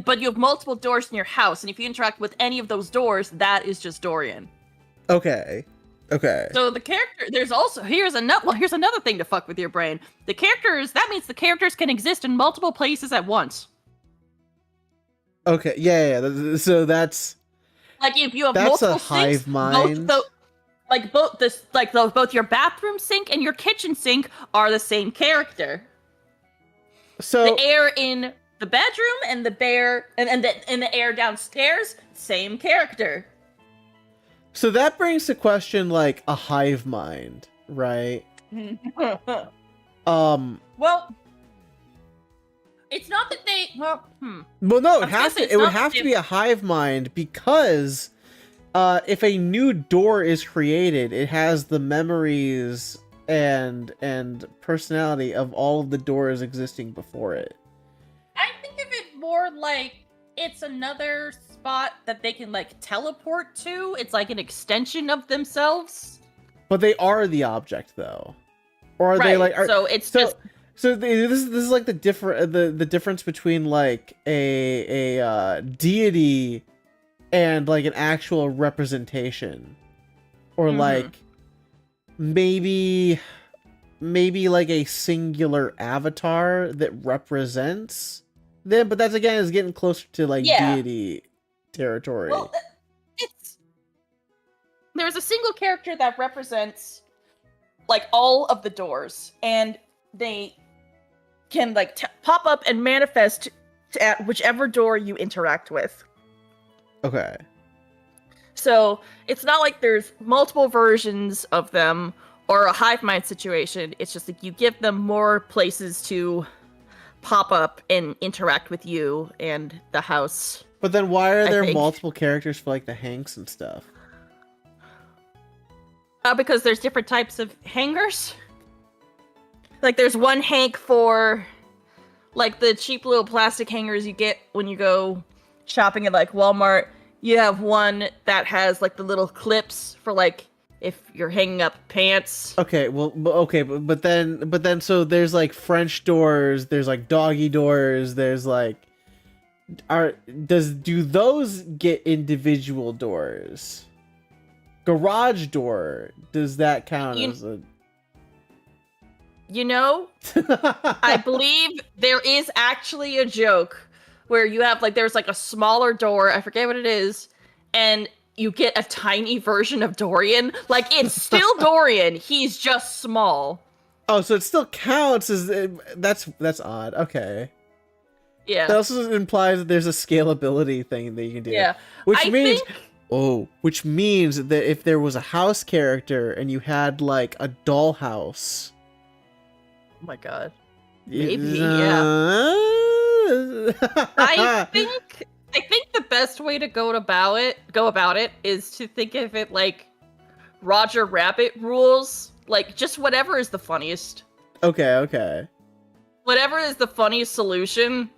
But you have multiple doors in your house, and if you interact with any of those doors, that is just Dorian. Okay. So the character, here's another thing to fuck with your brain. That means the characters can exist in multiple places at once. Okay, yeah. So that's like if you have that's multiple a hive sinks, mind. both your bathroom sink and your kitchen sink are the same character. So the air in the bedroom and the air downstairs, same character. So that brings to question like a hive mind, right? Well, It's not that they. Well, Well, no, I it was gonna has say to. it's It would not have that to be a hive mind because if a new door is created, it has the memories and personality of all of the doors existing before it. I think of it more like it's another spot that they can like teleport to. It's like an extension of themselves. But they are the object, though, or are Right. they like? So it's just This is like the difference between like a deity and like an actual representation, or like maybe like a singular avatar that represents them. But that's again is getting closer to like deity territory. well, there's a single character that represents like all of the doors, and they can like pop up and manifest at whichever door you interact with. Okay. So it's not like there's multiple versions of them or a hive mind situation. It's just like you give them more places to pop up and interact with you and the house. But then why are there think. multiple characters for like the Hanks and stuff? Because there's different types of hangers. Like there's one Hank for like the cheap little plastic hangers you get when you go shopping at like Walmart. You have one that has like the little clips for like if you're hanging up pants. Okay, well, but then so there's like French doors, there's like doggy doors, there's like do those get individual doors? Garage door, does that count as a You know, I believe there is actually a joke where you have like there's like a smaller door, I forget what it is, and you get a tiny version of Dorian. Like it's still Dorian, he's just small. Oh, so it still counts as that's odd. Okay. Yeah. That also implies that there's a scalability thing that you can do. Yeah. Which I means think- which means that if there was a house character and you had like a dollhouse. Oh my god. Maybe, yeah. I think the best way to go about it is to think of it like Roger Rabbit rules. Like just whatever is the funniest. Okay. Whatever is the funniest solution.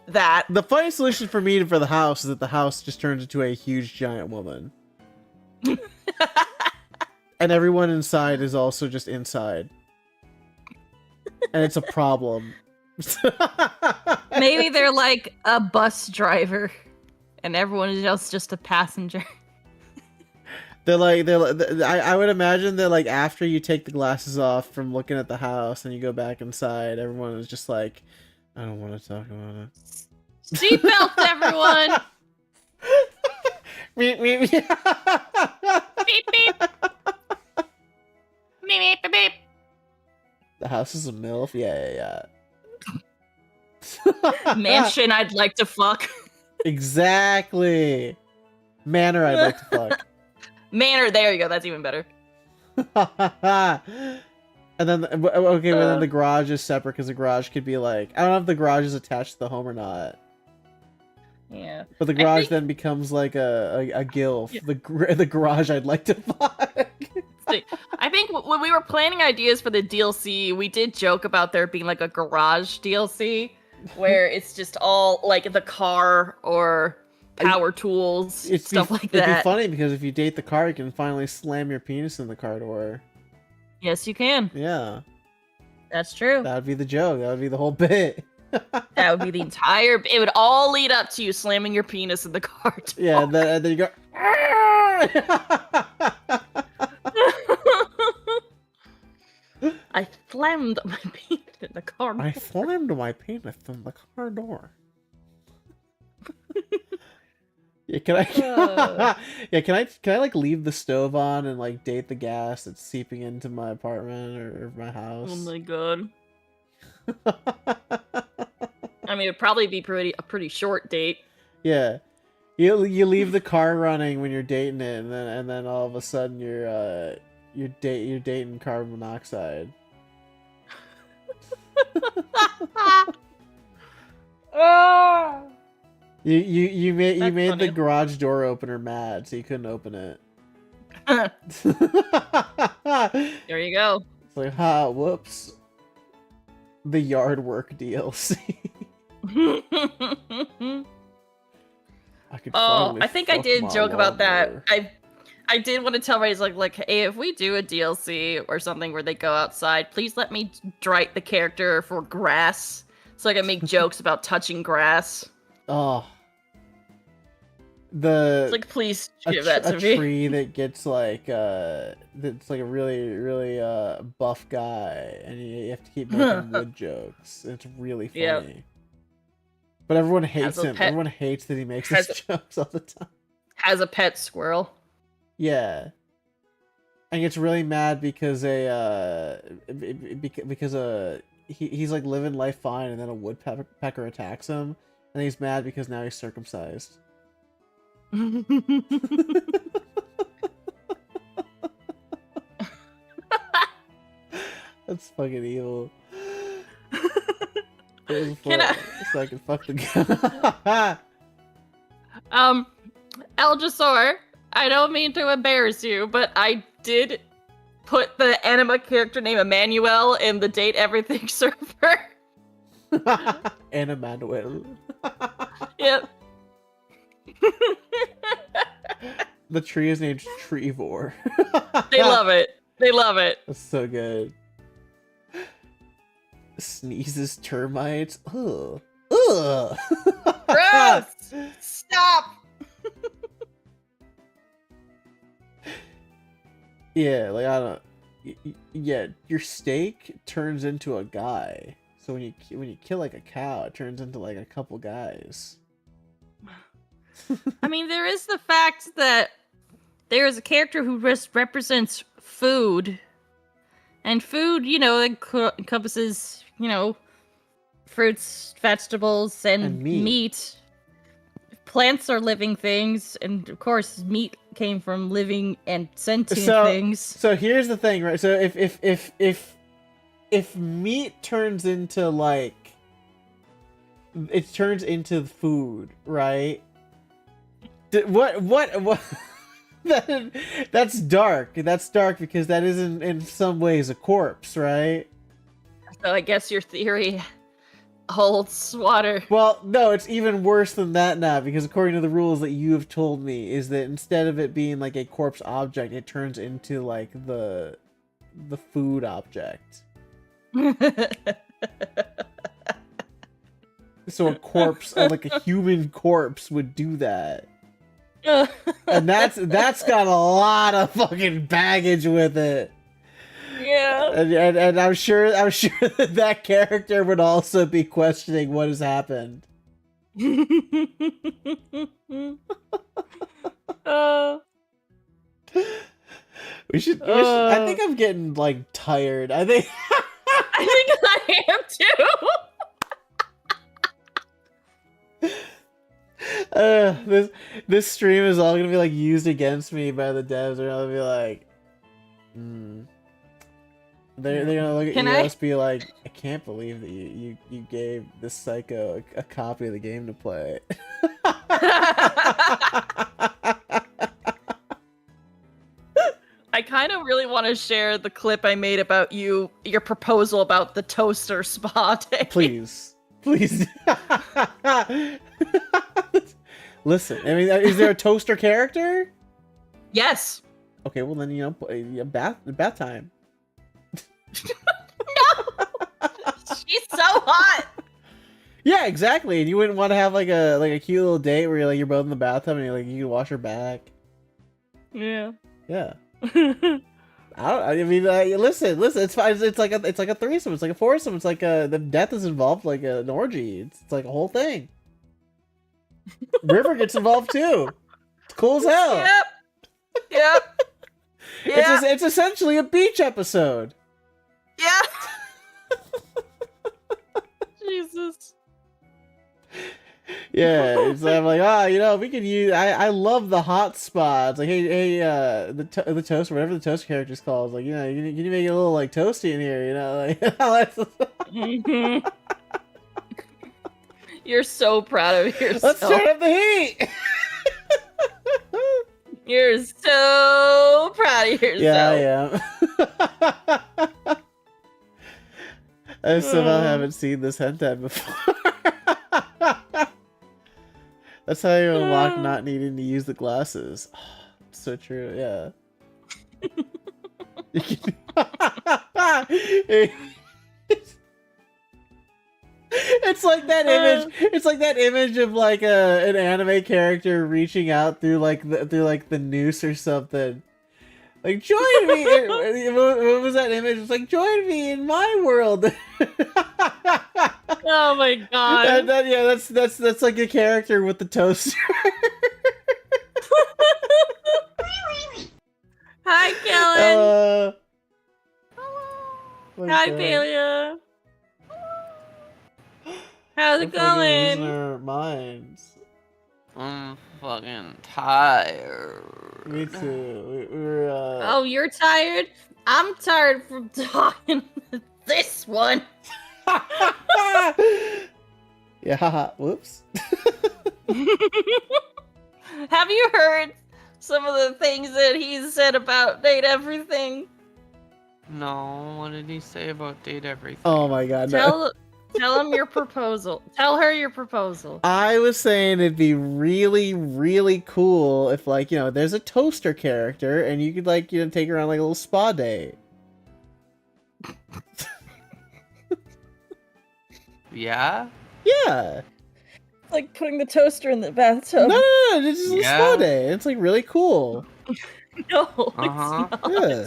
That the funny solution for me for the house is that the house just turns into a huge giant woman. And everyone inside is also just inside. And it's a problem. maybe they're like a bus driver and everyone else just a passenger. I would imagine that like after you take the glasses off from looking at the house and you go back inside, everyone is just like, I don't want to talk about it. Seatbelts, everyone! Beep, beep. Beep, beep. Beep, beep, beep, beep. The house is a MILF? Yeah. Mansion I'd like to fuck. Exactly. Manor I'd like to fuck. Manor, there you go, that's even better. And then, okay, but then the garage is separate because the garage could be like, I don't know if the garage is attached to the home or not. Yeah. But the garage then becomes like a gilf. Yeah. The garage I'd like to fuck. I think when we were planning ideas for the DLC, we did joke about there being like a garage DLC where it's just all like the car or power tools, stuff like that. It'd be funny because if you date the car, you can finally slam your penis in the car door. Yes, you can. Yeah. That's true. That would be the joke. That would be the whole bit. That would be the entire... It would all lead up to you slamming your penis in the car door. Yeah, and then you go... I slammed my penis in the car door. I slammed my penis in the car door. Yeah, can I like leave the stove on and like date the gas that's seeping into my apartment or my house? Oh my god. I mean, it'd probably be a pretty short date. Yeah. You leave the car running when you're dating it, and then all of a sudden you're dating carbon monoxide. Oh. You made That's the funny. garage door opener mad, so you couldn't open it. There you go. It's like, ha, whoops. The yard work DLC. I could finally I think I fuck did my joke about lawnmower. that. I did want to tell Ray's like, hey, if we do a DLC or something where they go outside, please let me write the character for grass so I can make jokes about touching grass. Oh. The It's like, please a, give tr- that to a me. tree that gets like that's like a really buff guy, and you have to keep making wood jokes. It's really funny. Yep. But everyone hates a him. pet- Everyone hates that he makes has these jokes all the time. Has a pet squirrel. Yeah. And gets really mad because he's like living life fine, and then a woodpecker attacks him, and he's mad because now he's circumcised. That's fucking evil. Can I- So I can fuck the guy. Algisaur, I don't mean to embarrass you, but I did put the anima character name Emmanuel in the Date Everything server. And Emmanuel. Yep. The tree is named Trevor. They love it. They love it. That's so good. Sneezes termites. Ugh. Ugh. Gross! Stop! Yeah, like I don't. Yeah, your steak turns into a guy. So when you kill like a cow, it turns into like a couple guys. I mean, there is the fact that there is a character who represents food. And food, encompasses, fruits, vegetables, and And meat. meat. Plants are living things, and of course, meat came from living and sentient things. So here's the thing, right? So if meat turns into like it turns into food, right? What that's dark. That's dark because that is in some ways a corpse, right? So I guess your theory holds water. Well, no, it's even worse than that now because according to the rules that you have told me is that instead of it being like a corpse object, it turns into like the food object. So a corpse, like a human corpse would do that. And that's got a lot of fucking baggage with it. Yeah. And I'm sure that character would also be questioning what has happened. We should I think I'm getting like tired. I think I think I am too. This stream is all gonna be like used against me by the devs. They're gonna be like, they're gonna look at Can you I- and be like, I can't believe that you gave this psycho a copy of the game to play. I kind of really want to share the clip I made about your proposal about the toaster spa day. Please. Listen, I mean, is there a toaster character? Yes. Okay, well then bath time. She's so hot. Yeah, exactly. And you wouldn't want to have like a cute little date where you're both in the bathtub and you can wash her back. Yeah. Yeah. I mean, listen. It's fine. It's like a threesome. It's like a foursome. It's like the death is involved, like an orgy. It's like a whole thing. River gets involved too. It's cool as hell. Yep. Yeah. It's essentially a beach episode. Yeah. Jesus. Yeah, it's I'm like, we could use. I love the hot spots. Like, hey, the toast, whatever the toast character is called. Like, can you make it a little like toasty in here? Like, You're so proud of yourself. Let's turn up the heat. You're so proud of yourself. Yeah, I am. I somehow haven't seen this hentai before. That's how you unlock not needing to use the glasses. So true, yeah. It's like that image. It's like that image of like an anime character reaching out through like the noose or something. Like, join me. What was that image? It's like, join me in my world. Oh my god. Yeah, that's like a character with the toaster. Hi, Kellen. My Hi, God. Palia. How's it We're fucking losing going? our minds. I'm fucking tired. Me too. We were. Oh, you're tired? I'm tired from talking to this one. Yeah. Haha. Whoops. Have you heard some of the things that he's said about date everything? No, what did he say about date everything? Oh my God. No. Tell him your proposal. Tell her your proposal. I was saying it'd be really, really cool if, like, you know, there's a toaster character and you could, like, you know, take her on like a little spa day. Yeah? Yeah. Like putting the toaster in the bathtub. No, it's just a Yeah. spa day. It's like really cool. No, Uh-huh. it's not. Yeah.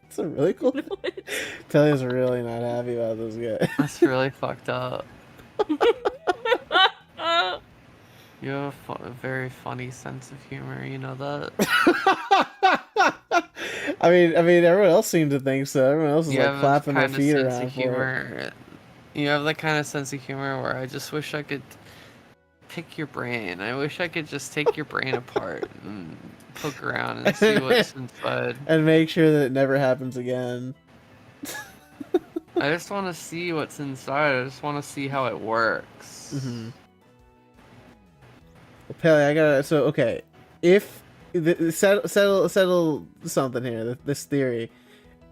It's a really cool. No, it's- Telly's really not happy about this guy. That's really fucked up. You have a very funny sense of humor, you know that? I mean, everyone else seemed to think so. Everyone else is You like have clapping their kind of feet sense around of for it. humor. You have the kind of sense of humor where I just wish I could pick your brain. I wish I could just take your brain apart and poke around and see what's inside. And make sure that it never happens again. I just want to see what's inside. I just want to see how it works. Mm-hmm. Pele, I gotta. So okay, if settle something here. This theory,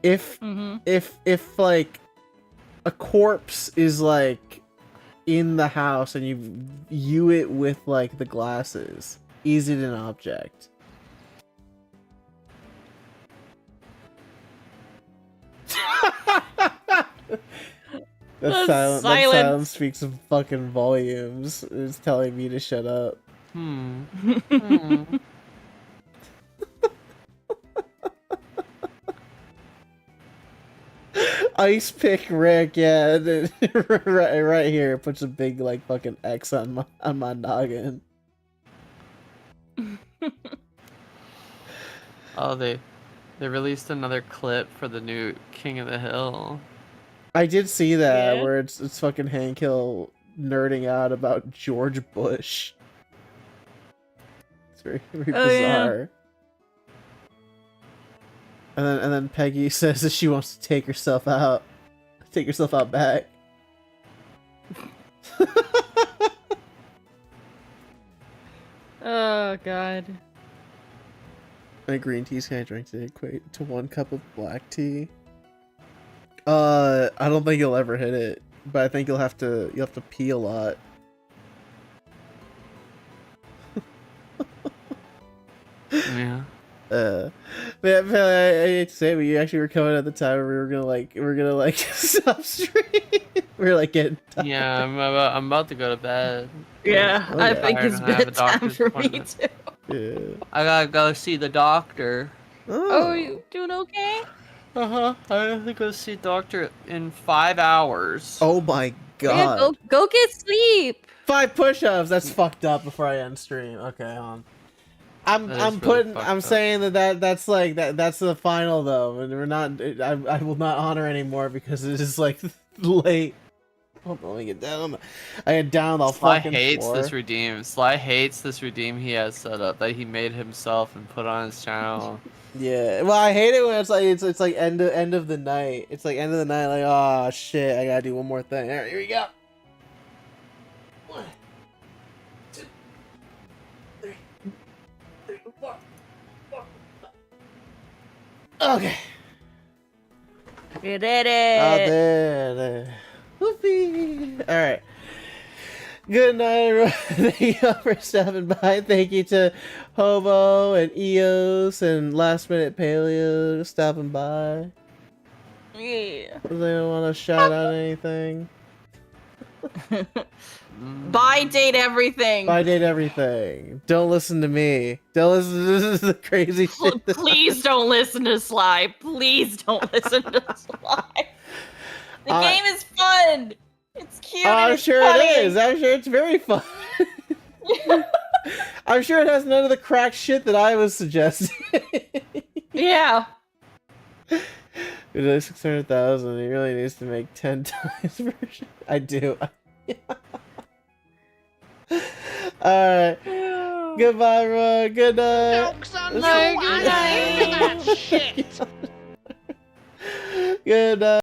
if like a corpse is like in the house and you view it with like the glasses, is it an object? That silence speaks of fucking volumes. It's telling me to shut up. Hmm. Ice pick Rick, yeah, right here. It puts a big like fucking X on my noggin. Oh, they released another clip for the new King of the Hill. I did see that Yeah. where it's fucking Hank Hill nerding out about George Bush. It's very Oh, yeah. bizarre. And then Peggy says that she wants to take herself out back. Oh god. My green tea's kind of drink to equate to 1 cup of black tea. I don't think you'll ever hit it, but I think you'll have to pee a lot. Yeah. But I hate to say it, but you actually were coming at the time where we were gonna like stop stream. We were like getting tired. Yeah, I'm about to go to bed. Yeah, Oh, I yeah. think it's And I have a bedtime doctor's for me appointment. too. Yeah. I gotta go see the doctor. Oh, you doing okay? I have to go see a doctor in 5 hours. Oh my Yeah, god. go get sleep. 5 push-ups. That's fucked up. Before I end stream. Okay, hold on. That is I'm really fucked I'm up. saying that's like that's the final though, and we're not. I will not honor anymore because it is like late. Hold on, let me get down. I get down on the Sly fucking hates floor. this redeem. Sly hates this redeem he has set up that he made himself and put on his channel. Yeah, well, I hate it when it's like end of the night. It's like end of the night, like oh shit, I gotta do one more thing. All right, here we go. Okay. You did I it. did it. Whoopee. All right. Good night, everyone. Thank you all for stopping by. Thank you to Hobo and Eos and Last Minute Paleo stopping by. Yeah. Does anyone want to shout out anything? Buy date everything. Bye, date everything. Don't listen to me. Don't listen to the crazy shit. Please don't listen to Sly. Please don't listen to Sly. The game is fun. It's cute. and I'm it's sure funny. it is. I'm sure it's very fun. I'm sure it has none of the crack shit that I was suggesting. Yeah. It is 600,000. He really needs to make 10 times version. I do. Alright. Goodbye, everyone. Good night. Good night. Good night.